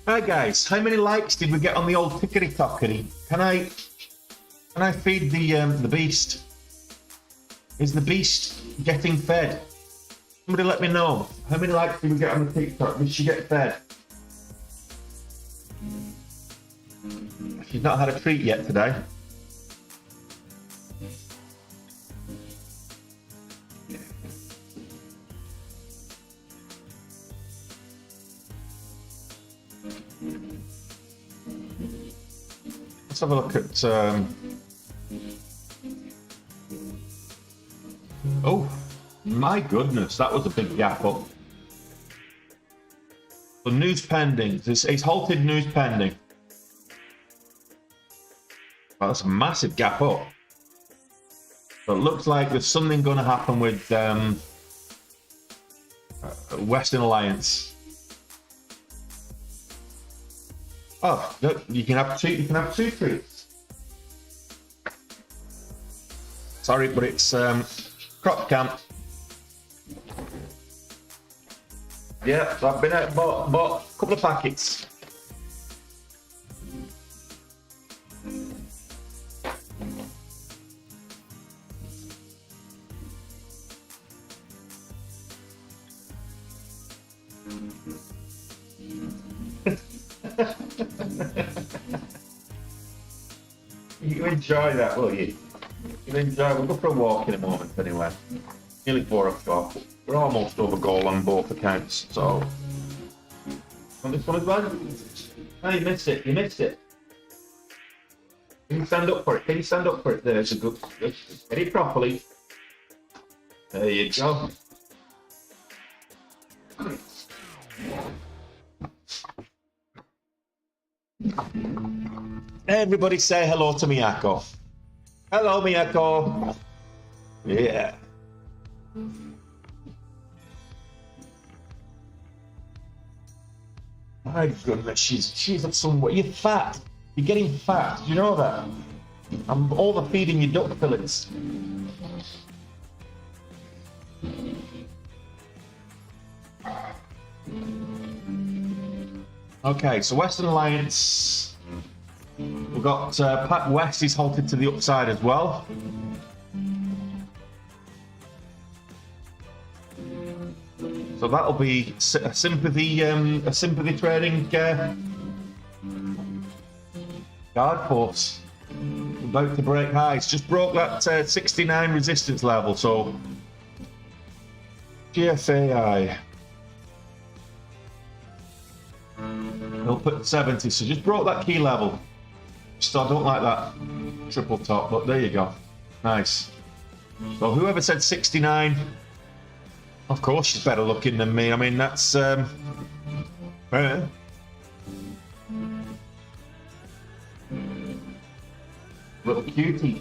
Hi guys, how many likes did we get on the old tickety tockety? Can I feed the beast? Is the beast getting fed? Somebody let me know. How many likes did we get on the TikTok? Did she get fed? She's not had a treat yet today. Let's have a look at oh my goodness, that was a big gap up. The news pending. It's halted news pending. Well, that's a massive gap up. But it looks like there's something going to happen with Western Alliance. Oh, look, you can have two. You can have two treats. Sorry, but it's crop camp. Yeah, I've been out and bought a couple of packets. You enjoy that, will you? You enjoy. We'll go for a walk in a moment anyway. Nearly 4 o'clock. We're almost over goal on both accounts, so. On this one as well? Oh, you missed it. You missed it. Can you stand up for it? Can you stand up for it? There's a good. Get it properly. There you go. Everybody say hello to Miyako. Hello, Miyako. Yeah. My goodness, she's at somewhere. You're fat. You're getting fat. Do you know that? I'm overfeeding your duck fillets. Okay, so Western Alliance. We've got Pat West is halted to the upside as well. So that'll be a sympathy trading guard force. About to break highs. Just broke that 69 resistance level. So GFAI. They'll put 70. So just broke that key level. Still, I don't like that triple top, but there you go. Nice. So whoever said 69, of course she's better looking than me. I mean, that's little cutie.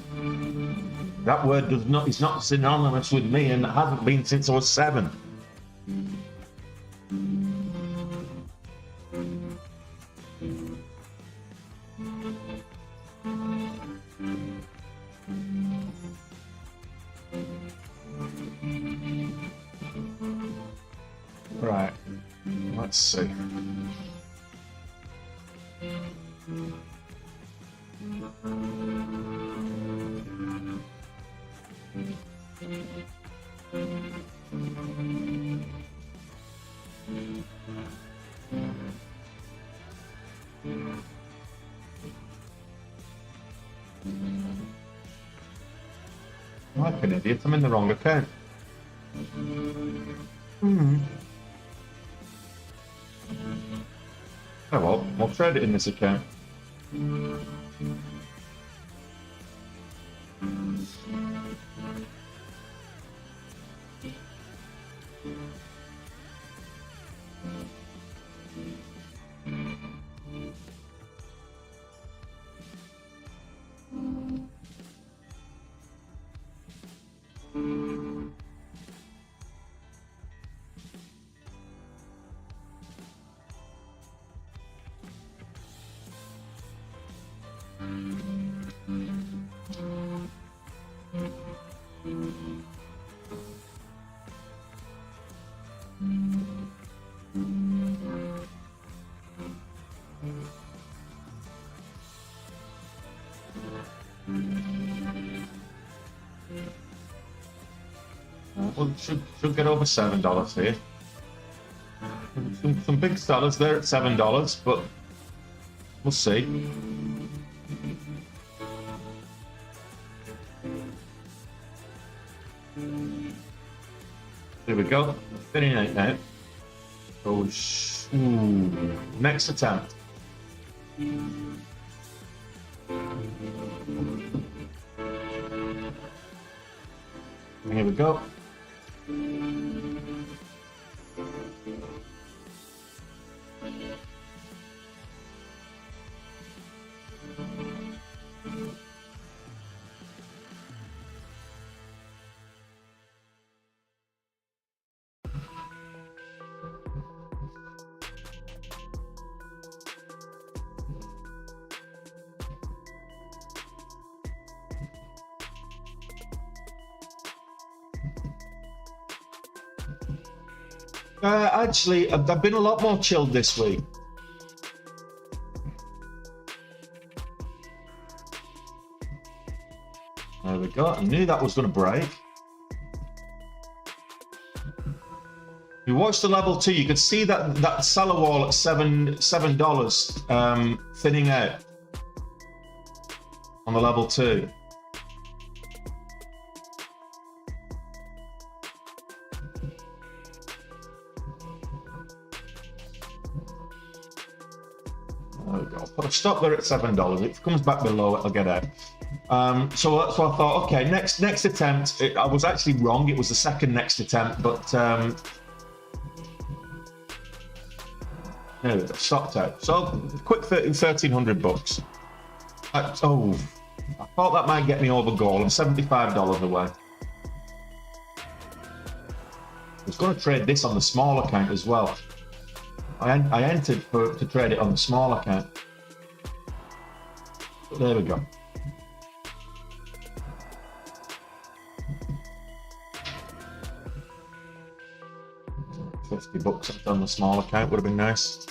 That word is not synonymous with me, and it hasn't been since I was 7. Right, let's see. I'm like an idiot, I'm in the wrong account. Oh well, I'll trade it in this account. Well, should get over $7 here. Some big sellers there at $7, but we'll see. There we go. 39 now. Goes. Ooh, next attempt. Here we go. Actually, I've been a lot more chilled this week. There we go. I knew that was going to break. You watched the level 2. You could see that seller wall at $7 thinning out on the level 2. There we go. Put a stop there at $7. If it comes back below it, I'll get out. So I thought, okay, next attempt. I was actually wrong. It was the second next attempt, but there we go. Stopped out. So quick $1,300. Oh, I thought that might get me over goal. I'm $75 away. I was going to trade this on the small account as well. I entered to trade it on the small account. But there we go. $50 on the small account would have been nice.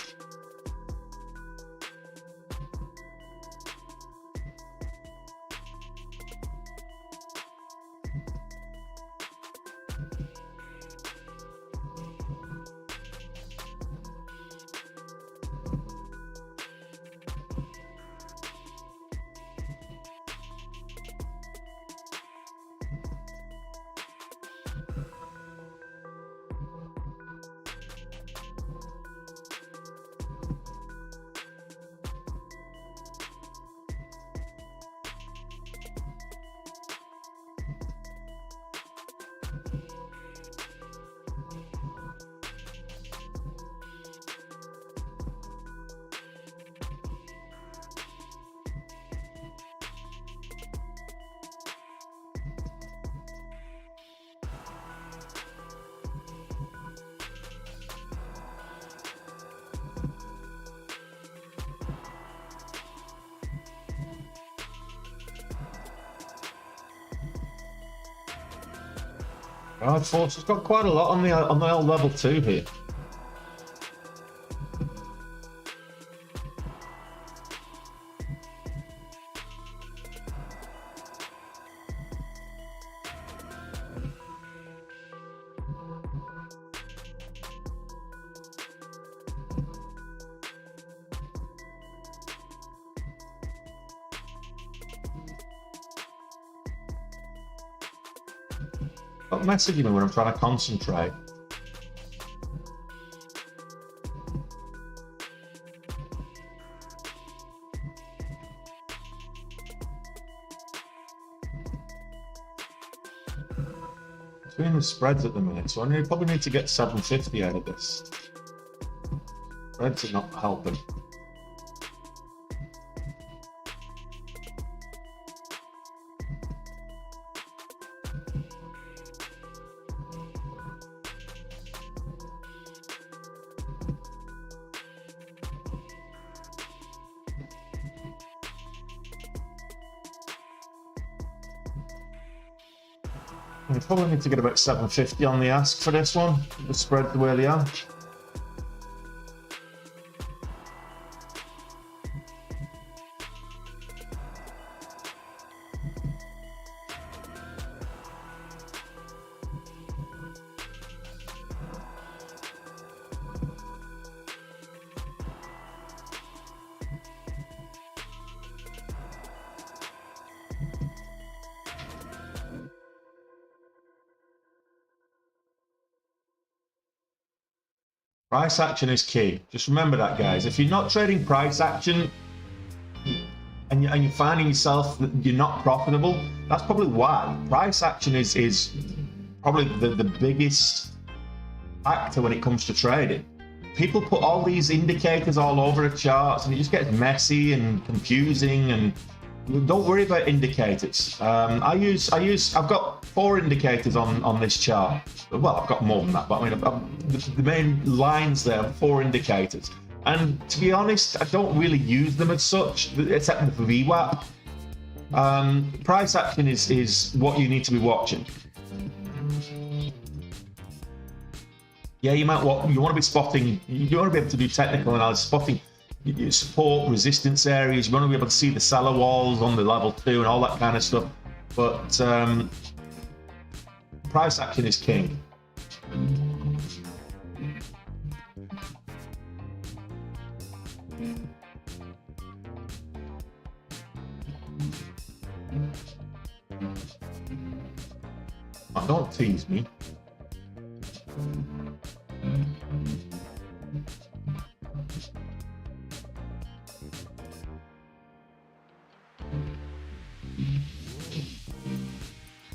God, folks, it's got quite a lot on the level 2 here. Stop messaging me when I'm trying to concentrate. Between the spreads at the minute, so I probably need to get 750 out of this. Spreads are not helping. I probably need to get about 750 on the ask for this one. The spread the way they are. Price action is key. Just remember that, guys. If you're not trading price action and you're finding yourself that you're not profitable, that's probably why. Price action is probably the biggest factor when it comes to trading. People put all these indicators all over the charts and it just gets messy and confusing, and don't worry about indicators. I've got 4 indicators on this chart. Well, I've got more than that, but I mean, the main lines there are 4 indicators. And to be honest, I don't really use them as such, except for VWAP. Price action is what you need to be watching. Yeah, you want to be spotting, you want to be able to do technical analysis, spotting support, resistance areas. You want to be able to see the seller walls on the level 2 and all that kind of stuff. But price action is king. Oh, don't tease me.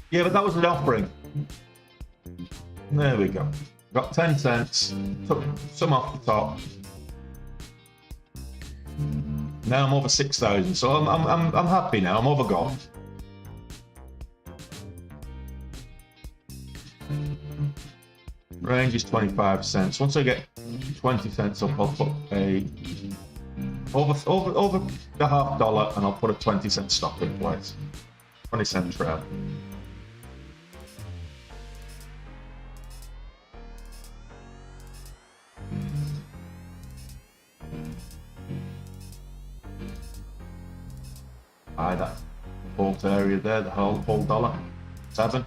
Yeah, but that was an offering. There we go. Got 10 cents. Took some off the top. Now I'm over 6,000, so I'm happy now. I'm over gold. Range is 25 cents. Once I get 20 cents up, I'll put a over the $0.50, and I'll put a 20-cent stop in place. 20-cent trail. Buy that default area there, the whole dollar. 7.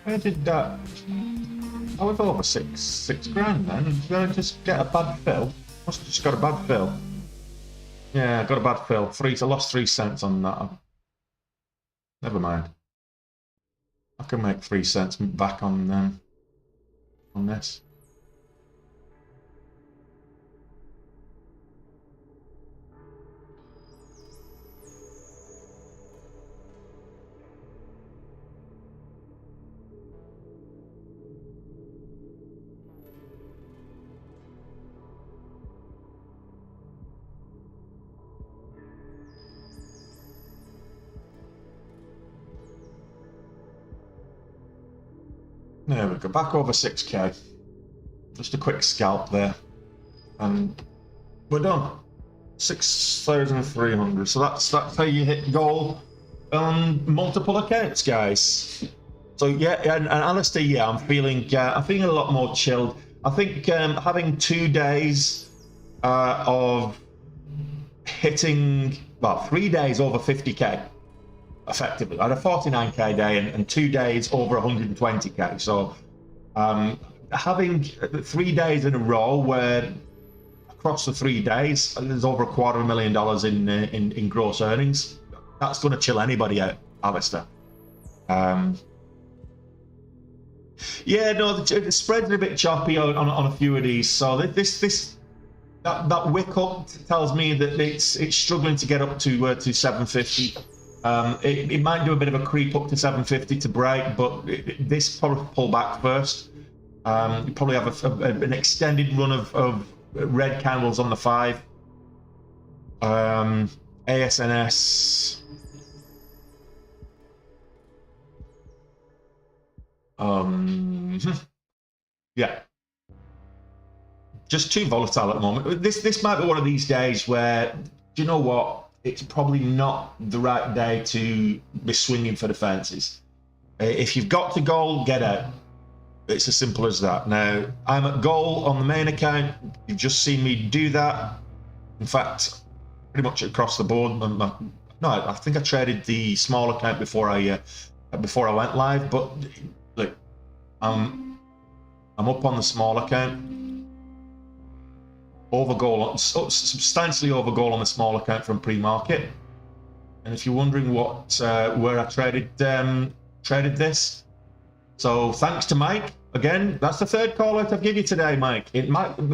Where did that? I was over six grand then. Did I just get a bad fill? Must have just got a bad fill. Yeah, I got a bad fill. I lost 3 cents on that. Never mind. I can make 3 cents back on this. There we go, back over 6k. Just a quick scalp there. And we're done. 6,300. So that's how you hit goal on multiple accounts, guys. So yeah, and honestly, yeah, I'm feeling a lot more chilled. I think having 2 days of hitting, well, 3 days over 50k. Effectively, I had a 49k day and 2 days over 120k. So having 3 days in a row where across the 3 days there's over $250,000 in gross earnings, that's going to chill anybody out, Alistair. Yeah, no, the spreads are a bit choppy on a few of these. So that wick up tells me that it's struggling to get up to 750. It might do a bit of a creep up to 750 to break, but this probably pull back first. You probably have an extended run of red candles on the 5. ASNS. Yeah, just too volatile at the moment. This might be one of these days where, do you know what? It's probably not the right day to be swinging for the fences. If you've got to goal, get out. It's as simple as that. Now, I'm at goal on the main account. You've just seen me do that. In fact, pretty much across the board. No, I think I traded the small account before I went live. But look, I'm up on the small account. Over goal, substantially over goal on the small account from pre-market. And if you're wondering where I traded this, so thanks to Mike again. That's the third call out I've given you today, Mike.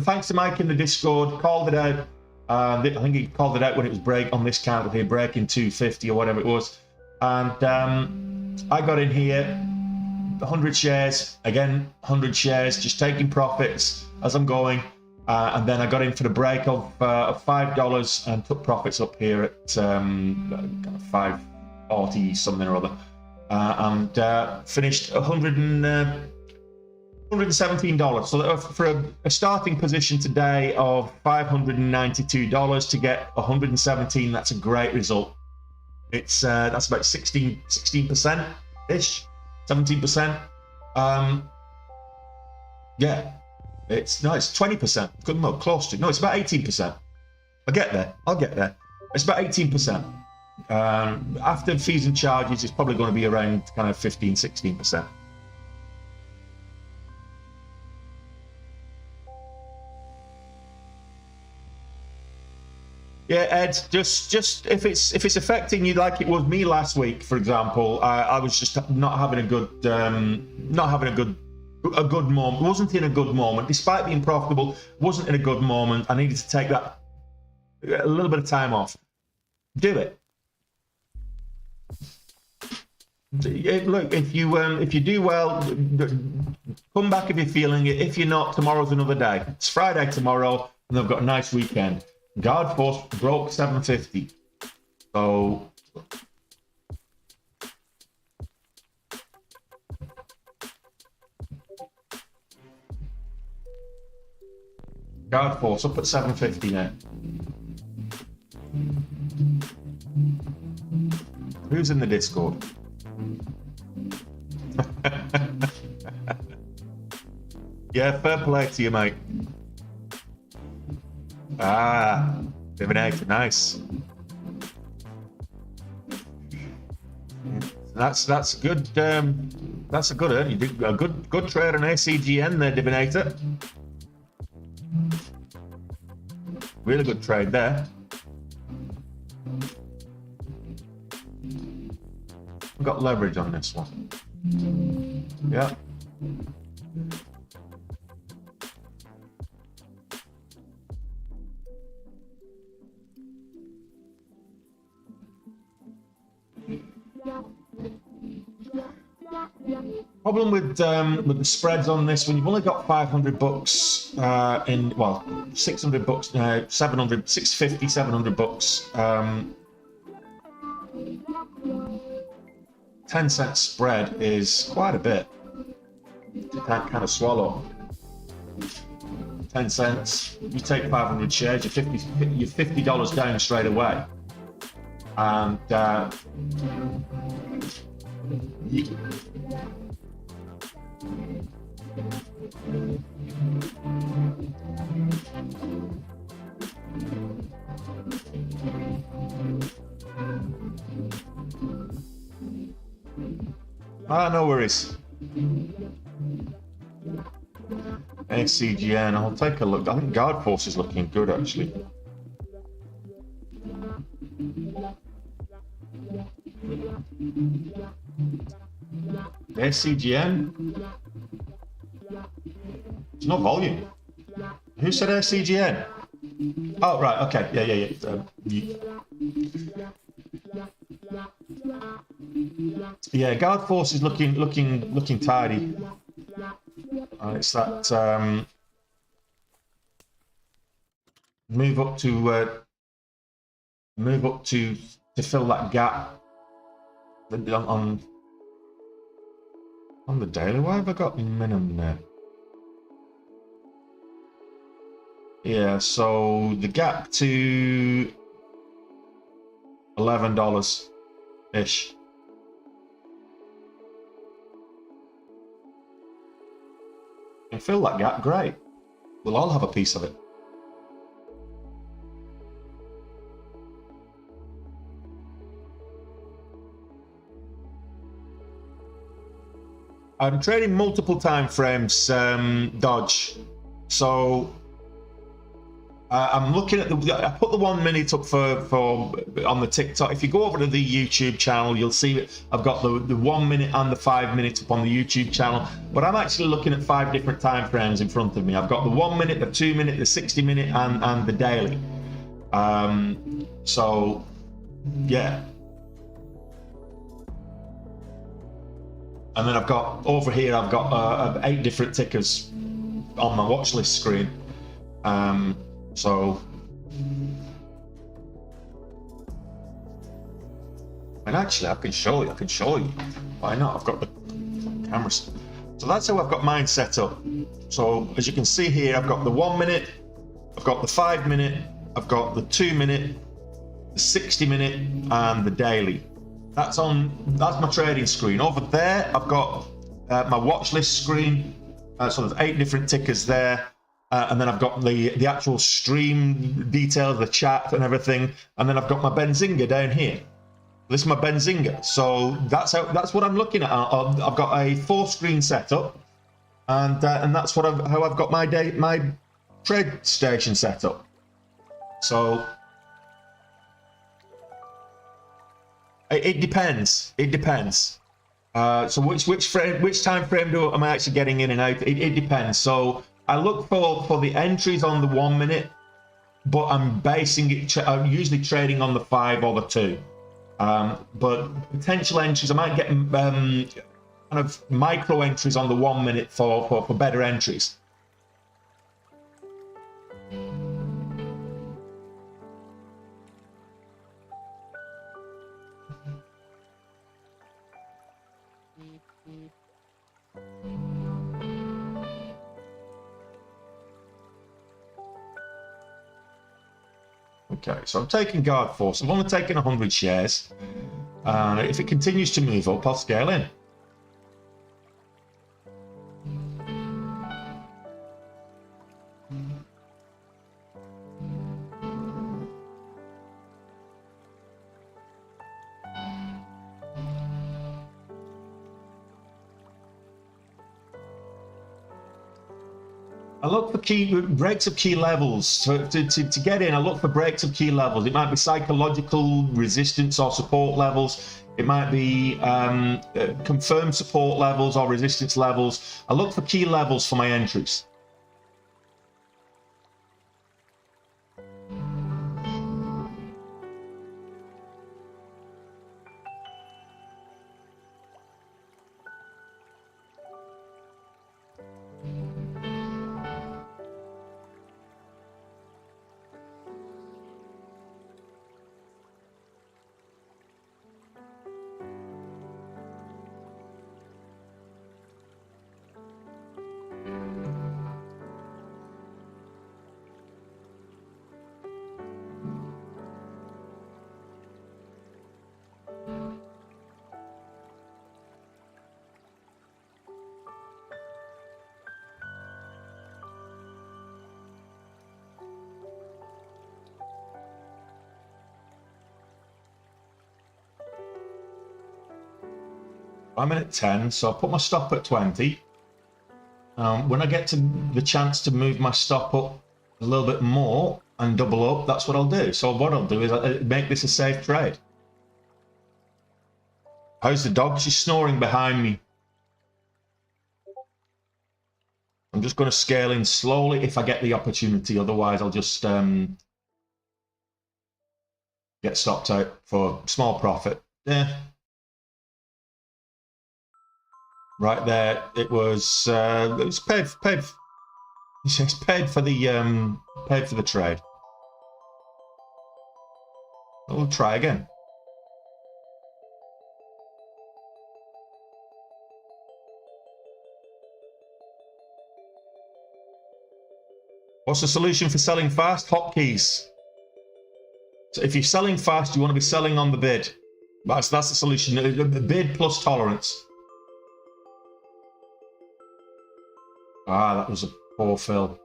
Thanks to Mike in the Discord, called it out. I think he called it out when it was break on this count here, breaking 250 or whatever it was. And I got in here, 100 shares again, 100 shares, just taking profits as I'm going. And then I got in for the break of $5 and took profits up here at $5.40 something or other, and finished $117. So for a starting position today of $592 to get 117, that's a great result. It's that's about 16% ish, 17%. Yeah. It's 20%. Good, no, close to. No, it's about 18%. I'll get there. It's about 18%. After fees and charges, it's probably going to be around kind of 15-16%. Yeah, Ed. Just if it's affecting you like it was me last week, for example, I was just not having a good moment. Wasn't in a good moment, despite being profitable. Wasn't in a good moment. I needed to take that a little bit of time off. Do it. Look, if you do well, come back if you're feeling it. If you're not, tomorrow's another day. It's Friday tomorrow, and they've got a nice weekend. Guard Force broke 750. So. Guard Force up at 750 now. Who's in the Discord? Yeah, fair play to you, mate. Divinator, nice. That's good. That's a good. You did a good trade on ACGN there, Divinator. Really good trade there. We've got leverage on this one. Yeah. Problem with the spreads on this one, you've only got 500 bucks in, well, 600 bucks, 700, 650, 700 bucks. 10-cent spread is quite a bit to kind of swallow. 10 cents, you take 500 shares, you're $50 down straight away. And no worries. ACGN, I'll take a look. I think Guard Force is looking good, actually. ACGN. It's not volume. Who said ACGN? Oh, right, okay, yeah, guard force is looking tidy. It's that move up to fill that gap on the daily. Why have I got minimum there? Yeah, so the gap to $11 ish. Can fill that gap, great. We'll all have a piece of it. I'm trading multiple time frames, Dodge. So I'm looking at I put the 1 minute up for on the TikTok. If you go over to the YouTube channel, you'll see that I've got the 1 minute and the 5 minutes up on the YouTube channel. But I'm actually looking at 5 different time frames in front of me. I've got the 1 minute, the 2 minute, the 60 minute, and the daily. So yeah. And then I've got over here, I've got 8 different tickers on my watch list screen. So, and actually, I can show you. Why not? I've got the cameras. So that's how I've got mine set up. So as you can see here, I've got the 1 minute, I've got the 5 minute, I've got the 2 minute, the 60 minute, and the daily. That's my trading screen. Over there, I've got my watch list screen. So there's 8 different tickers there. And then I've got the actual stream details, the chat and everything. And then I've got my Benzinga down here. This is my Benzinga. So that's what I'm looking at. I've got a 4-screen setup, and that's what how I've got my trade station set up. So it depends. It depends. So which time frame am I actually getting in and out? It depends. So I look for the entries on the 1 minute, but I'm basing it. I'm usually trading on the 5 or the 2. But potential entries, I might get kind of micro entries on the 1 minute for better entries. Okay, so I'm taking guard force. I've only taken 100 shares. If it continues to move up, I'll scale in. I look for breaks of key levels. To get in, I look for breaks of key levels. It might be psychological resistance or support levels. It might be confirmed support levels or resistance levels. I look for key levels for my entries. I'm in at 10, so I'll put my stop at 20. When I get to the chance to move my stop up a little bit more and double up, that's what I'll do. So what I'll do is make this a safe trade. How's the dog? She's snoring behind me. I'm just going to scale in slowly if I get the opportunity. Otherwise, I'll just get stopped out for small profit. Yeah. Right there, it was paid for the trade. We'll try again. What's the solution for selling fast? Hotkeys. So if you're selling fast, you want to be selling on the bid. That's the solution. The bid plus tolerance. Ah, that was a poor fill.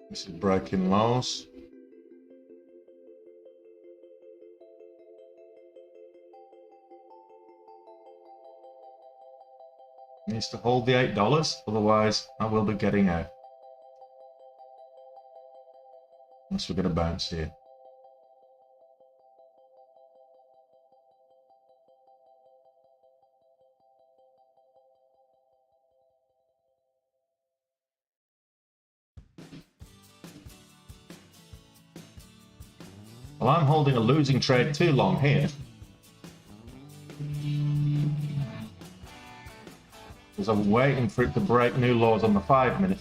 This is breaking lows. Needs to hold the $8, otherwise I will be getting out. Unless we're going to bounce here. Well, I'm holding a losing trade too long here. Because I'm waiting for it to break new lows on the 5-minute.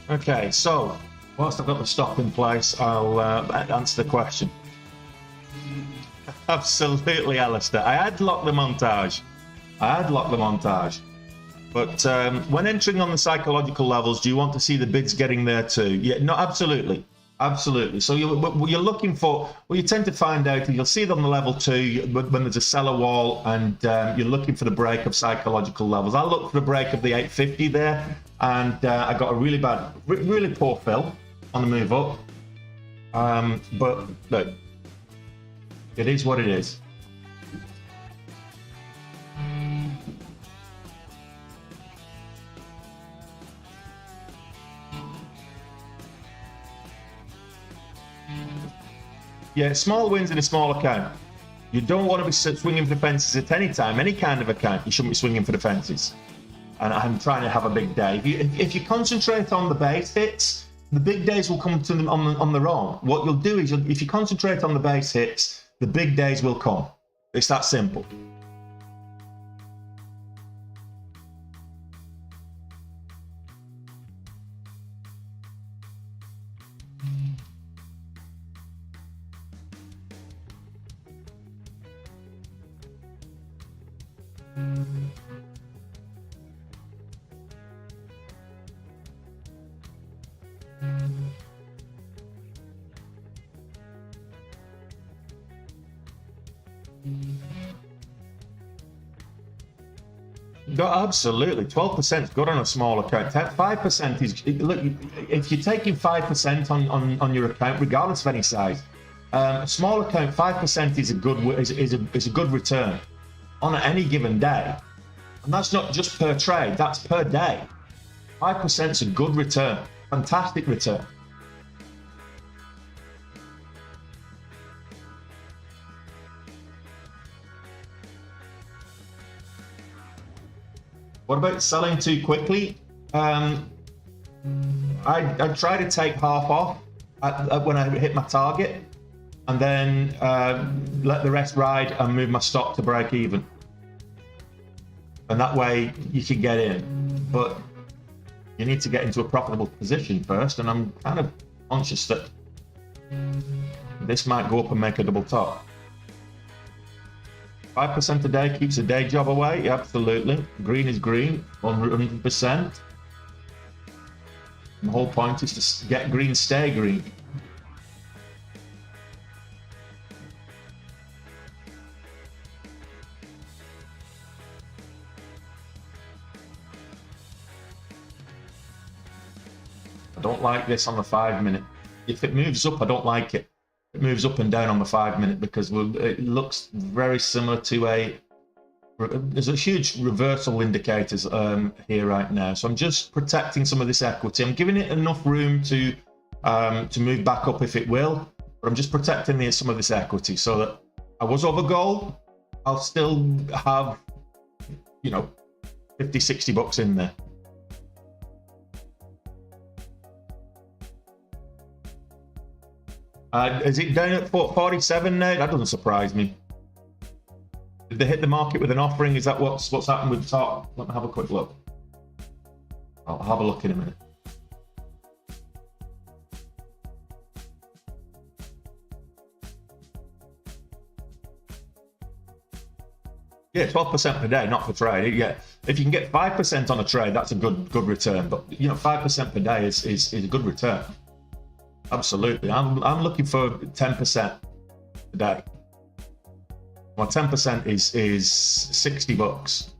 Okay, so whilst I've got the stop in place, I'll answer the question. Absolutely, Alistair. I had locked the montage. But when entering on the psychological levels, do you want to see the bids getting there too? Yeah, no, absolutely. Absolutely. So you're looking for, well, you tend to find out, you'll see them on the level 2 when there's a seller wall, and you're looking for the break of psychological levels. I looked for the break of the 850 there, and I got a really poor fill on the move up. But look, it is what it is. Yeah, small wins in a small account. You don't want to be swinging for the fences at any time, any kind of account. You shouldn't be swinging for the fences. And I'm trying to have a big day. If you concentrate on the base hits, the big days will come to them on their own. What you'll do is, if you concentrate on the base hits, the big days will come. It's that simple. No, absolutely. 12% is good on a small account. 5% is, look, if you're taking 5% on your account, regardless of any size, a small account, 5% is a good return on any given day. And that's not just per trade, that's per day. 5% is a good return, fantastic return. What about selling too quickly? I try to take half off when I hit my target, and then let the rest ride and move my stop to break even. And that way you can get in. But you need to get into a profitable position first, and I'm kind of conscious that this might go up and make a double top. 5% a day keeps a day job away. Yeah, absolutely. Green is green, 100%. The whole point is to get green, stay green. I don't like this on the 5 minute. If it moves up, I don't like it. It moves up and down on the 5 minute because it looks very similar to there's a huge reversal indicators here right now. So I'm just protecting some of this equity. I'm giving it enough room to move back up if it will, but I'm just protecting some of this equity so that I was over goal. I'll still have, 50, 60 bucks in there. Is it down at 47 now? That doesn't surprise me. Did they hit the market with an offering? Is that what's happened with the top? Let me have a quick look. I'll have a look in a minute. Yeah, 12% per day, not per trade. Yeah, if you can get 5% on a trade, that's a good return. But 5% per day is a good return. Absolutely. I'm looking for 10% a day. Well, 10% is 60 bucks.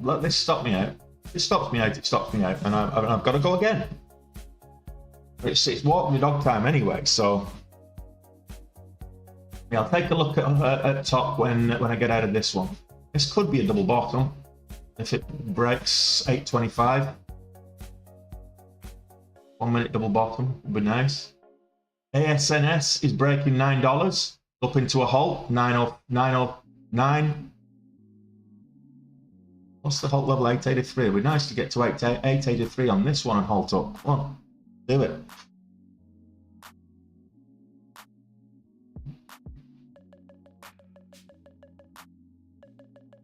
Let this stop me out. It stops me out, and I've got to go again. It's walking the dog time anyway, so yeah, I'll take a look at top when I get out of this one. This could be a double bottom if it breaks 825. 1 minute double bottom would be nice. ASNS is breaking $9 up into a halt, 909. What's the halt level? 883. It'd be nice to get to 883 on this one and halt up. Come on, do it.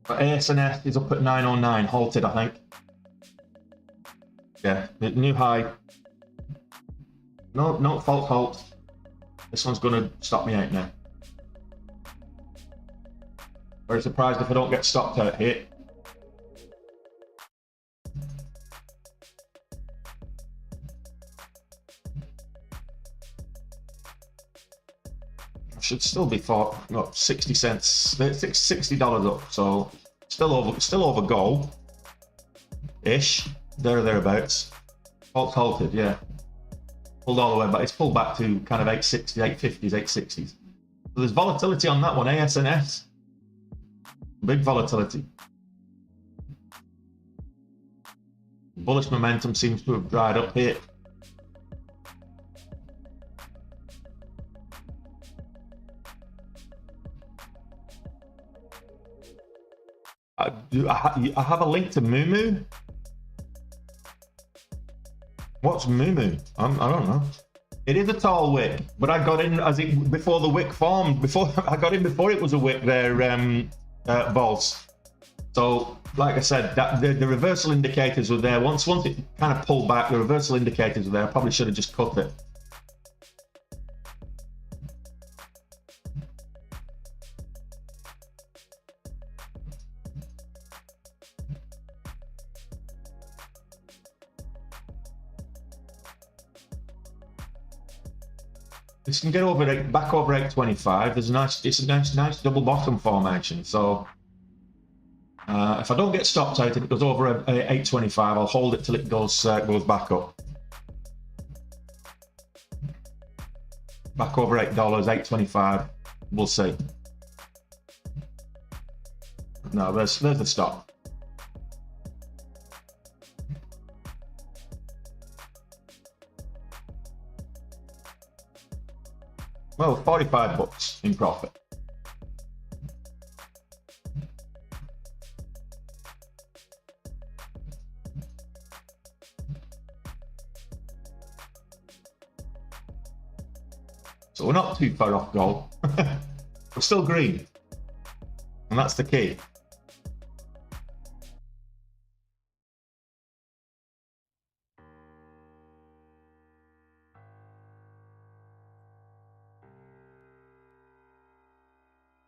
But ASNS is up at 909, halted, I think. Yeah, new high. No false halt. This one's going to stop me out now. Very surprised if I don't get stopped out here. Should still be for 60 cents, $60 up, so still over goal ish, thereabouts. Halted, yeah, pulled all the way back. It's pulled back to kind of 860, 850s, 860s. So there's volatility on that one. ASNS, big volatility. Bullish momentum seems to have dried up here. I have a link to Moo. What what's moo? I don't know. It is a tall wick, but I got in before the wick formed. I got in before it was a wick there, Vols. So, like I said, that the reversal indicators were there. Once it kind of pulled back, the reversal indicators were there. I probably should have just cut it. This can get back over 825. It's a nice double bottom formation. So if I don't get stopped out and it goes over 825, I'll hold it till it goes back up. Back over $8, 825. We'll see. No, there's the stop. Well, 45 bucks in profit. So we're not too far off goal. We're still green. And that's the key.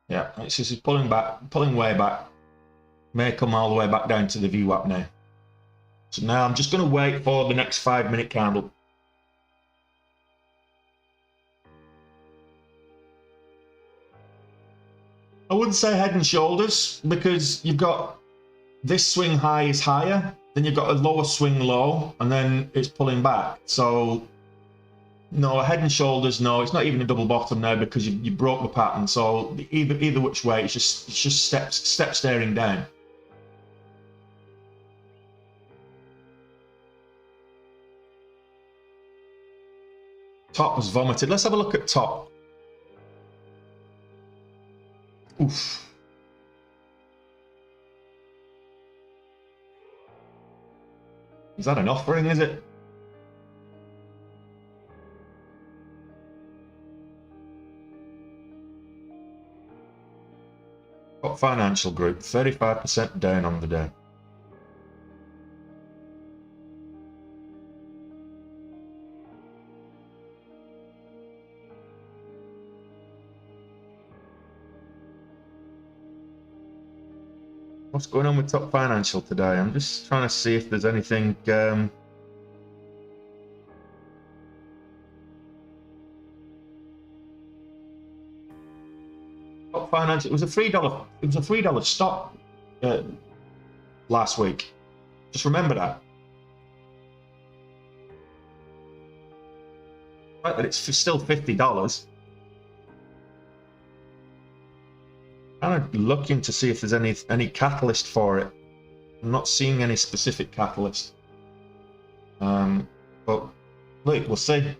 Yeah, it's just pulling way back. May come all the way back down to the VWAP now. So now I'm just going to wait for the next 5-minute candle. I wouldn't say head and shoulders, because you've got this swing high is higher, then you've got a lower swing low, and then it's pulling back. So no, head and shoulders, no, it's not even a double bottom now because you broke the pattern. So either which way, it's just step staring down. Top was vomited. Let's have a look at top. Oof. Is that an offering, is it? Top Financial Group, 35% down on the day. What's going on with Top Financial today? I'm just trying to see if there's anything. Top Financial. It was a $3. It was a $3 stock last week. Just remember that. Right, that it's still $50. Kind of looking to see if there's any catalyst for it. I'm not seeing any specific catalyst. But look, we'll see.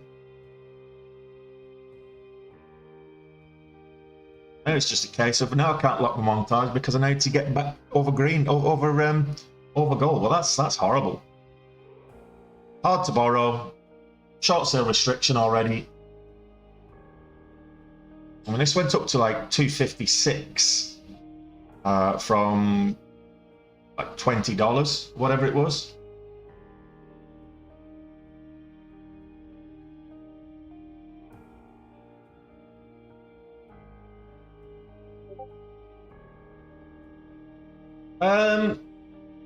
Now it's just a case of now I can't lock the montage because I need to get back over green, over gold. Well, that's horrible. Hard to borrow. Short sale restriction already. I mean, this went up to like 256 from like $20, whatever it was.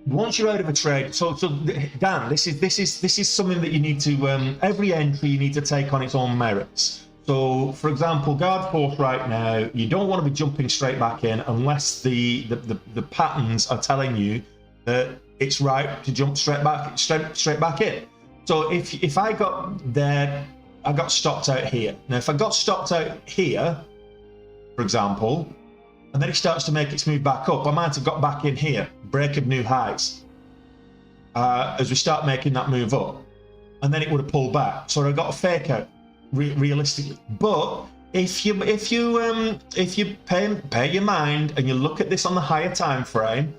Once you're out of a trade, so Dan, this is something that you need to every entry you need to take on its own merits. So, for example, guard force right now, you don't want to be jumping straight back in unless the patterns are telling you that it's right to jump straight back in. So if I got there, I got stopped out here. Now, if I got stopped out here, for example, and then it starts to make its move back up, I might have got back in here, break of new highs, as we start making that move up, and then it would have pulled back. So I got a fake out. Realistically, but if you pay your mind and you look at this on the higher time frame,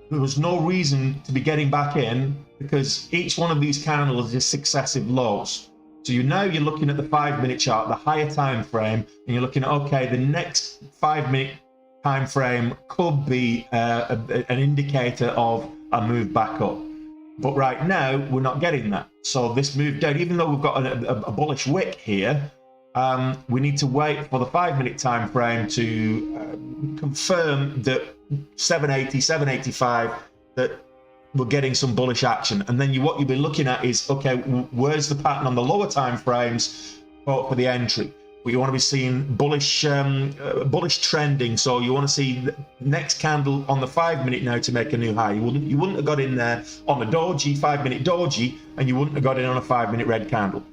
there was no reason to be getting back in because each one of these candles is successive lows. So you're looking at the 5-minute chart, the higher time frame, and you're looking at, okay, the next 5-minute time frame could be an indicator of a move back up. But right now, we're not getting that. So this move down, even though we've got a bullish wick here, we need to wait for the 5-minute time frame to confirm that 780, 785, that we're getting some bullish action. And then what you'll be looking at is, okay, where's the pattern on the lower time frames for the entry? But you want to be seeing bullish trending. So you want to see the next candle on the 5-minute now to make a new high. You wouldn't have got in there on a doji, 5-minute doji, and you wouldn't have got in on a 5-minute red candle.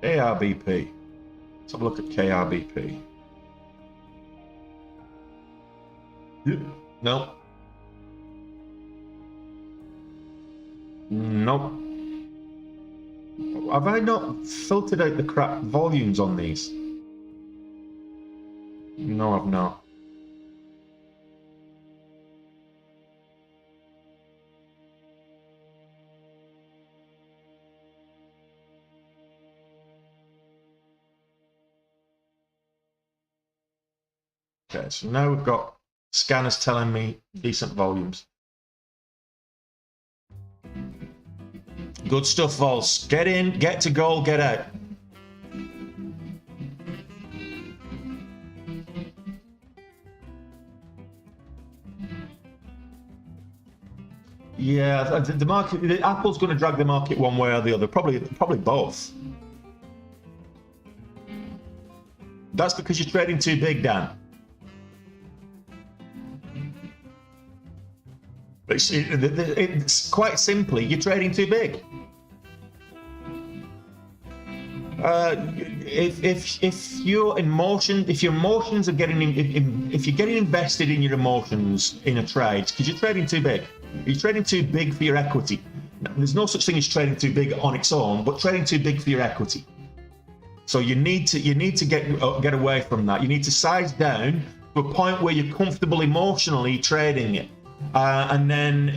KRBP. Let's have a look at KRBP. No. Nope. Have I not filtered out the crap volumes on these? No, I've not. Okay, so now we've got scanners telling me decent volumes. Good stuff, Vols. Get in, get to goal, get out. Yeah, the market, Apple's going to drag the market one way or the other. Probably both. That's because you're trading too big, Dan. It's quite simply, you're trading too big. If your emotions are getting if you're getting invested in your emotions in a trade, because you're trading too big. You're trading too big for your equity. There's no such thing as trading too big on its own, but trading too big for your equity. So you need to get away from that. You need to size down to a point where you're comfortable emotionally trading it. And then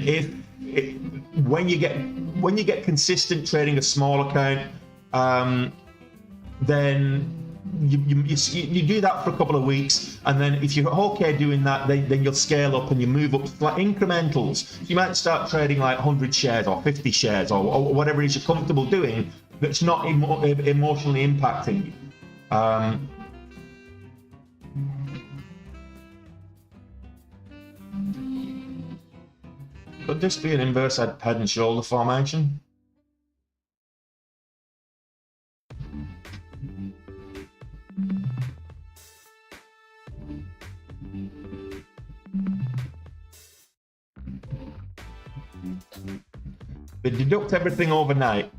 when you get consistent trading a small account, then you do that for a couple of weeks, and then if you're okay doing that, then you'll scale up and you move up like incrementals. You might start trading like 100 shares or 50 shares or whatever it is you're comfortable doing that's not emotionally impacting you. Could this be an inverse head and shoulder formation? They deduct everything overnight.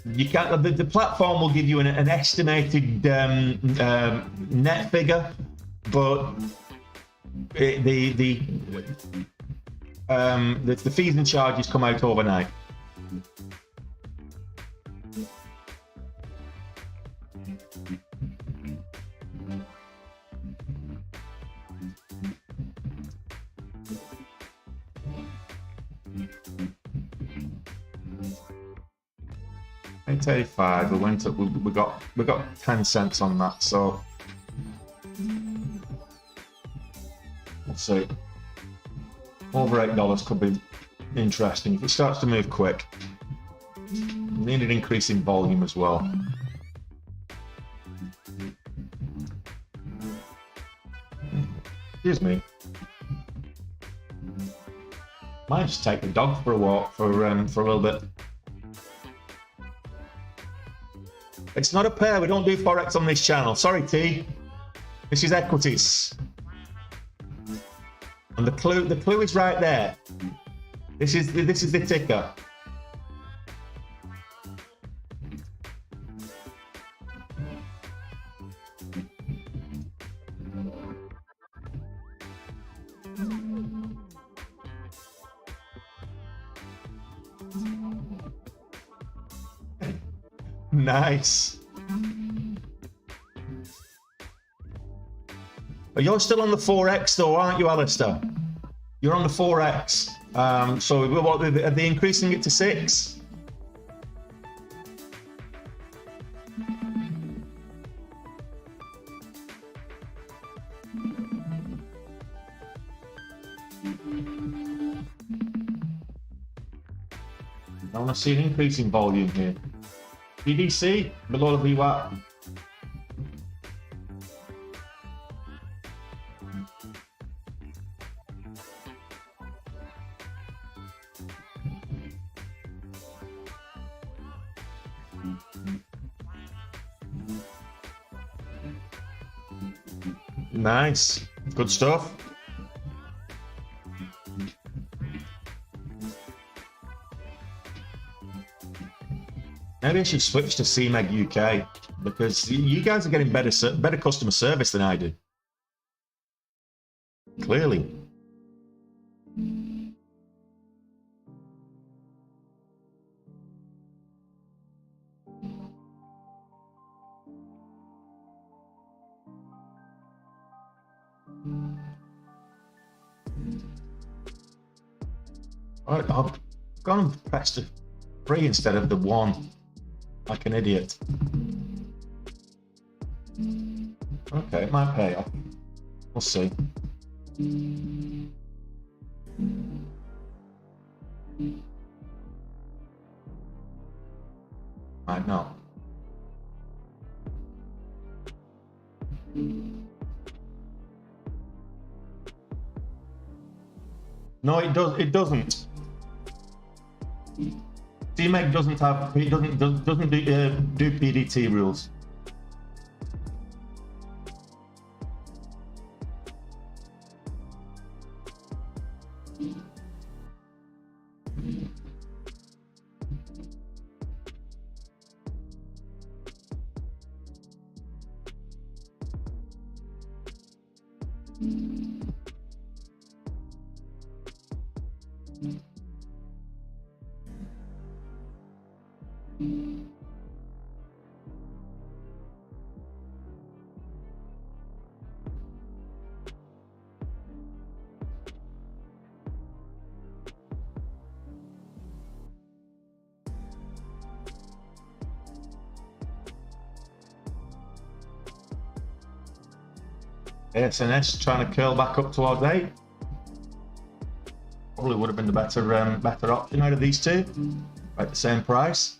You can't. The platform will give you an estimated net figure, but the fees and charges come out overnight. $8.85. We went up. We got 10 cents on that. So let's see. Over $8 could be interesting if it starts to move quick. We need an increase in volume as well. Excuse me. Might just take the dog for a walk for a little bit. It's not a pair. We don't do forex on this channel. Sorry, T. This is equities. And the clue is right there. This is the ticker. Nice. You're still on the 4X though, aren't you, Alistair? You're on the 4X. So what, are they increasing it to 6? I want to see an increase in volume here. BDC below the VWAP. Nice, good stuff. Maybe I should switch to CMEG UK because you guys are getting better customer service than I do. Clearly. I've gone and pressed a 3 instead of the 1. Like an idiot. Okay, it might pay off. We'll see. Might not. No, it doesn't. CMEG doesn't have. It doesn't do PDT rules. SNS trying to curl back up towards 8. Probably would have been the better option out of these two, at the same price.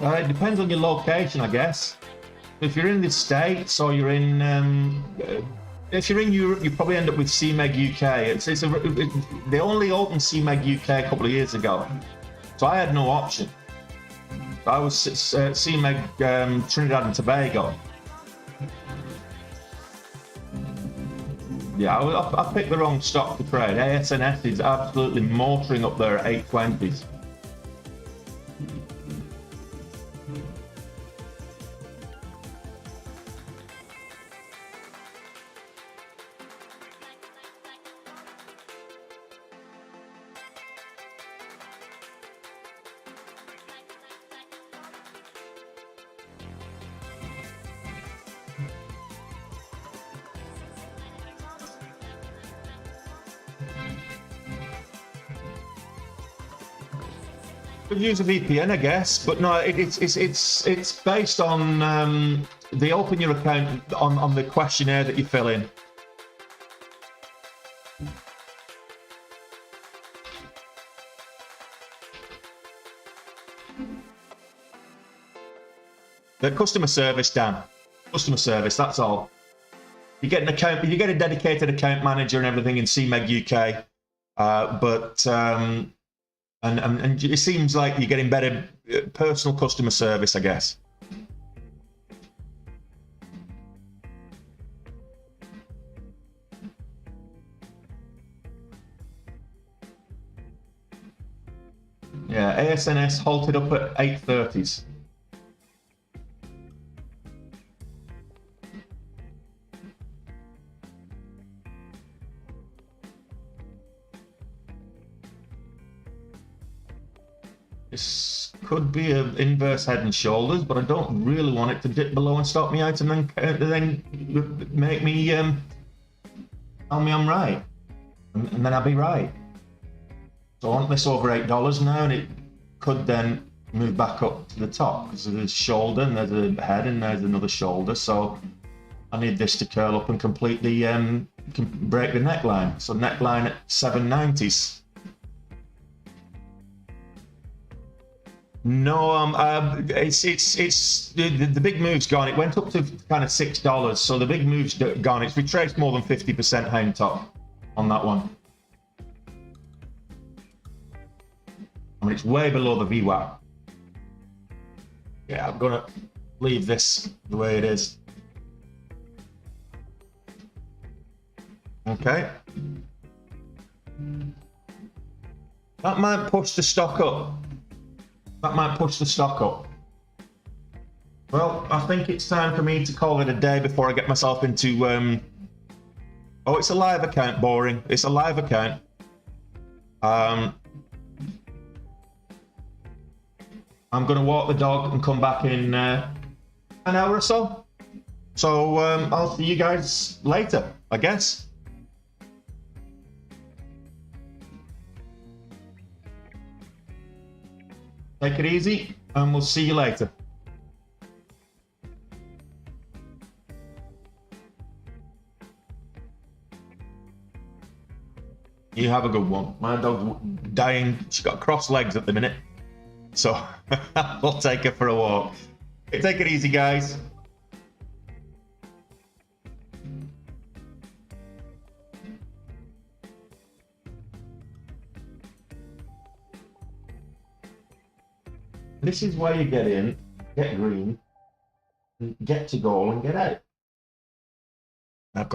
It depends on your location, I guess. If you're in the States or you're in, if you're in Europe, you probably end up with CMEG UK. They only opened CMEG UK a couple of years ago, so I had no option. I was CMEG Trinidad and Tobago. Yeah, I picked the wrong stock to trade. ASNS is absolutely motoring up there at 820s. Could use a VPN, I guess, but no, it's based on they open your account on the questionnaire that you fill in. The customer service, Dan. Customer service, that's all. You get an account, you get a dedicated account manager and everything in CMEG UK, and it seems like you're getting better personal customer service, I guess. Yeah, ASNS halted up at 8:30s. This could be an inverse head and shoulders, but I don't really want it to dip below and stop me out and then make me tell me I'm right, and then I'll be right. So I want this over $8 now, and it could then move back up to the top because there's a shoulder and there's a head and there's another shoulder. So I need this to curl up and completely break the neckline. So neckline at 790s. No, it's the big move's gone. It went up to kind of $6, so the big move's gone. It's retraced more than 50% hang top on that one. I mean, it's way below the VWAP. Yeah, I'm gonna leave this the way it is. Okay. That might push the stock up. That might push the stock up. Well, I think it's time for me to call it a day before I get myself into... Oh, it's a live account, boring. It's a live account. I'm going to walk the dog and come back in an hour or so. So I'll see you guys later, I guess. Take it easy, and we'll see you later. You have a good one. My dog's dying. She's got crossed legs at the minute, so I'll take her for a walk. Okay, take it easy, guys. This is where you get in, get green, get to goal and get out. I've got to